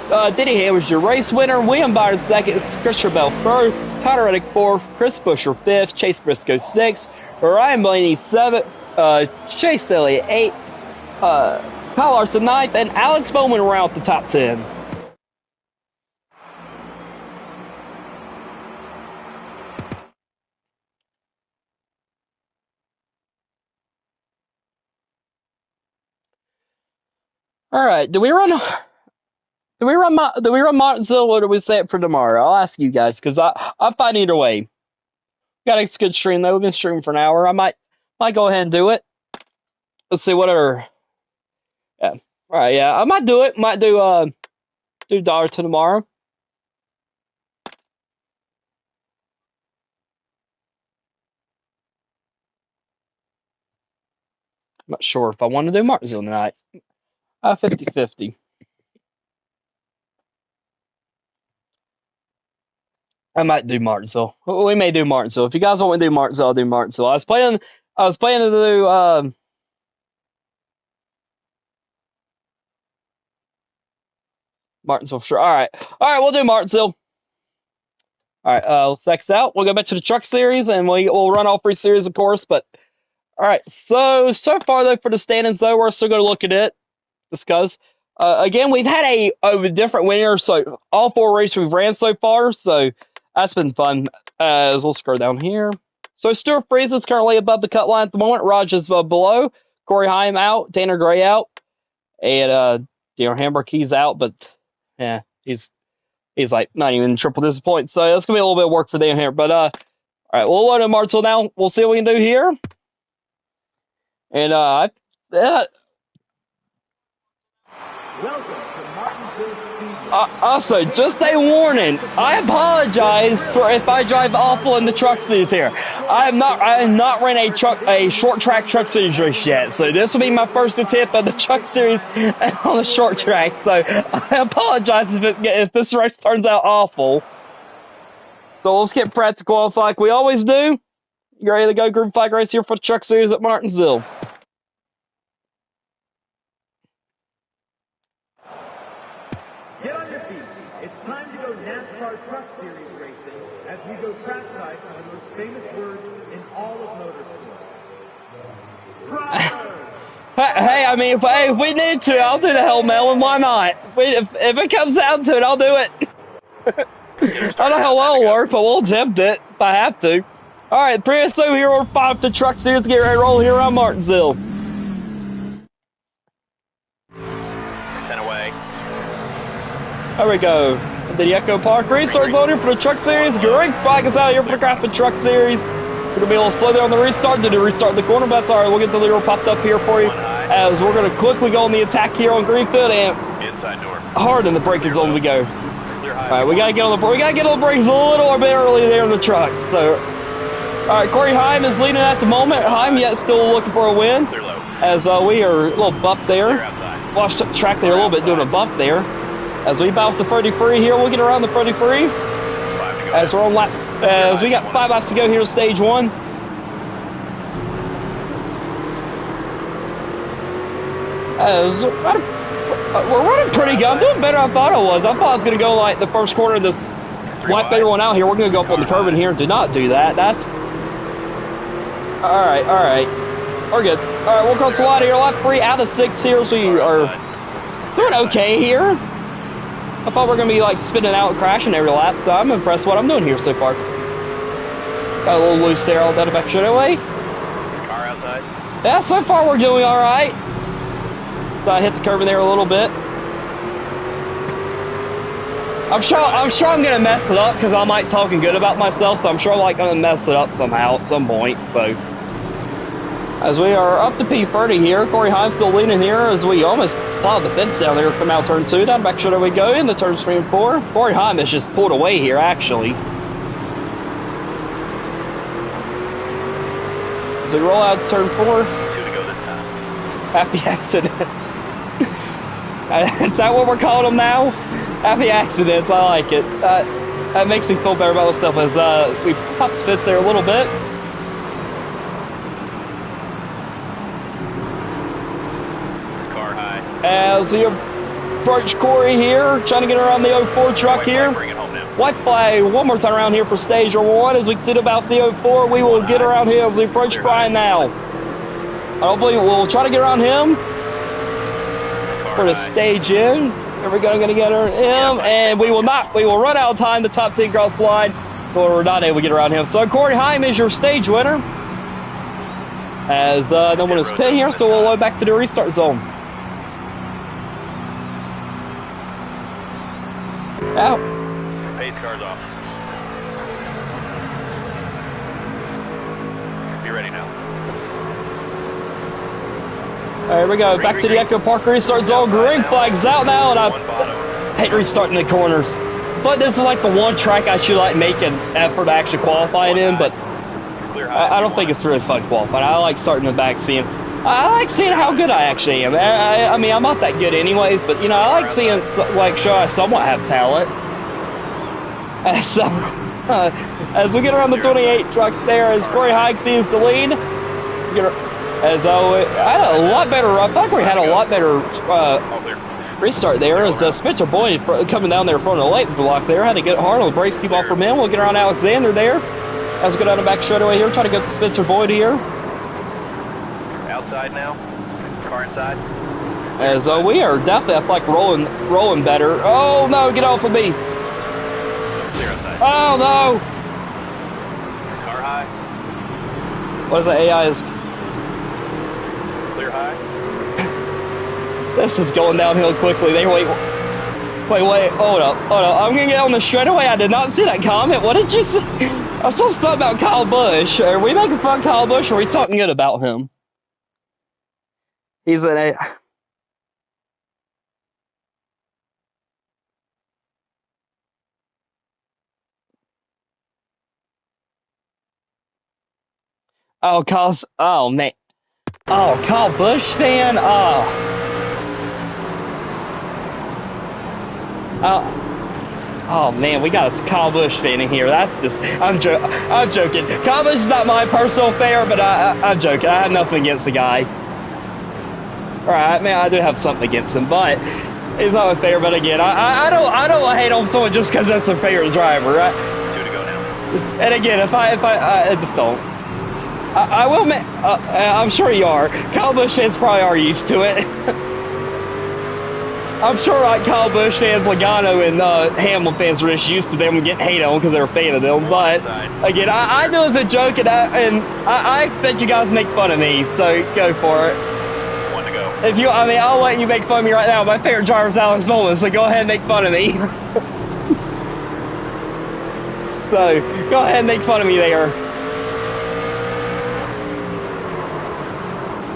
Denny Hamlin's your race winner. William Byron second. Christopher Bell third. Tyler Reddick fourth. Chris Buescher fifth. Chase Briscoe sixth. Ryan Blaney seventh. Chase Elliott eighth. Kyle Larson ninth. And Alex Bowman round the top 10. All right, do we run Martinsville or do we set it for tomorrow? I'll ask you guys because I'm fine either way. Got a good stream though. We've been streaming for an hour. I might go ahead and do it. Let's see what are. Yeah. All right. Yeah, I might do it. Might do dollar to tomorrow. I'm not sure if I want to do Martinsville tonight. 50-50. I might do Martinsville. We may do Martinsville. If you guys want me to do Martinsville, I'll do Martinsville. I was planning to do Martinsville for sure. All right, we'll do Martinsville. All right, let's X out. We'll go back to the truck series, and we'll run all three series, of course. But all right, so far though for the standings though, we're still going to look at it, discuss. Again, we've had a different winner, so all four races we've ran so far, so that's been fun. As we'll scroll down here. So Stuart Freeze is currently above the cut line at the moment. Raj is below. Corey Heim out. Tanner Gray out. And Darren Hamburg, he's out, but yeah, he's like not even triple digit points. So that's gonna be a little bit of work for them here. But all right, we'll load in Martinsville now. We'll see what we can do here. And Welcome to Martinsville Speedway. also, just a warning. I apologize for if I drive awful in the truck series here. I have not ran a short track truck series race yet, so this will be my first attempt at the truck series on the short track. So I apologize if this race turns out awful. So let's get practical like we always do. You ready to go group flag race here for the truck series at Martinsville? Get on your feet. It's time to go NASCAR Truck Series racing as we go trackside on the most famous words in all of motorsports. Driver! Hey, I mean, if we need to, I'll do the hell melon. Why not? If it comes down to it, I'll do it. I don't know how well it'll work, but we'll attempt it if I have to. All right, pre-SO here, we're 5 to truck series to get ready to roll here around Martinsville. 10 away. There we go. The Echo Park restarts on here for the truck series. Great flag is out here for the Graphic Truck Series. We're going to be a little slow there on the restart. Did it restart the corner? But that's all right. We'll get the leader popped up here for you as we're going to quickly go on the attack here on Greenfield and Inside door. hard in the braking zone we go. Clear high. All right, we gotta get on the brakes a little bit early there in the truck. So, all right, Corey Heim is leading at the moment. Heim yet still looking for a win Clear low. as we are a little bump there. Clear outside. Washed up the track there a little bit doing a bump there. As we bounce the 33 here, we'll get around the 33 5 to go. as we're on lap. As we got 5 laps to go here, stage 1. As we're running pretty good. I'm doing better than I thought I was. I thought I was going to go like the first quarter of this, wipe everyone out here. We're going to go up on the curb in here. Do not do that. That's all right. We're good. All right, we'll cross the line here. Lap 3 out of 6 here, so you are doing okay here. I thought we were going to be like spinning out and crashing every lap, so I'm impressed with what I'm doing here so far. Got a little loose there, all that back straight away. Car outside. Yeah, so far we're doing all right. So I hit the curb in there a little bit. I'm sure I'm gonna mess it up because I'm like talking good about myself, so I'm sure I'm like gonna mess it up somehow at some point. So as we are up to P30 here, Corey Heim's still leading here as we almost plowed the fence down there from out turn 2. Down back sure we go into turn 3 and 4. Corey Heim has just pulled away here actually. As we roll out turn 4. 2 to go this time. Happy accident. Is that what we're calling them now? Happy accidents, I like it. That makes me feel better about this stuff as we popped the fence there a little bit. Car high. As we approach Corey here, trying to get around the 04 truck here. Bring it home now. White flag, one more time around here for stage 1 as we did about the 04. We will get around here as we approach Brian now. I don't believe we'll try to get around him for the stage in. Here we go, gonna get him, and we will not. We will run out of time. The top 10 cross the line, but we're not able to get around him. So Corey Heim is your stage winner. As no one is pit here, so we'll load back to the restart zone. Out. Pace car's off. Be ready now. All right, here we go. Back to the Echo Park restart zone. Green flag's out now, and I hate restarting the corners. But this is like the one track I should like make an effort to actually qualify it in, but I don't think it's really fun qualifying. I like starting the back, I like seeing how good I actually am. I mean, I'm not that good anyways, but you know, I like seeing like show I somewhat have talent. And so, as we get around the 28 truck there, as Corey Hike is the lead, as I had a lot better. I thought we had a lot better restart there. As Spencer Boyd coming down there from the late block there, had to get hard on the brakes, keep off from him. We'll get around Alexander there. As we go down the back straightaway here, try to go to Spencer Boyd here. Outside now. Car inside. As we are definitely, I feel like rolling better. Oh no, get off of me! Clear outside. Oh no! Car high. What is the AI's? Clear high. This is going downhill quickly. Wait, hold up. I'm gonna get on the straightaway. I did not see that comment. What did you say? I saw something about Kyle Busch. Are we making fun of Kyle Busch, or are we talking good about him? He's an A. Oh, oh man. Oh, Kyle Busch fan? Oh man, we got a Kyle Busch fan in here. That's just, I'm joking. Kyle Busch is not my personal favorite, but I'm joking. I have nothing against the guy. Alright, man, I do have something against him, but he's not my favorite. But again, I don't hate on someone just because that's their favorite driver, right? 2 to go now. And again, if I just don't. I will admit, I'm sure you are. Kyle Busch fans probably are used to it. I'm sure like Kyle Busch fans, Logano, and Hamlin fans are just used to them getting hate on because they're a fan of them. But again, I do it as a joke, and I expect you guys to make fun of me, so go for it. 1 to go. If you, I mean, I'll let you make fun of me right now. My favorite driver is Alex Nolan, so go ahead and make fun of me. So go ahead and make fun of me there.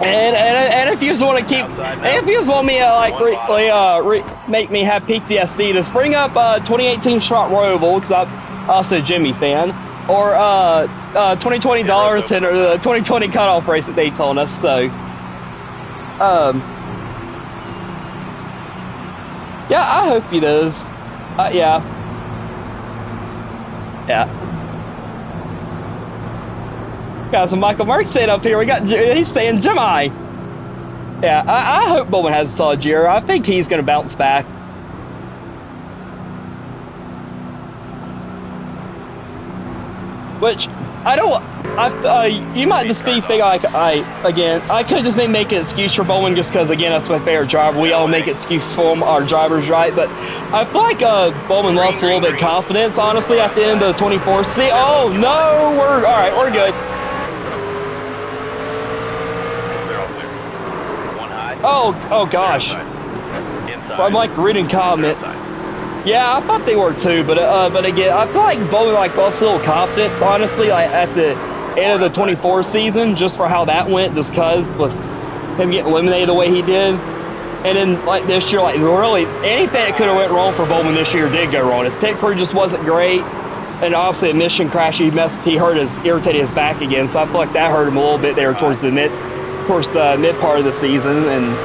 And if you just want to keep, and if you just want me to like make me have PTSD, just bring up 2018 Shot Royal because I'm also a Jimmy fan, or $20 Darlington, or the 2020 cutoff race that they told us. So, yeah, I hope he does. Yeah. Got some Michael Merck saying up here. He's saying Jimmy. Yeah, I hope Bowman has a solid year. I think he's going to bounce back. Which I don't. You might just be thinking like I could just be making an excuse for Bowman just because again that's my favorite driver. We all make excuses for him, our drivers, right? But I feel like Bowman lost a little bit of confidence, honestly, at the end of the 24. See, oh no, we're all right. We're good. Oh gosh. I'm like reading comments. Yeah, I thought they were too, but again, I feel like Bowman like lost a little confidence, honestly, like at the end of the 24 season, just for how that went, just cause with him getting eliminated the way he did, and then like this year, like really anything that could have went wrong for Bowman this year did go wrong. His pit crew just wasn't great, and obviously a mission crash irritated his back again, so I feel like that hurt him a little bit there towards the mid part of the season, and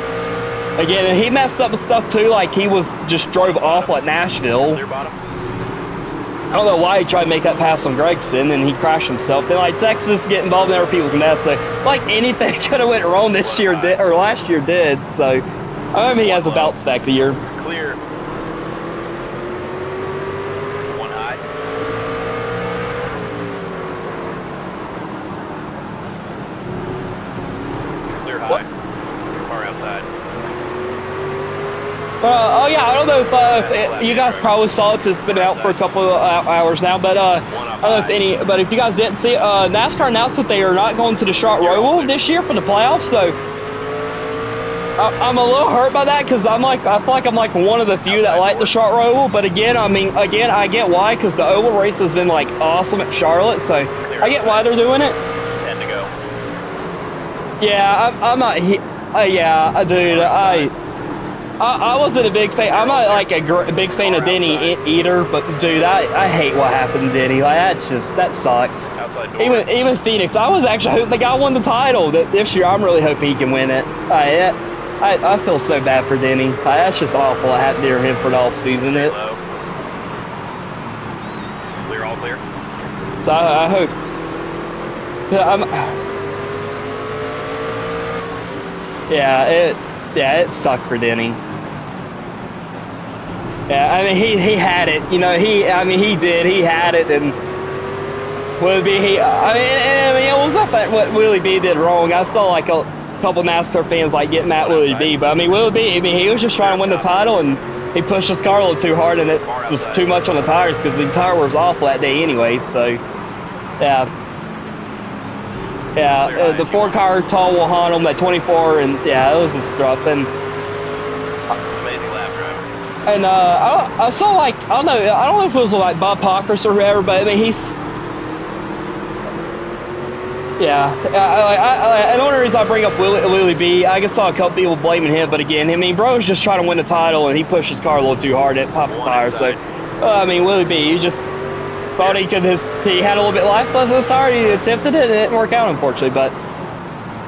again, he messed up with stuff too, like he just drove off like Nashville. I don't know why he tried to make that pass on Gregson and he crashed himself. Then like Texas get involved in other people's mess, so like anything could have went wrong this year or last year did. So I mean he has a bounce back the year. Clear. 1 high. Clear high. Car outside. Oh yeah, I don't know if you guys probably saw it. It's been out for a couple of hours now, but I don't know if but if you guys didn't see it, NASCAR announced that they are not going to the Shot Royal this year for the playoffs. So I'm a little hurt by that because I feel like I'm like one of the few that like the Charlotte Oval. But again, I mean, again, I get why because the Oval race has been like awesome at Charlotte, so I get why they're doing it. 10 to go. Yeah, I'm not. Yeah, dude, I wasn't a big fan. I'm not like a big fan of Denny either. But dude, I hate what happened to Denny. Like that sucks. Outside door. Even Phoenix, I was actually hoping the guy won the title this year. I'm really hoping he can win it. I feel so bad for Denny. That's just awful. I had near him for the off season. Stay low. Clear, all clear. So I hope. Yeah, it sucked for Denny. Yeah, I mean he had it. You know, he did. He had it, and Willie B. I mean, it was not that what Willie B. did wrong. I saw like a couple NASCAR fans like getting at Willie B. But I mean, Willie B. I mean, he was just trying to win the title, and he pushed his car a little too hard, and it was too much on the tires because the tire was awful that day anyway. So, yeah. Yeah, the 4-car tall will haunt him at 24, and yeah, it was just rough. And Amazing lap driver. And I saw like I don't know if it was like Bob Pockris or whoever, but I mean he's yeah. And the only reason I bring up Willie B, I saw a couple people blaming him, but again, I mean, bro was just trying to win the title, and he pushed his car a little too hard at popped the tire. So, I mean, Willie B, you just thought he could. He had a little bit of life left in his tire. He attempted it, and it didn't work out, unfortunately. But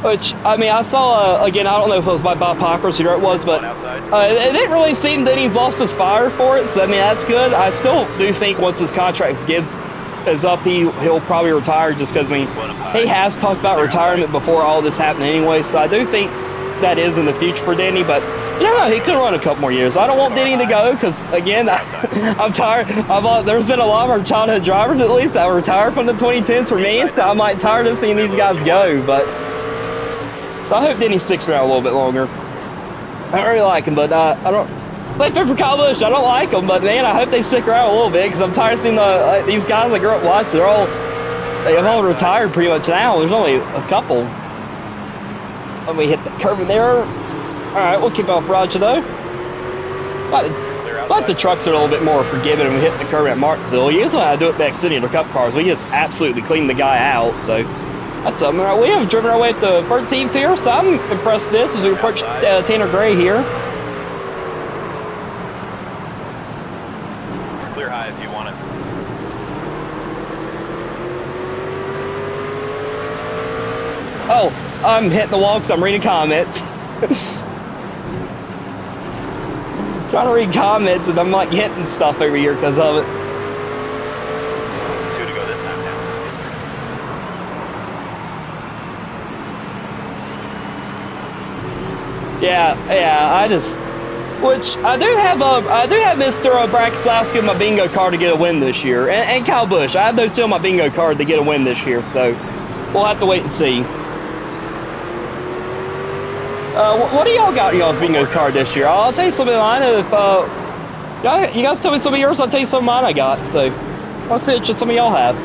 which I mean, I saw again. I don't know if it was by Bob Pockris or it was, but it didn't really seem that he's lost his fire for it. So I mean, that's good. I still do think once his contract with Gibbs is up, he'll probably retire just because I mean he has talked about retirement before all this happened anyway. So I do think that is in the future for Denny, but you know he could run a couple more years. I don't want Denny to go because again I'm tired. There's been a lot of our childhood drivers at least that retired from the 2010s for me. I'm like tired of seeing these guys go, but. So I hope Denny sticks around a little bit longer. I don't really like him, but I don't. Like for Kyle Busch, I don't like them, but man, I hope they stick around a little bit because I'm tired of seeing these guys I grew up watching. They've all retired pretty much now. There's only a couple. Let me hit the curve in there. All right, we'll kick off Roger though. Like the trucks are a little bit more forgiving when we hit the curve at Martinsville. Usually when I do it back city in the Cup cars, we just absolutely clean the guy out. So. That's something. We have driven our way at the 13th here, so I'm impressed with this as we approach Tanner Gray here. Clear high if you want it. Oh, I'm hitting the wall because I'm reading comments. Trying to read comments and I'm like hitting stuff over here because of it. Yeah, which I do have Mr. Brakislawski in my bingo card to get a win this year, and Kyle Busch. I have those two on my bingo card to get a win this year, so we'll have to wait and see. What do y'all got in y'all's bingo card this year? I'll tell you some of mine. If you guys tell me some of yours, I'll tell you some of mine I got. So I'll see what some of y'all have.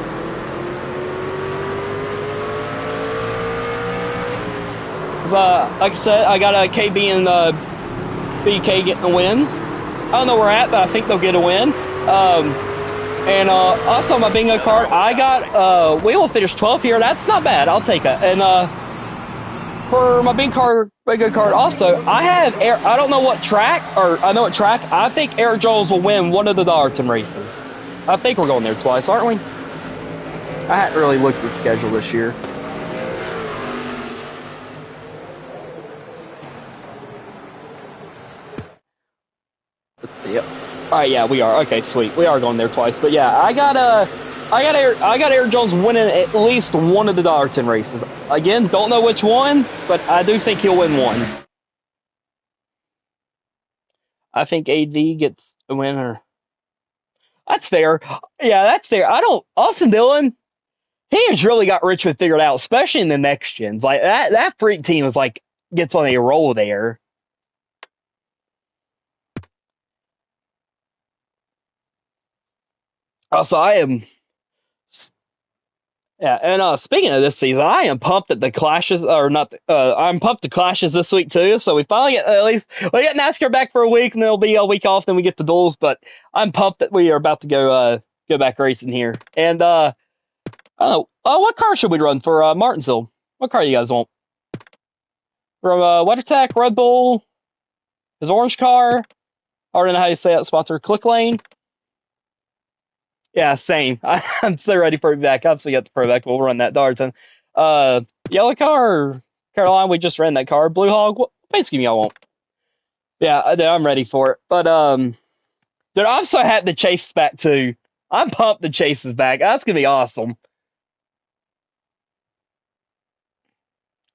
Like I said, I got a KB and BK getting a win. I don't know where we're at, but I think they'll get a win. And also my bingo card, I got we will finish 12th here. That's not bad. I'll take that. And for my bingo card also, I have I don't know what track, or I know what track. I think Eric Jones will win one of the Darton races. I think we're going there twice, aren't we? I hadn't really looked at the schedule this year. Let's see. Yep. All right, yeah, we are. Okay, sweet. We are going there twice. But yeah, I got Eric Jones winning at least one of the Darton races. Again, don't know which one, but I do think he'll win one. I think AD gets a winner. That's fair. Yeah, that's fair. Austin Dillon, he has really got Richmond figured out, especially in the next gens. Like that freak team is like gets on a roll there. Also, I am. Yeah, and speaking of this season, I am pumped that the clashes are not. I'm pumped the clashes this week too. So we finally get at least we get NASCAR back for a week, and then it'll be a week off. Then we get the duels. But I'm pumped that we are about to go back racing here. And I don't know. What car should we run for Martinsville? What car you guys want? From WeatherTech, Red Bull, his orange car. I don't know how you say that sponsor. Click Lane. Yeah, same. I'm so ready for it back. I've still got the Pro back. We'll run that Darton. Yellow car or Caroline? We just ran that car. Blue Hog. What paint scheme y'all want? Yeah, dude, I'm ready for it. But dude, I'm so happy the Chase is back too. I'm pumped the Chase is back. That's gonna be awesome.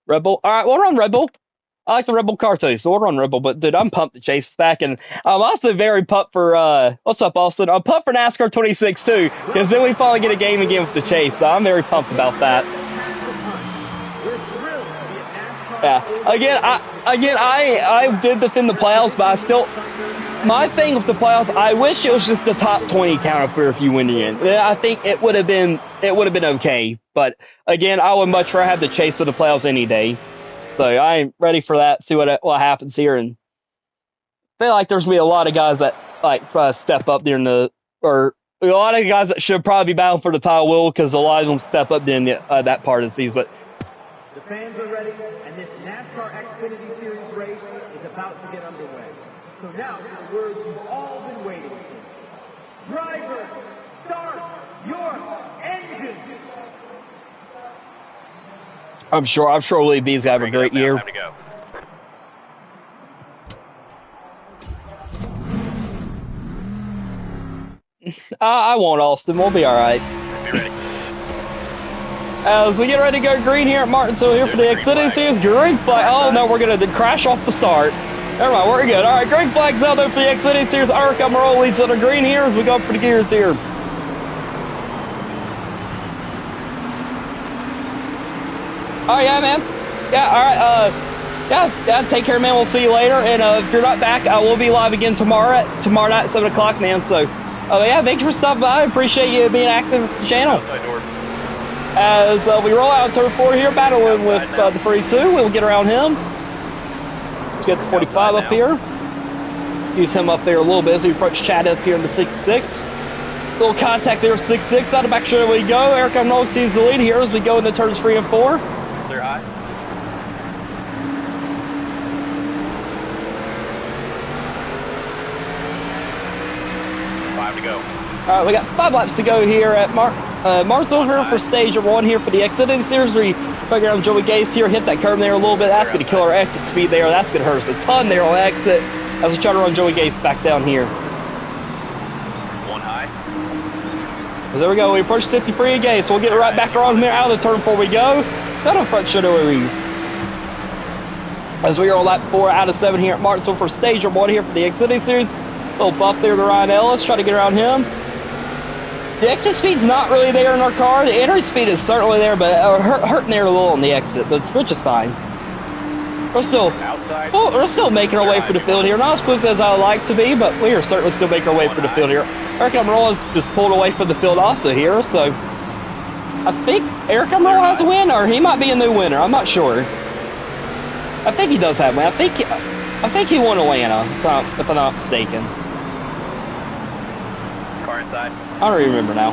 Red Bull. All right, we'll run Red Bull. I like the Red Bull car too, so we'll run Red Bull. But dude, I'm pumped the Chase is back, and I'm also very pumped for what's up, Austin? I'm pumped for NASCAR 26 too, because then we finally get a game again with the Chase. So I'm very pumped about that. Yeah. Again, I did defend the playoffs, but I still my thing with the playoffs. I wish it was just the top 20 count for if you win the end. I think it would have been okay. But again, I would much rather have the Chase of the playoffs any day. So I'm ready for that. See what happens here, and I feel like there's gonna be a lot of guys that like step up during or a lot of guys that should probably be battling for the title will, because a lot of them step up during that part of the season. But the fans are ready, and this NASCAR Xfinity Series race is about to get underway. So now for the words you've all been waiting for. Drivers, start your engines. I'm sure Lee B's gonna have a great year. Time to go. I won't, Austin. We'll be all right. Be ready. As we get ready to go green here at Martinsville here for the Xfinity Series, green flag. Oh no, we're gonna crash off the start. Never mind, we're good. All right, green flag's out there for the Xfinity Series. Eric Almirola leads on the green here as we go up for the gears here. Oh yeah, man. Yeah, all right. Yeah. Take care, man. We'll see you later. And if you're not back, I will be live again tomorrow night, 7 o'clock, man. So, yeah, thanks for stopping by. I appreciate you being active with the channel. Outside door. As we roll out turn 4 here, battling with the 42, we'll get around him. Let's get the 45 up here. Use him up there a little bit as we approach Chad up here in the 66. Little contact there, 6-6. Out of back show we go. Eric Almirola sees the lead here as we go into turns 3 and 4. Clear high. To go. All right, we got 5 laps to go here at Martinsville here for stage 1 here for the Xfinity Series. We figure out Joey Gase here, hit that curve there a little bit. That's going to kill our exit speed there. That's going to hurt us a ton there on exit as we try to run Joey Gase back down here. 1 high. So there we go. We approach 53 again, so we'll get it right back around here out of the turn 4 we go. Not on front shoulder we. As we are on lap 4 out of 7 here at Martinsville for stage 1 here for the Xfinity Series. Little buff there to Ryan Ellis, try to get around him. The exit speed's not really there in our car. The entry speed is certainly there, but hurting there a little on the exit, which is fine. We're still making our way for the field here. Not as quick as I would like to be, but we are certainly still making our way for the field here. Eric Almirola's just pulled away from the field also here, so I think Eric Almirola has a win, or he might be a new winner. I'm not sure. I think he does have one. I think he won Atlanta, if I'm not mistaken. Car inside. I don't even remember now.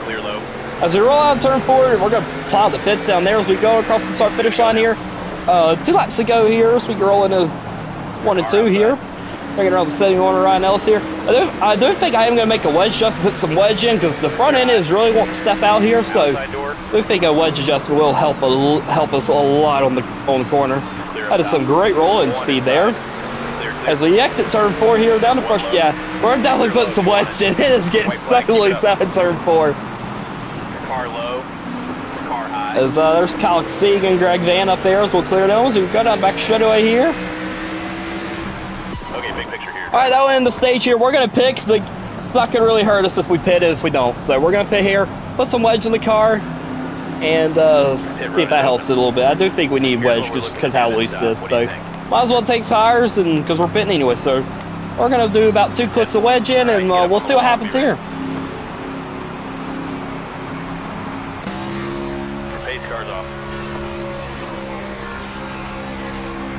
Clear low. As we roll out turn 4, we're going to plow the pits down there as we go across the start finish line here. 2 laps to go here, so we can roll into 1 and 2 here. Bringing around the 71 with Ryan Ellis here. I do think I am going to make a wedge adjustment, put some wedge in, because the front end is really wanting to step out here. So I do think a wedge adjustment will help us a lot on the corner. That is some great rolling speed there. As we exit turn 4 here, down the first, yeah, we're definitely putting some wedge in. It is getting stuck loose out in turn 4. Car low, car high. As there's Kyle Sieg and Greg Van up there as we'll clear those. We've got back straightaway here. Okay, big picture here. All right, that will end the stage here. We're going to pit because it's not going to really hurt us if we pit if we don't. So we're going to pit here, put some wedge in the car, and see if that helps it a little bit. I do think we need wedge just because how loose it is. So might as well take tires, and because we're pitting anyway. So we're going to do about 2 clicks of wedge in, and we'll see what happens here. pace car's off.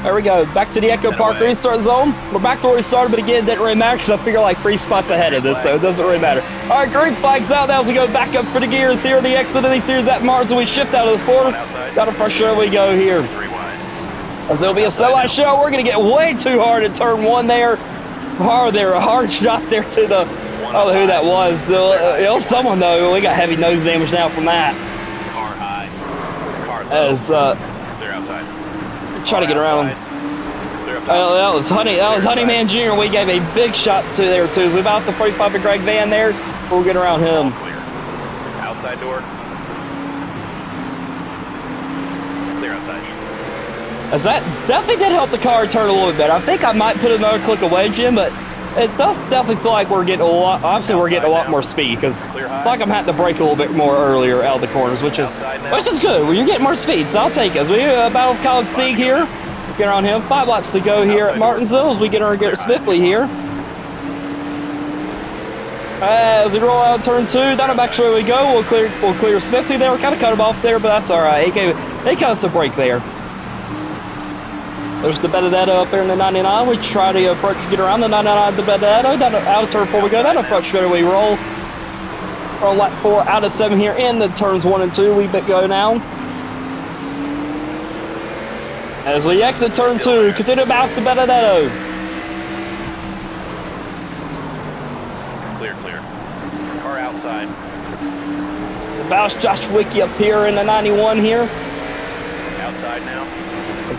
There we go. Back to the Echo Park restart zone. We're back to where we started, but again, it didn't really matter because I figure like 3 spots ahead of this, so it doesn't really matter. All right, green flag's out. Now as we go back up for the gears here in the Xfinity Series at Martin, we shift out of the fourth. Got a fresh show we go here. 3 wide. As there'll be a semi show. We're going to get way too hard at turn 1 there. Hard there, a hard shot there to the, I don't know who that was. It was someone though. We got heavy nose damage now from that. Car high. Car low. As They're outside. trying to get around. They're up top. That was Honeyman Jr. We gave a big shot to there too. So we about the 45 of Greg Van there. We'll get around him. Clear. Outside door. Clear outside. As that definitely did help the car turn a little bit better. I think I might put another click of wedge in, but it does definitely feel like we're getting a lot. Obviously, we're getting a lot more speed because like I'm having to brake a little bit more earlier out of the corners, which is good. Well, you're getting more speed, so I'll take it. As we battle College Sieg here, get around him. 5 laps to go here at Martinsville as we get our Garrett Smithley here. As we roll out turn 2, down the back straight we go. We'll clear Smithley there. We're kind of cut him off there, but that's all right. He cut us a break there. There's the Benedetto up there in the 99. We try to approach to get around the 99, the Benedetto. Down out of turn 4 we go. Down the front straight we roll. Roll lap 4 out of 7 here in the turns 1 and 2. We go now. As we exit turn 2, continue back to Benedetto. Clear. Car outside. It's about Josh Wicke up here in the 91 here. Outside now.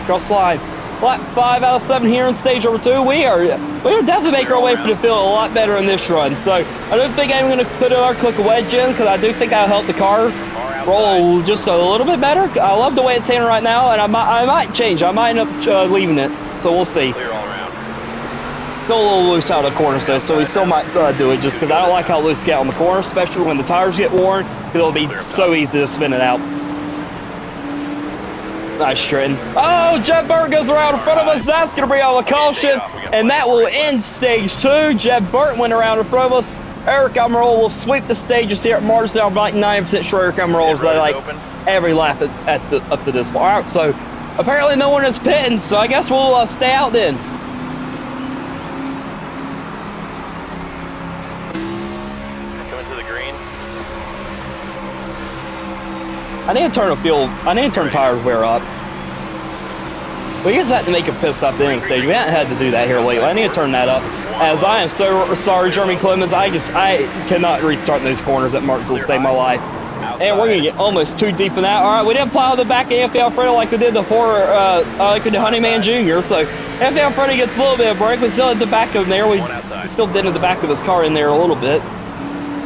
Cross line. Lap 5 out of 7 here in stage number 2. We are definitely making our way for the field a lot better in this run. So I don't think I'm going to put our click of wedge in because I do think I'll help the car roll just a little bit better. I love the way it's handling right now, and I might change. I might end up leaving it. So we'll see. Clear all around. Still a little loose out of the corner, so we still might do it just because I don't like how loose it gets on the corner, especially when the tires get worn. It'll be so easy to spin it out. Nice trend. Oh, Jeff Burton goes around in front of us. That's going to bring out a caution, and that will end stage 2. Jeff Burton went around in front of us. Eric Almirola will sweep the stages here at Martinsville. I'm like 90% sure Eric Almirola is like every lap up to this point. All right, so apparently no one is pitting, so I guess we'll stay out then. Coming to the green. I need to turn tires wear up. We just had to make a pit stop at the end of the stage. We haven't had to do that here lately. I need to turn that up. As I am so sorry, Jeremy Clemens. I cannot restart those corners at Martinsville to save my life. And we're gonna get almost too deep in that. All right, we didn't plow the back of Anthony Alfredo like we did like we did Honeyman Jr. So Anthony Alfredo gets a little bit of break. We still at the back of him there. We still dented the back of his car in there a little bit.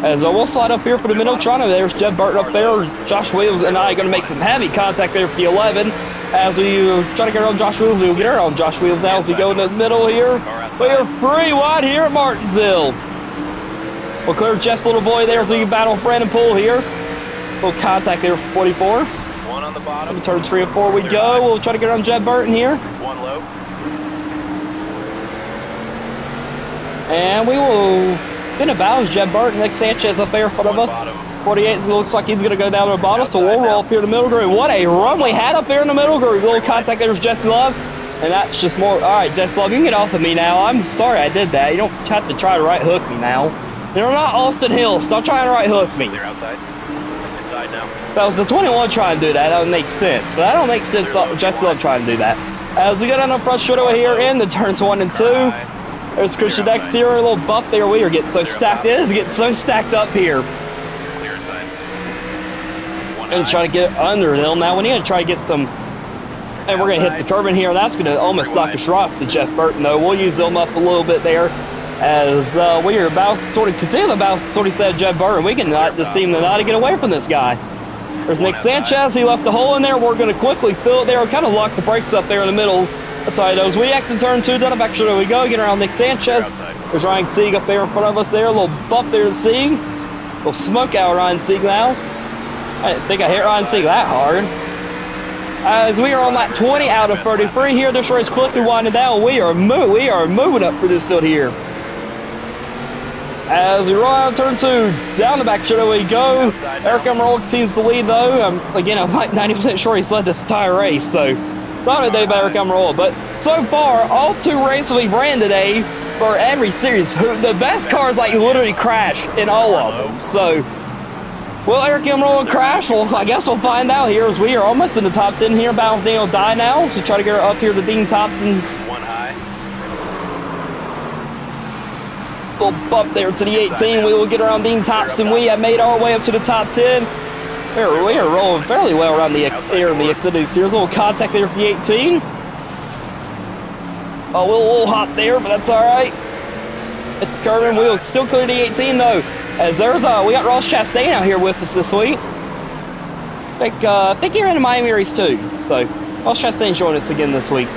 As we'll slide up here for the middle, trying to, there's Jeff Burton up there. Josh Williams and I are going to make some heavy contact there for the 11. As we try to get around Josh Williams, we'll get around Josh Williams now as we go in the middle here. We are 3 wide here at Martinsville. We'll clear Jeff's little boy there as we battle Brandon Poole here. Little contact there for 44. 1 on the bottom. Turns 3 and 4 we go. We'll try to get around Jeff Burton here. 1 low. And we will spin about as Jeff Burton, Nick Sanchez up there in front of us. 48 looks like he's going to go down to the bottom, so we'll roll up here in the middle groove. What a run we had up there in the middle groove. Little contact there with Jesse Love, and that's just more. All right, Jesse Love, you can get off of me now. I'm sorry I did that. You don't have to try to right hook me now. You're not Austin Hill. Stop trying to right hook me. They're outside. Inside now. If that was the 21 trying to do that, that would make sense. But that don't make sense. Jesse Love trying to do that. As we go down the front straightaway here in the turns 1 and 2. There's Christian Dex here, a little buff there. We are getting so stacked. It is getting so stacked up here. Clear inside. And try to get under them. Now we need to try to get some. And we're going to hit the curb in here. That's going to almost knock us right off to Jeff Burton, though. We'll use them up a little bit there. As we are about to continue about 47 Jeff Burton. We can not just seem to not get away from this guy. There's Nick Sanchez. He left the hole in there. We're going to quickly fill it there. Kind of lock the brakes up there in the middle. That's how he knows. We exit turn 2, down the back shoulder we go. Get around Nick Sanchez. There's Ryan Sieg up there in front of us there. A little buff there to Sieg. A little smoke out of Ryan Sieg now. I didn't think I hit Ryan Sieg that hard. As we are on lap 20 out of 33 here, this race quickly winding down. We are moving up for this field here. As we roll out of turn 2, down the back straight we go. Eric Emerald continues to lead though. Again, I'm like 90% sure he's led this entire race, so not a day by Eric Emerald. But so far, all 2 races we've ran today for every series, the best cars like literally crash in all of them. So, will Eric Emerald crash? Well, I guess we'll find out here as we are almost in the top 10 here. Battle with Daniel Dye now, so try to get her up here to Dean Thompson. One high. Little bump there to the 18. We will get around Dean Thompson. We have made our way up to the top 10. We are rolling fairly well around the air in the Xfinity Series. A little contact there for the 18. Oh, a little hot there, but that's all right. It's the curve, and we will still clear the 18 though. As there's we got Ross Chastain out here with us this week. I think you're in the Miami race too. So Ross Chastain joined us again this week.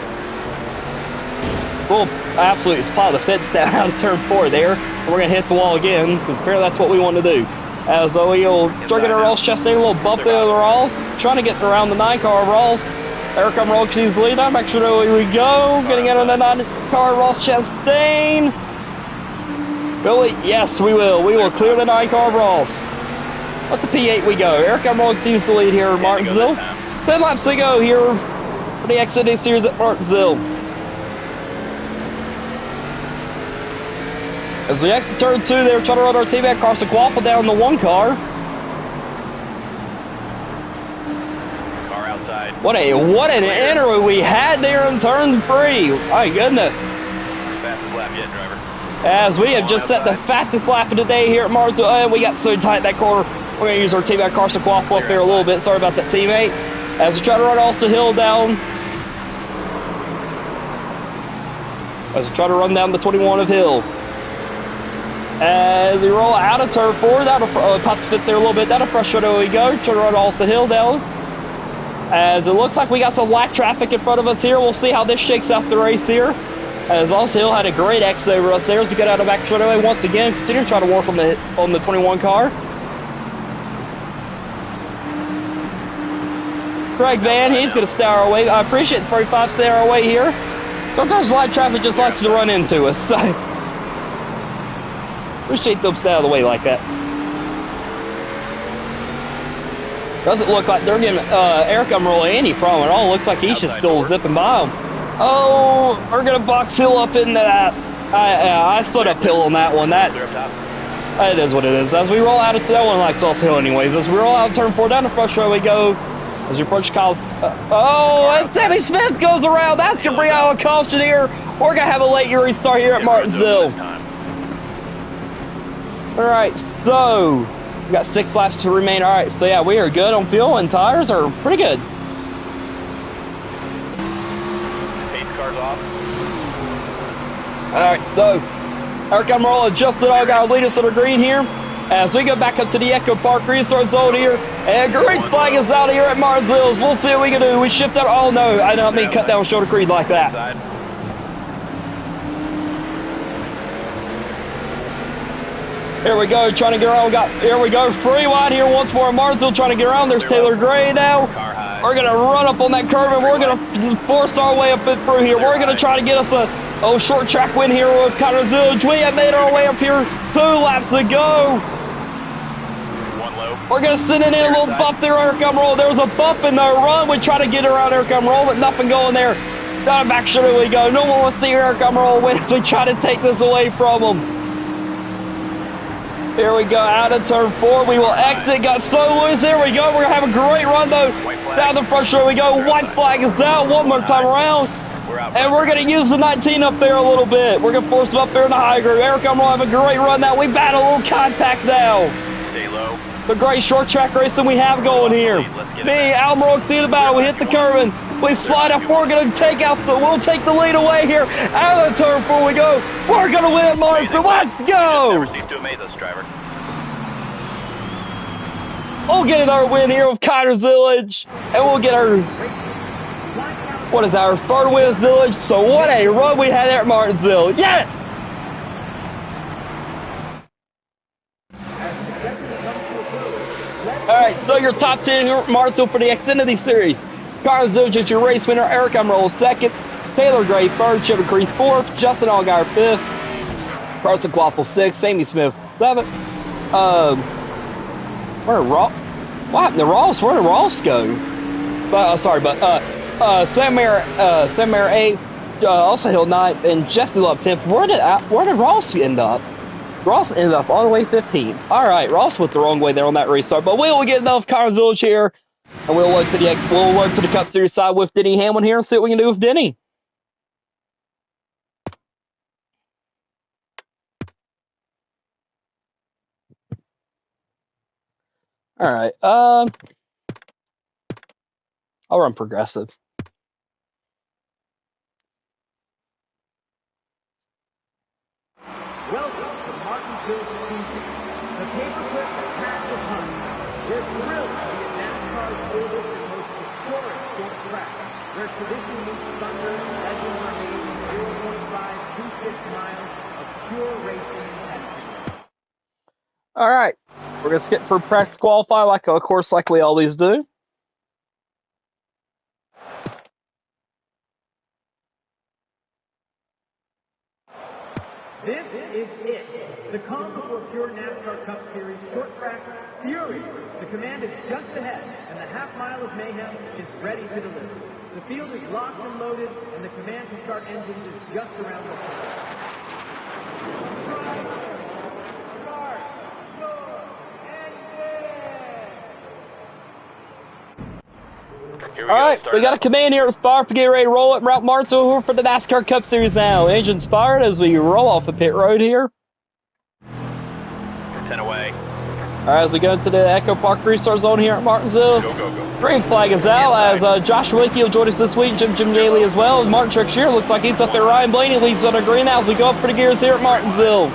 We'll absolutely supply the fence down out of turn 4 there. And we're going to hit the wall again, because apparently that's what we want to do. As we'll try to get our Ross Chastain, a little bump there to Ross. Trying to get around the 9 car of Ross. Eric Emerald continues the lead on. Back sure away we go. Getting out of the 9 car of Ross Chastain. Really? Yes, we will. We will clear the 9 car of Ross. Let the P8 we go. Eric Emerald continues the lead here at Martinsville. 10 laps to go here for the Xfinity Series at Martinsville. As we exit turn 2, they were trying to run our teammate Carson Quaffle down the 1 car. Car outside. What an interlude we had there in turn 3. My goodness. Fastest lap yet, driver. As we have just set the fastest lap of the day here at Martinsville. And we got so tight in that corner. We're going to use our teammate Carson Quaffle up there a little bit. Sorry about that, teammate. As we try to run Austin Hill down. As we try to run down the 21 of Hill. As we roll out of turn 4, that'll pop the fence there a little bit. That'll frustrate we go. Try to run Austin Hill down. As it looks like we got some black traffic in front of us here. We'll see how this shakes out the race here. As Austin Hill had a great exit over us there as we get out of back straightaway once again. Continue to try to work on the 21 car. Craig Van, he's going to stay our way. I appreciate the 35 stay our way here. Sometimes light traffic just likes to run into us. So appreciate them stay out of the way like that. Doesn't look like they're giving Eric Emerald any problem at all. Looks like he's just still zipping by him. Oh, we're going to box Hill up into that. I slid uphill on that one. That is what it is. As we roll out of that one, likes Austin Hill anyways. As we roll out of turn 4 down the front straight we go. As we approach Kyle's. And Sammy Smith goes around. That's going to bring out a caution here. We're going to have a late restart here at Martinsville. Alright, so we got 6 laps to remain. Alright, so yeah, we are good on fuel and tires are pretty good. Pace cars off. Alright, so Eric Emerald adjusted all got to lead us on the green here. As we go back up to the Echo Park Resource Zone here. And green flag is out here at Martinsville. We'll see what we can do. We shift out. Oh no, I don't mean cut down Shoulder Creek like that. Here we go, trying to get around. Here we go, free wide here once more. Martinsville trying to get around. There's Taylor Gray now. We're going to run up on that curve, and we're going to force our way up and through here. We're going to try to get us a short track win here with Connor Zillage. We have made our way up here. 2 laps to go. One low. We're going to send it in a little bump there, Eric Emerald. There was a bump in the run. We try to get around Eric Emerald, but nothing going there. Down back sure we go. No one wants to see Eric Emerald win as we try to take this away from him. Here we go, out of turn 4. We will exit. Got so loose. Here we go. We're going to have a great run, though. Down the front straight we go. White flag is out. One more time around. And we're going to use the 19 up there a little bit. We're going to force them up there in the high groove. Eric Emerald have a great run now. We battle a little contact now. Stay low. The great short track racing we have going here. Me, Almero, see the battle. We hit the curve and we slide up. We're going to take out we'll take the lead away here. Out of the turn 4 we go. We're going to win at Martinsville. Let's go. Never cease to amaze us, driver. We'll get our win here with Connor Zillage. And we'll get our, what is that, our 3rd win of Zillage. So what a run we had at Martinsville. Yes! Alright, so your top 10 here at Martinsville for the Xfinity Series. Connor Zillage is your race winner. Eric Emerald 2nd. Taylor Gray 3rd. Chevy Creek 4th. Justin Allgaier 5th. Carson Quaffle 6th. Sammy Smith 7. Where Ross? What happened to Ross? Where did Ross go? Sam Mayer 8, also Hill 9, and Jesse Love 10th. Where did Ross end up? Ross ended up all the way 15th. All right, Ross went the wrong way there on that restart, but we will get enough Connors Village here, and we'll look to the Cup Series side with Denny Hamlin here and see what we can do with Denny. All right, I'll run progressive. Welcome to Martinsville Speedway. The paperclips packed with fun. We're thrilled to be at NASCAR's oldest and most historic short track, where tradition meets thunder, legends are made in 0.526 miles of pure racing intensity. All right, we're gonna skip for practice qualify, like we always do. This is it. The calm before pure NASCAR Cup Series short track fury. The command is just ahead, and the half mile of mayhem is ready to deliver. The field is locked and loaded, and the command to start engines is just around the corner. Start your engine! All right, we got a command here with Fire to get ready to roll it. Route Martinsville for the NASCAR Cup Series now. Engines fired as we roll off the pit road here. 10 away. All right, as we go into the Echo Park restart zone here at Martinsville. Go, go, go. Green flag is out as Josh Wickey will join us this week. Jim Daly as well. Martin Truex here looks like he's up there. Ryan Blaney leads on a green out as we go up for the gears here at Martinsville.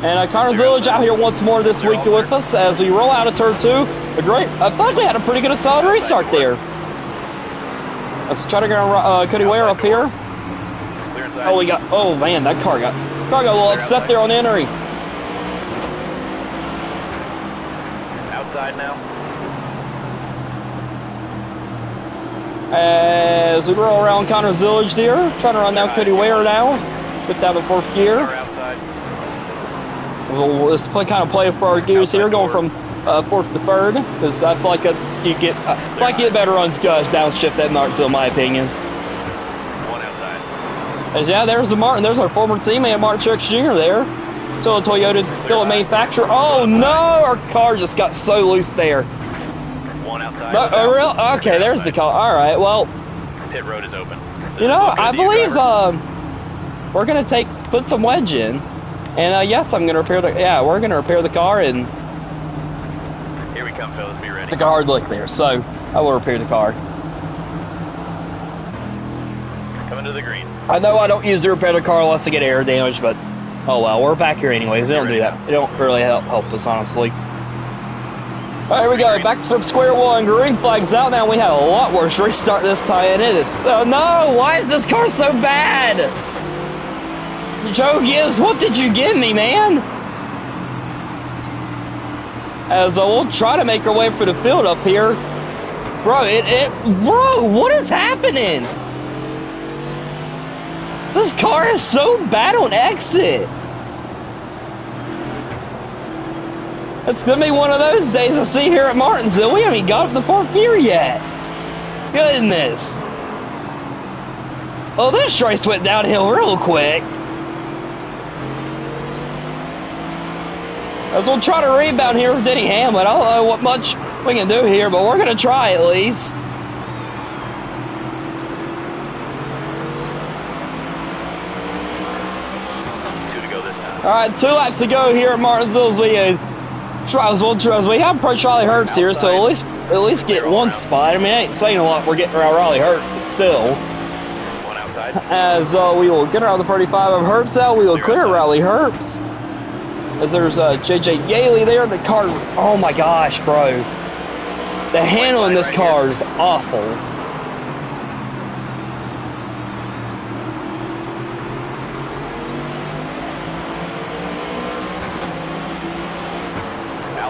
And Connors Village out here once more this week with us as we roll out of turn 2. I feel like we had a pretty good solid restart there. Let's try to get Cody Ware up here. Oh man, that car got a little upset there on entry. Outside now. As we roll around Connors Village here, trying to run down Cody Ware now. Get down to 4th gear. We'll just kind of play for our gears here, going from 4th to 3rd, because I feel like you get better runs downshift at Martinsville, in my opinion. One outside. As yeah, there's our former teammate Martin Truex Jr. there. Still a Toyota, still a manufacturer. Oh no, our car just got so loose there. One outside. Real? Okay, there's the car. All right, well. Pit road is open. I believe we're gonna put some wedge in. And yes, I'm gonna repair we're gonna repair the car, and here we come, fellas. Be ready. took a hard look there, so I will repair the car. Coming to the green. I know I don't usually repair the car unless I get air damage, but oh well, we're back here anyways. They don't do that. They don't really help us, honestly. All right, here we go. Back from square one. Green flag's out now. We had a lot worse restart this time, and it is so no. Why is this car so bad? Joe Gibbs, what did you give me, man? As we'll try to make our way for the field up here. Bro, what is happening? This car is so bad on exit. It's gonna be one of those days I see here at Martinsville. We haven't got up to 4th gear yet. Goodness. Oh, this race went downhill real quick. As we'll try to rebound here with Denny Hamlin. I don't know what much we can do here, but we're going to try at least. Two to go this time. All right, 2 laps to go here at Martinsville as we we have Pro Charlie Hurts here, so at least get one spot. I mean, I ain't saying a lot. We're getting around Riley Hurts, but still. One outside. As we will get around the 35 of Hurts out, we will clear Riley Hurts. As there's JJ Yaley there, the car, oh my gosh, bro. The handle in this car is awful.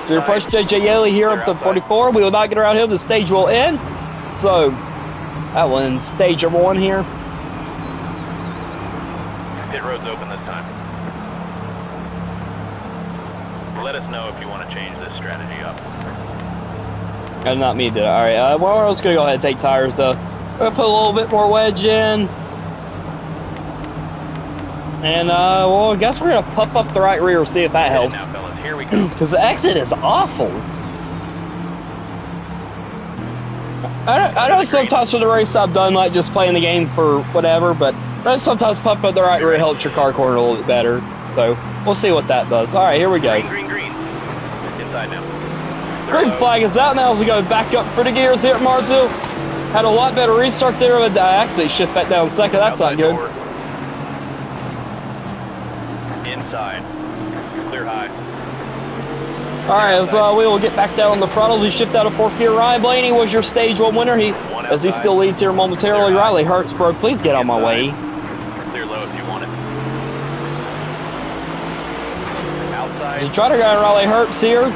We approach JJ Yaley here up to 44. We will not get around him. The stage will end. So, that will end stage number 1 here. Pit road open this time. Let us know if you want to change this strategy up. Not me, did it. All right. Well, we're just gonna go ahead and take tires though. We're gonna put a little bit more wedge in, and well, I guess we're gonna puff up the right rear, see if that helps. Now, fellas, here we go. Because the exit is awful. I know sometimes for the race I've done like just playing the game for whatever, but sometimes puff up the right rear helps your car corner a little bit better. So we'll see what that does. All right, here we go. Green, green, green. Inside now. Green flag is out now as we go back up for the gears here at Martinsville. Had a lot better restart there, but I actually shift back down second. That's Outside not good. door. Inside. Clear high. All right, as we will get back down on the throttle. We shift out of fourth gear. Ryan Blaney was your stage one winner. As he still leads here momentarily. Riley Hurts, bro, please get on my way. Clear low if you want it. Outside. You try to go Riley Hurts here.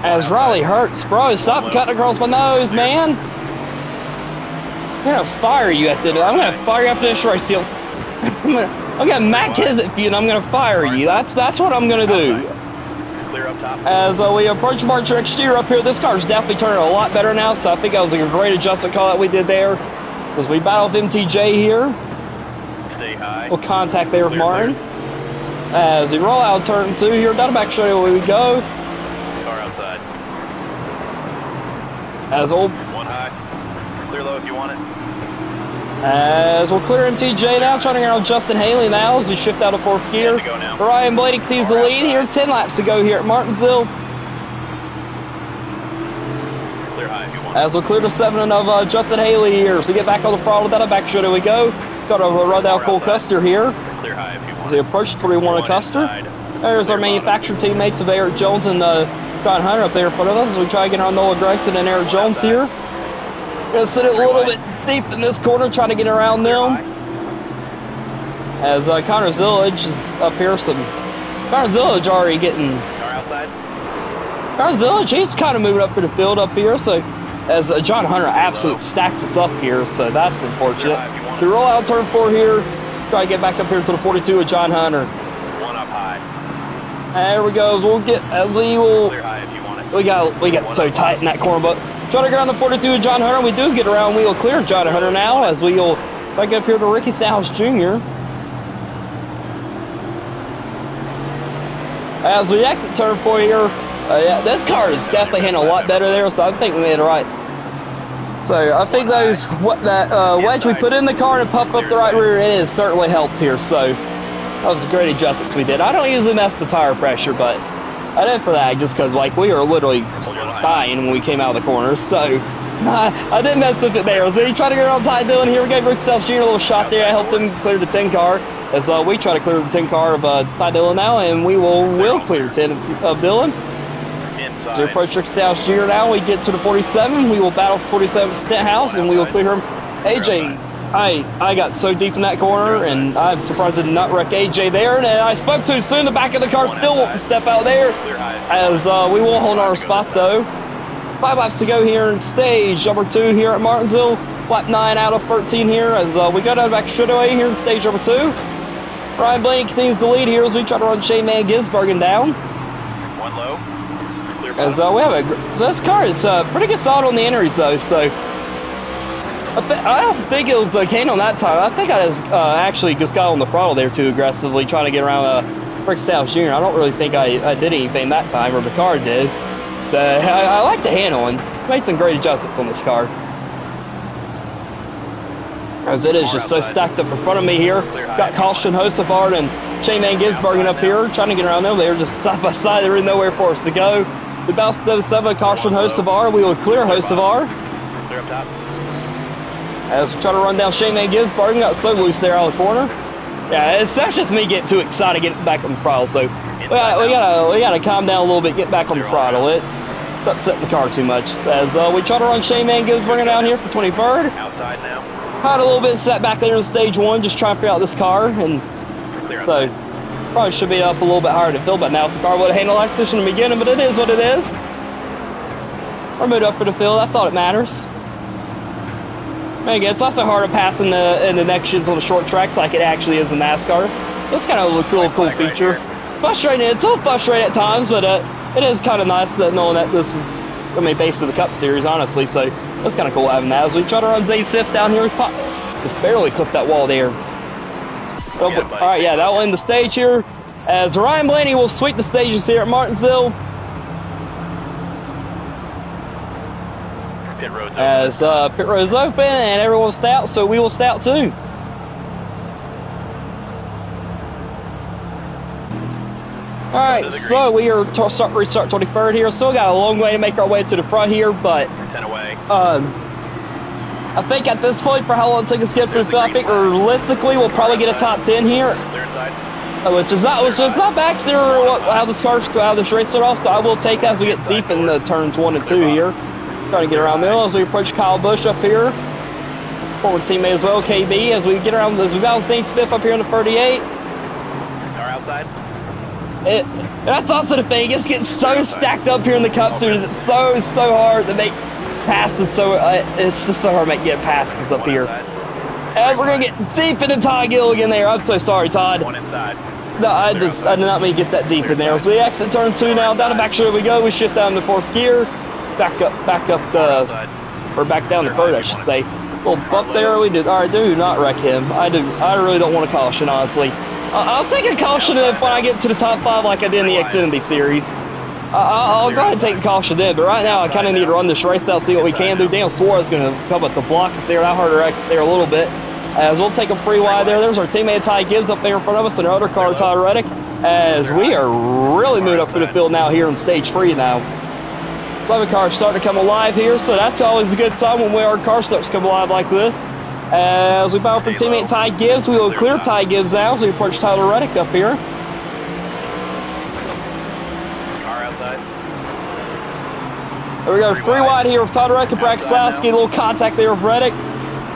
As Riley Hurts, bro, stop cutting across my nose, man. I'm gonna fire you after this. I'm gonna fire you after this race, Seals. I'm gonna Mac Hizzit for you, and I'm gonna fire you. That's what I'm gonna do. Clear up top. As we approach March next year up here, this car's definitely turning a lot better now. So I think that was a great adjustment call that we did there. As we battle with MTJ here, Stay high. we'll contact there with Clear, Martin. As we roll out turn 2 here, down the back straightaway we go. Car outside. As old. One high. Clear low if you want it. As we'll clear MTJ now, trying to get on Justin Haley now as we shift out of fourth gear. To go now. Ryan Blaney sees the lead here, 10 laps to go here at Martinsville. Clear high if you want it. As we'll clear the 7 of Justin Haley here. So we get back on the throttle, down the back straight we go. Got a run down Cole Custer here. Clear high if you want As we approach 3-1 of Custer. There's our manufacturer teammates of Eric Jones and John Hunter up there in front of us as we try to get on Noah Gregson and Eric Jones here. Gonna sit it a little bit deep in this corner, trying to get around them. As Connor Zillage is up here. Connor Zillage already getting. Car outside. Connor Zillage, he's kind of moving up for the field up here. So as John Hunter absolutely stacks us up here, so that's unfortunate. We roll out turn 4 here, try to get back up here to the 42 of John Hunter. One up high. There we go. We'll get as we will. Clear high if you want it. We got so tight in that corner, but trying to get on the 42 of John Hunter. We do get around. We will clear John Hunter now as we will back up here to Ricky Styles Jr. As we exit turn 4 here, yeah, this car is definitely handling a lot better there, so I think we made it right. So I think that wedge we put in the car and puff up the right rear end has certainly helped here. So that was a great adjustments we did. I don't usually mess the tire pressure, but I did for that just because like we were literally dying when we came out of the corners. So I didn't mess with it there. So he tried to get on Ty Dillon. Here we go, Rick Self Jr. A little shot there. I helped him clear the 10 car. As we try to clear the 10 car of Ty Dillon now, and we will clear the 10 of Dillon. Inside. As we approach Rick Styles Jr. now, we get to the 47. We will battle 47 Stenhouse, and we will clear him. AJ, I got so deep in that corner, and I'm surprised I did not wreck AJ there. And I spoke too soon. The back of the car still won't step out there. As we will hold our spot though. 5 laps to go here in stage number 2 here at Martinsville. Lap 9 out of 13 here as we go down the back straightaway here in stage number 2. Ryan Blaney continues to lead here as we try to run Shane Van Gisbergen down. One low. Clear As we have so this car is pretty good solid on the entries though, so I don't think it was the cane on that time. I think I just actually just got on the throttle there too aggressively trying to get around Rick Styles Jr. I don't really think I did anything that time, or the car did. I like the handling. Made some great adjustments on this car. As it is just so stacked up in front of me here. Got Caution Hosefard and Shane Van Gisbergen up here trying to get around them. They're just side by side. There is nowhere for us to go. The bounce 7 Caution Hosefard. We will clear Hosefard. Clear up top. As we try to run down Shane Van Gisbergen. Got so loose there out of the corner. Yeah, that's just me getting too excited getting back on the throttle. So we gotta calm down a little bit, get back on the throttle. It's upsetting the car too much. As we try to run Shane Van Gisbergen down here for 23rd. Outside now. Had a little bit set back there in stage 1, just trying to figure out this car, and so probably should be up a little bit higher to fill. But now if the car would have handled like this in the beginning, but it is what it is. We're moved up for the fill. That's all that matters. Again, it's not so hard to pass in the next gens on the short tracks like it actually is in NASCAR. It's kind of a cool feature. Right, Frustrating. It's a little frustrating at times, but it is kind of nice that knowing that this is, I mean, based on the Cup Series, honestly. So it's kind of cool having that. As we try to run Z-Sif down here, just barely clipped that wall there. Oh, Yeah, all right, yeah, that will end the stage here. As Ryan Blaney will sweep the stages here at Martinsville. Pit road's open. As pit road is open and everyone's stout, so we will stout too. All right, so we are restart 23rd here. Still got a long way to make our way to the front here, but 10 away. I think at this point, for how long it took us to get through the field, I think realistically we'll probably get a top 10 here, Clear inside. which is not back to how this race started off. So I will take as we get deep in the turns 1 and 2 here. Trying to get around middle as we approach Kyle Busch up here. Former teammate as well, KB, as we get around, as we balance things fifth up here in the 38. Car outside. That's also the thing, it gets so stacked up here in the Cup Series. It's so hard to make passes, so it's just so hard to get passes up here. And we're going to get deep into Todd Gilligan there. I'm so sorry, Todd. One inside. No, I did not mean to get that deep in there. As we exit turn 2 now, down the back straight we go. We shift down to 4th gear. Back down to 3rd, I should say. Little bump there. We did. All right, do not wreck him. I really don't want a caution, honestly. I'll take a caution when I get to the top 5 like I did in the Xfinity series. I'll go ahead and take a caution then, but right now I kind of need to run this race out, see what we can do. Daniel Suarez is going to come up the block us there. That hurt our exit there a little bit. As we'll take a free wide there. There's our teammate Ty Gibbs up there in front of us, and our other car, Todd Reddick. As we are really moving up for the field now here in stage 3 now. 11 cars starting to come alive here, so that's always a good sign when our car starts to come alive like this. As we battle for teammate Ty Gibbs, we will clear Ty Gibbs now as we approach Tyler Reddick up here. Car outside. There we go, free wide here with Tyler Reddick and Brad Keselowski. A little contact there with Reddick.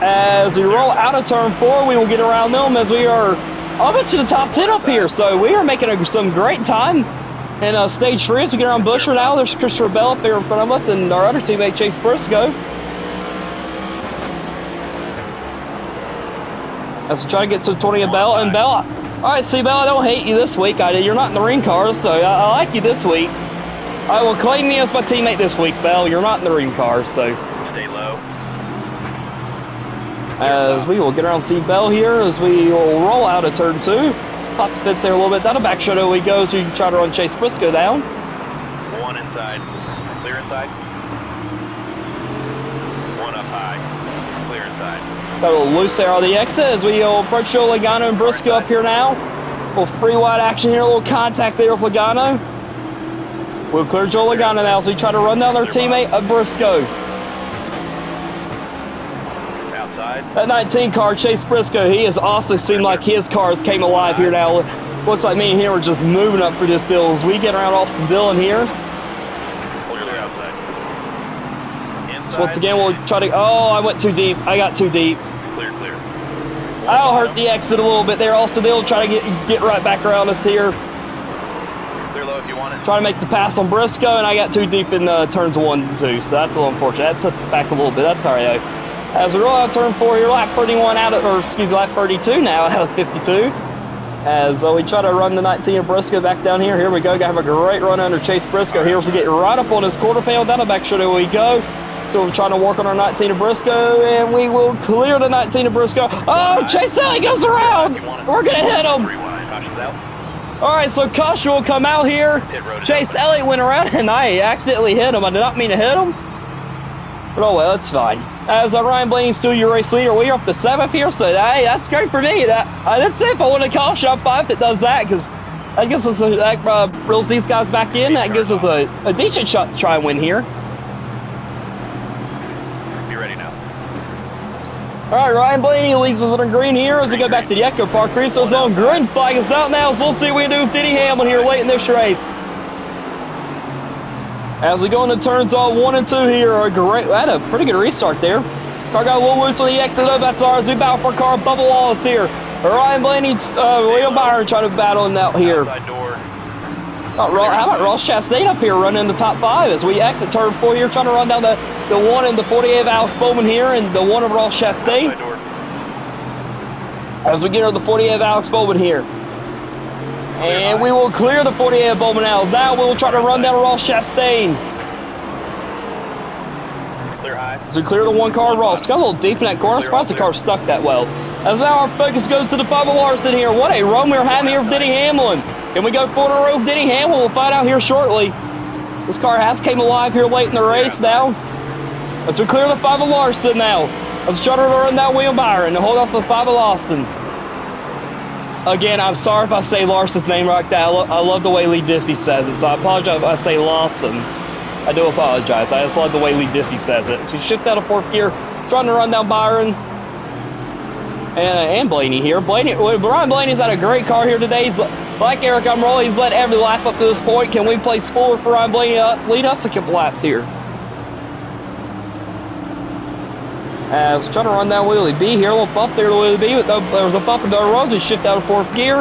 As we roll out of turn 4, we will get around them as we are almost to the top 10 up here. So we are making some great time. And stage 3, as we get around Busher now, there's Christopher Bell up there in front of us, and our other teammate Chase Briscoe. As we try to get to 20 of Bell, and Bell, alright, see Bell, I don't hate you this week. You're not in the ring cars, so I like you this week. I will claim you as my teammate this week, Bell. You're not in the ring cars, so. Stay low. As we will get around see Bell here, as we will roll out of turn 2. Pop the fence there a little bit. Down the back shadow we go, so you can try to run Chase Briscoe down. One inside. Clear inside. One up high. Clear inside. Got a little loose there on the exit as we approach Joe Logano and Briscoe up here now. A little free wide action here, a little contact there with Logano. We'll clear Joe Logano now as we try to run down their teammate of Briscoe. That 19 car, Chase Briscoe, he has also seemed like his cars came alive here now. Looks like me and him are just moving up for this field as we get around Austin Dillon here. So once again, we'll try to. Oh, I went too deep. I got too deep. Clear. I'll hurt the exit a little bit there. Austin Dillon try to get right back around us here. Clear low if you want it. Try to make the pass on Briscoe, and I got too deep in turns 1 and 2, so that's a little unfortunate. That sets us back a little bit. That's all right. As we roll out turn 4 here, lap 31 lap 32 now out of 52. As we try to run the 19 of Briscoe back down here. Here we go. Got to have a great run under Chase Briscoe here as we get right up on his quarter panel. Down the back shoulder we go. So we're trying to work on our 19 of Briscoe, and we will clear the 19 of Briscoe. Oh, Chase Elliott goes around. We're going to hit him. All right, so caution will come out here. Chase Elliott went around, and I accidentally hit him. I did not mean to hit him. But oh well, that's fine. As Ryan Blaney's still your race leader, we are up to 7th here, so hey, that's great for me. That's it. If I want a caution, I'm fine if it does that, because I guess that reels these guys back in. That gives us a decent shot to try and win here. Be ready now. All right, Ryan Blaney leads us on green here as we go back to the Echo Park Resource Zone. Green flag is out now, so we'll see what we can do with Denny Hamlin here late in this race. As we go into turns 1 and 2 here, had a pretty good restart there. Car got a little loose on the exit of that's ours. We battle for car, Bubba Wallace here. Ryan Blaney, William Byron trying to battle him out here. Outside door. How about Ross Chastain up here running in the top 5 as we exit turn 4 here, trying to run down the 1 in the 48 of Alex Bowman here and the 1 of Ross Chastain. As we get over the 48 of Alex Bowman here. And we will clear the 48 of Bowman out. Now we will try to run down Ross Chastain. Clear high. As we clear the 1 car, Ross. Got a little deep in that corner. I'm surprised the car stuck that well. As now our focus goes to the 5 of Larson here. What a run we're having here with Denny Hamlin. Can we go 4 in a row with Denny Hamlin? We'll find out here shortly. This car has came alive here late in the race now. As we clear the 5 of Larson now. Let's try to run down William Byron to hold off the 5 of Lawson. Again, I'm sorry if I say Larson's name like that. I love the way Lee Diffie says it, so I apologize if I say Lawson. I do apologize. I just love the way Lee Diffie says it. So we shift out of 4th gear, trying to run down Byron. And Blaney here. Ryan Blaney's had a great car here today. He's, like Eric Almirola, he's led every lap up to this point. Can we place forward for Ryan Blaney to lead us a couple laps here? As we're trying to run down Wheelie B here. A little bump there to Wheelie B. But there was a bump in the road. We shift out of 4th gear.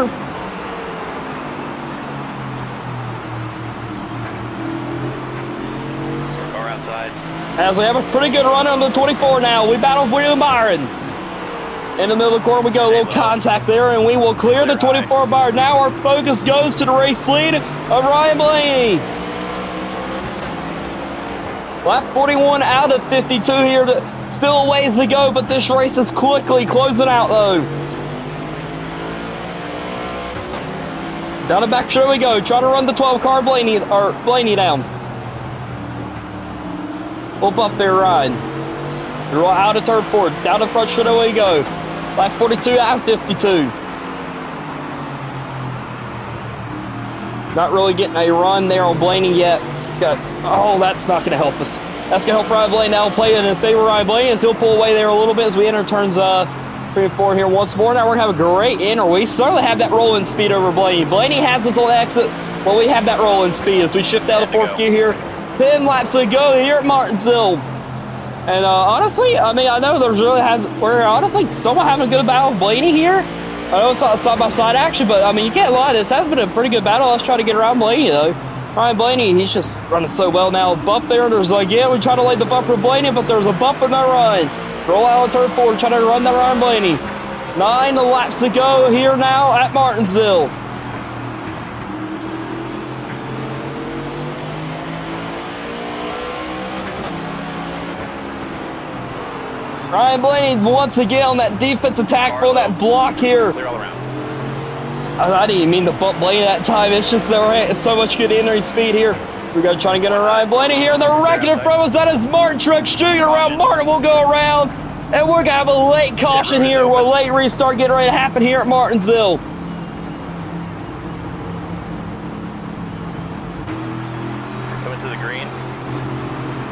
Car outside. As we have a pretty good run on the 24 now. We battle William Byron. In the middle of the corner we go, a little contact there, and we will clear the 24 bar. Now our focus goes to the race lead of Ryan Blaney. Lap 41 out of 52 here. Still a ways to go, but this race is quickly closing out though. Down the back straight we go. Try to run the 12 car Blaney down. We'll bump there, Ryan. We're out of turn 4. Down the front straight we go. Lap 42 out of 52. Not really getting a run there on Blaney yet. Oh, that's not going to help us. That's going to help Ryan Blaney now play in favor of Ryan Blaney as he'll pull away there a little bit as we enter turns 3 and 4 here once more. Now we're going to have a great enter. We certainly have that rolling speed over Blaney. Blaney has us on exit, but we have that rolling speed as we shift out of 4th gear here. 10 laps to go here at Martinsville. And honestly, I mean, I know we're honestly still having a good battle with Blaney here. I know it's not side-by-side action, but I mean, you can't lie. This has been a pretty good battle. Let's try to get around Blaney, though. Ryan Blaney, he's just running so well now. Bump there, there's again, we try to lay the bumper Blaney, but there's a bump in the run. Roll out of turn 4, trying to run that Ryan Blaney. 9 laps to go here now at Martinsville. Ryan Blaney once again on that defensive tackle, on that block here. Clear all around. I didn't mean to bump Blaney that time. It's just there's so much good entry speed here. We're going to try to get a Ryan Blaney here. They're wrecking in front of us. That is Martin Truex Jr. around. Martin will go around. And we're going to have a late caution here. A late restart getting ready to happen here at Martinsville. Coming to the green.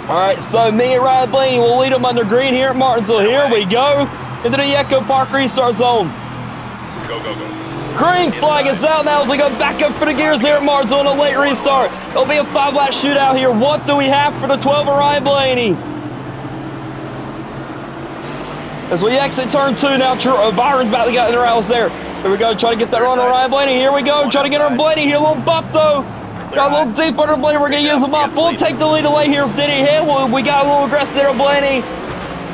All right, so me and Ryan Blaney will lead them under green here at Martinsville. Here we go into the Echo Park restart zone. Go, go, go. Green flag is out now as we go back up for the gears there at Martinsville on a late restart. It'll be a 5-lap shootout here. What do we have for the 12 of Ryan Blaney? As we exit turn 2 now, Byron's about to get in the rails there. Here we go, try to get that run on Ryan Blaney. Here we go, try to get on Blaney here. A little bump though. Got a little deep under Blaney. We're going to use the bump. We'll take the lead away here with Denny Hamlin. We got a little aggressive there on Blaney.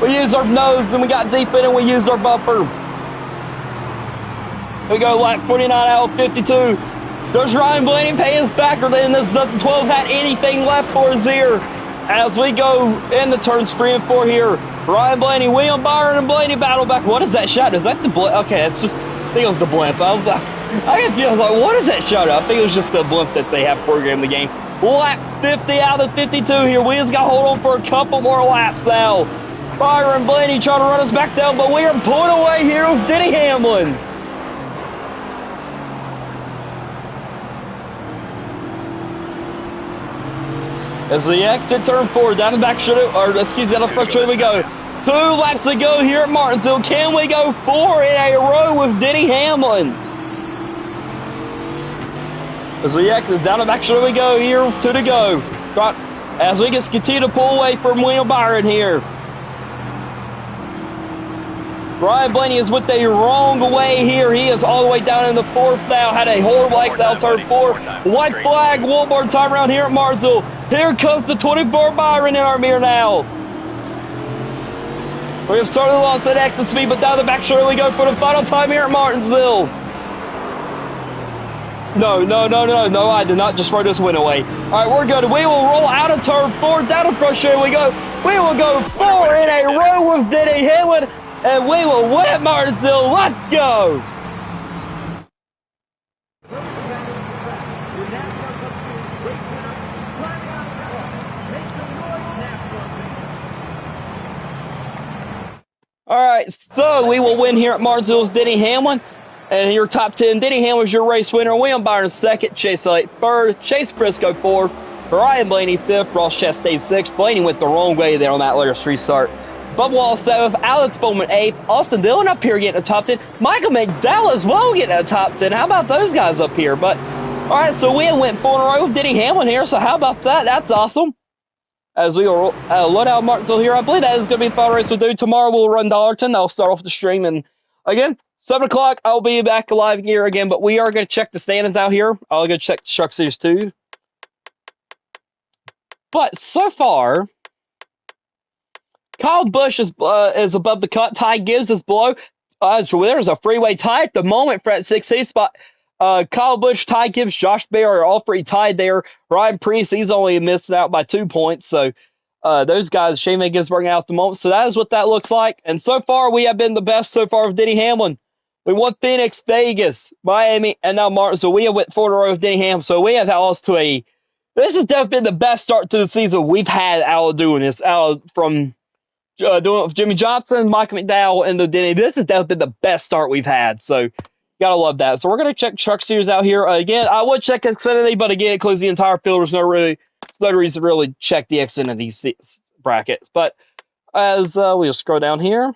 We used our nose, then we got deep in and we used our bumper. Here we go, lap 49 out of 52. Does Ryan Blaney pay us back, or then does the 12 had anything left for us here? As we go in the turns 3 and 4 here, Ryan Blaney, William Byron, and Blaney battle back. What is that shot? Is that the blimp? Okay, it's just, I think it was the blimp. I was like, what is that shot? I think it was just the blimp that they have programmed the game. Lap 50 out of 52 here. We just got to hold on for a couple more laps now. Byron Blaney trying to run us back down, but we are pulling away here with Denny Hamlin. As we exit turn 4, down the back straight, or excuse me, down the front straight we go. 2 laps to go here at Martinsville. Can we go 4 in a row with Denny Hamlin? As we exit down the back straight we go here, 2 to go. As we just continue to pull away from William Byron here. Ryan Blaney is with the wrong way here. He is all the way down in the fourth now. Had a horrible exit out turn 4. White flag one more time around here at Martinsville. Here comes the 24 Byron in our mirror now. We have started the launch at exit speed, but down the back straight we go for the final time here at Martinsville. No, I did not just throw this win away. All right, we're good. We will roll out of turn 4. Down the front straight we go. We will go 4 in a row with Denny Hamlin, and we will win at Martinsville. Let's go. All right, so we will win here at Martinsville's Denny Hamlin. And your top 10, Denny Hamlin's your race winner. William Byron second, Chase Elliott third, Chase Briscoe fourth, Ryan Blaney fifth, Ross Chastain sixth. Blaney went the wrong way there on that last restart. Bubba Wallace seventh, Alex Bowman eighth, Austin Dillon up here getting a top 10, Michael McDowell as well getting a top 10. How about those guys up here? But all right, so we went 4 in a row with Denny Hamlin here. So how about that? That's awesome. As we will load out Martinsville here, I believe that is going to be the final race we'll do. Tomorrow we'll run Dollarton. That'll start off the stream. And again, 7 o'clock, I'll be back live here again. But we are going to check the standings out here. I'll go check the Truck Series 2. But so far, Kyle Busch is above the cut. Ty Gibbs is below. So there's a freeway tie at the moment for that 16th spot. Kyle Busch, Ty Gibbs, Josh Bear are all three tied there. Ryan Preece, he's only missed out by 2 points. So those guys, Shane Van Gisbergen out at the moment. So that is what that looks like. And so far, we have been the best so far with Denny Hamlin. We won Phoenix, Vegas, Miami, and now Martinsville. We have went 4 in a row with Denny Hamlin. So we have lost to a. This has definitely been the best start to the season we've had out of doing this. From doing it with Jimmy Johnson, Michael McDowell, and the Denny. This has definitely been the best start we've had. So gotta love that. So we're gonna check Truck Series out here again. I would check Xfinity, but again, it includes the entire field. There's no reason to really check the Xfinity brackets. But as we'll scroll down here,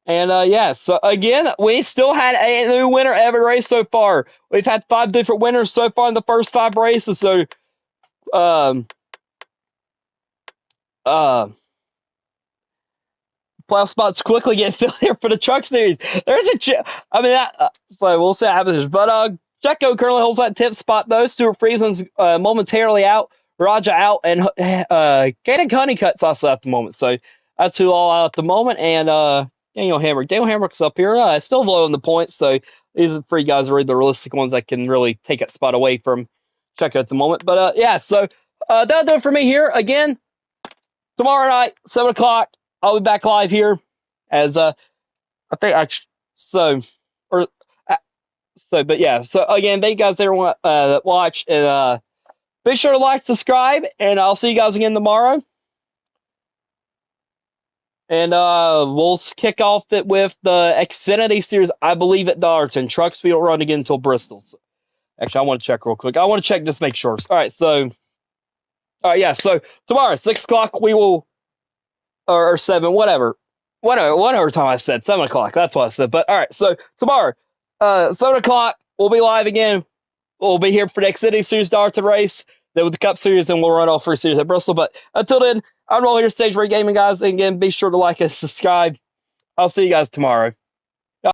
and yeah, so again, we still had a new winner every race so far. We've had 5 different winners so far in the first 5 races. So, playoff spots quickly get filled here for the Truck Series. There's a so we'll see what happens. But Checo currently holds that 10th spot though. Stuart Friesman's momentarily out, Raja out, and Caden Honeycutt's also at the moment. So that's who all out at the moment. And Daniel Hamrick's up here, still low on the points. So these are 3 guys are really the realistic ones that can really take that spot away from Checo at the moment. But yeah, so that'll do it for me here. Again, tomorrow night, 7 o'clock. I'll be back live here as but yeah. So again, thank you guys everyone that watch, and be sure to like, subscribe, and I'll see you guys again tomorrow. And we'll kick off it with the Xfinity Series, I believe, at Dollarton. Trucks we don't run again until Bristol. So, actually, I want to check real quick. I want to check just to make sure. All right, so yeah, so tomorrow 6 o'clock we will. Or 7, whatever time I said, 7 o'clock, that's what I said. But all right, so tomorrow, 7 o'clock, we'll be live again. We'll be here for the Xfinity Series Darton race, then with the Cup Series, and we'll run all 3 series at Bristol. But until then, I'm Roll here, Stage Rate Gaming, guys. And again, be sure to like and subscribe. I'll see you guys tomorrow.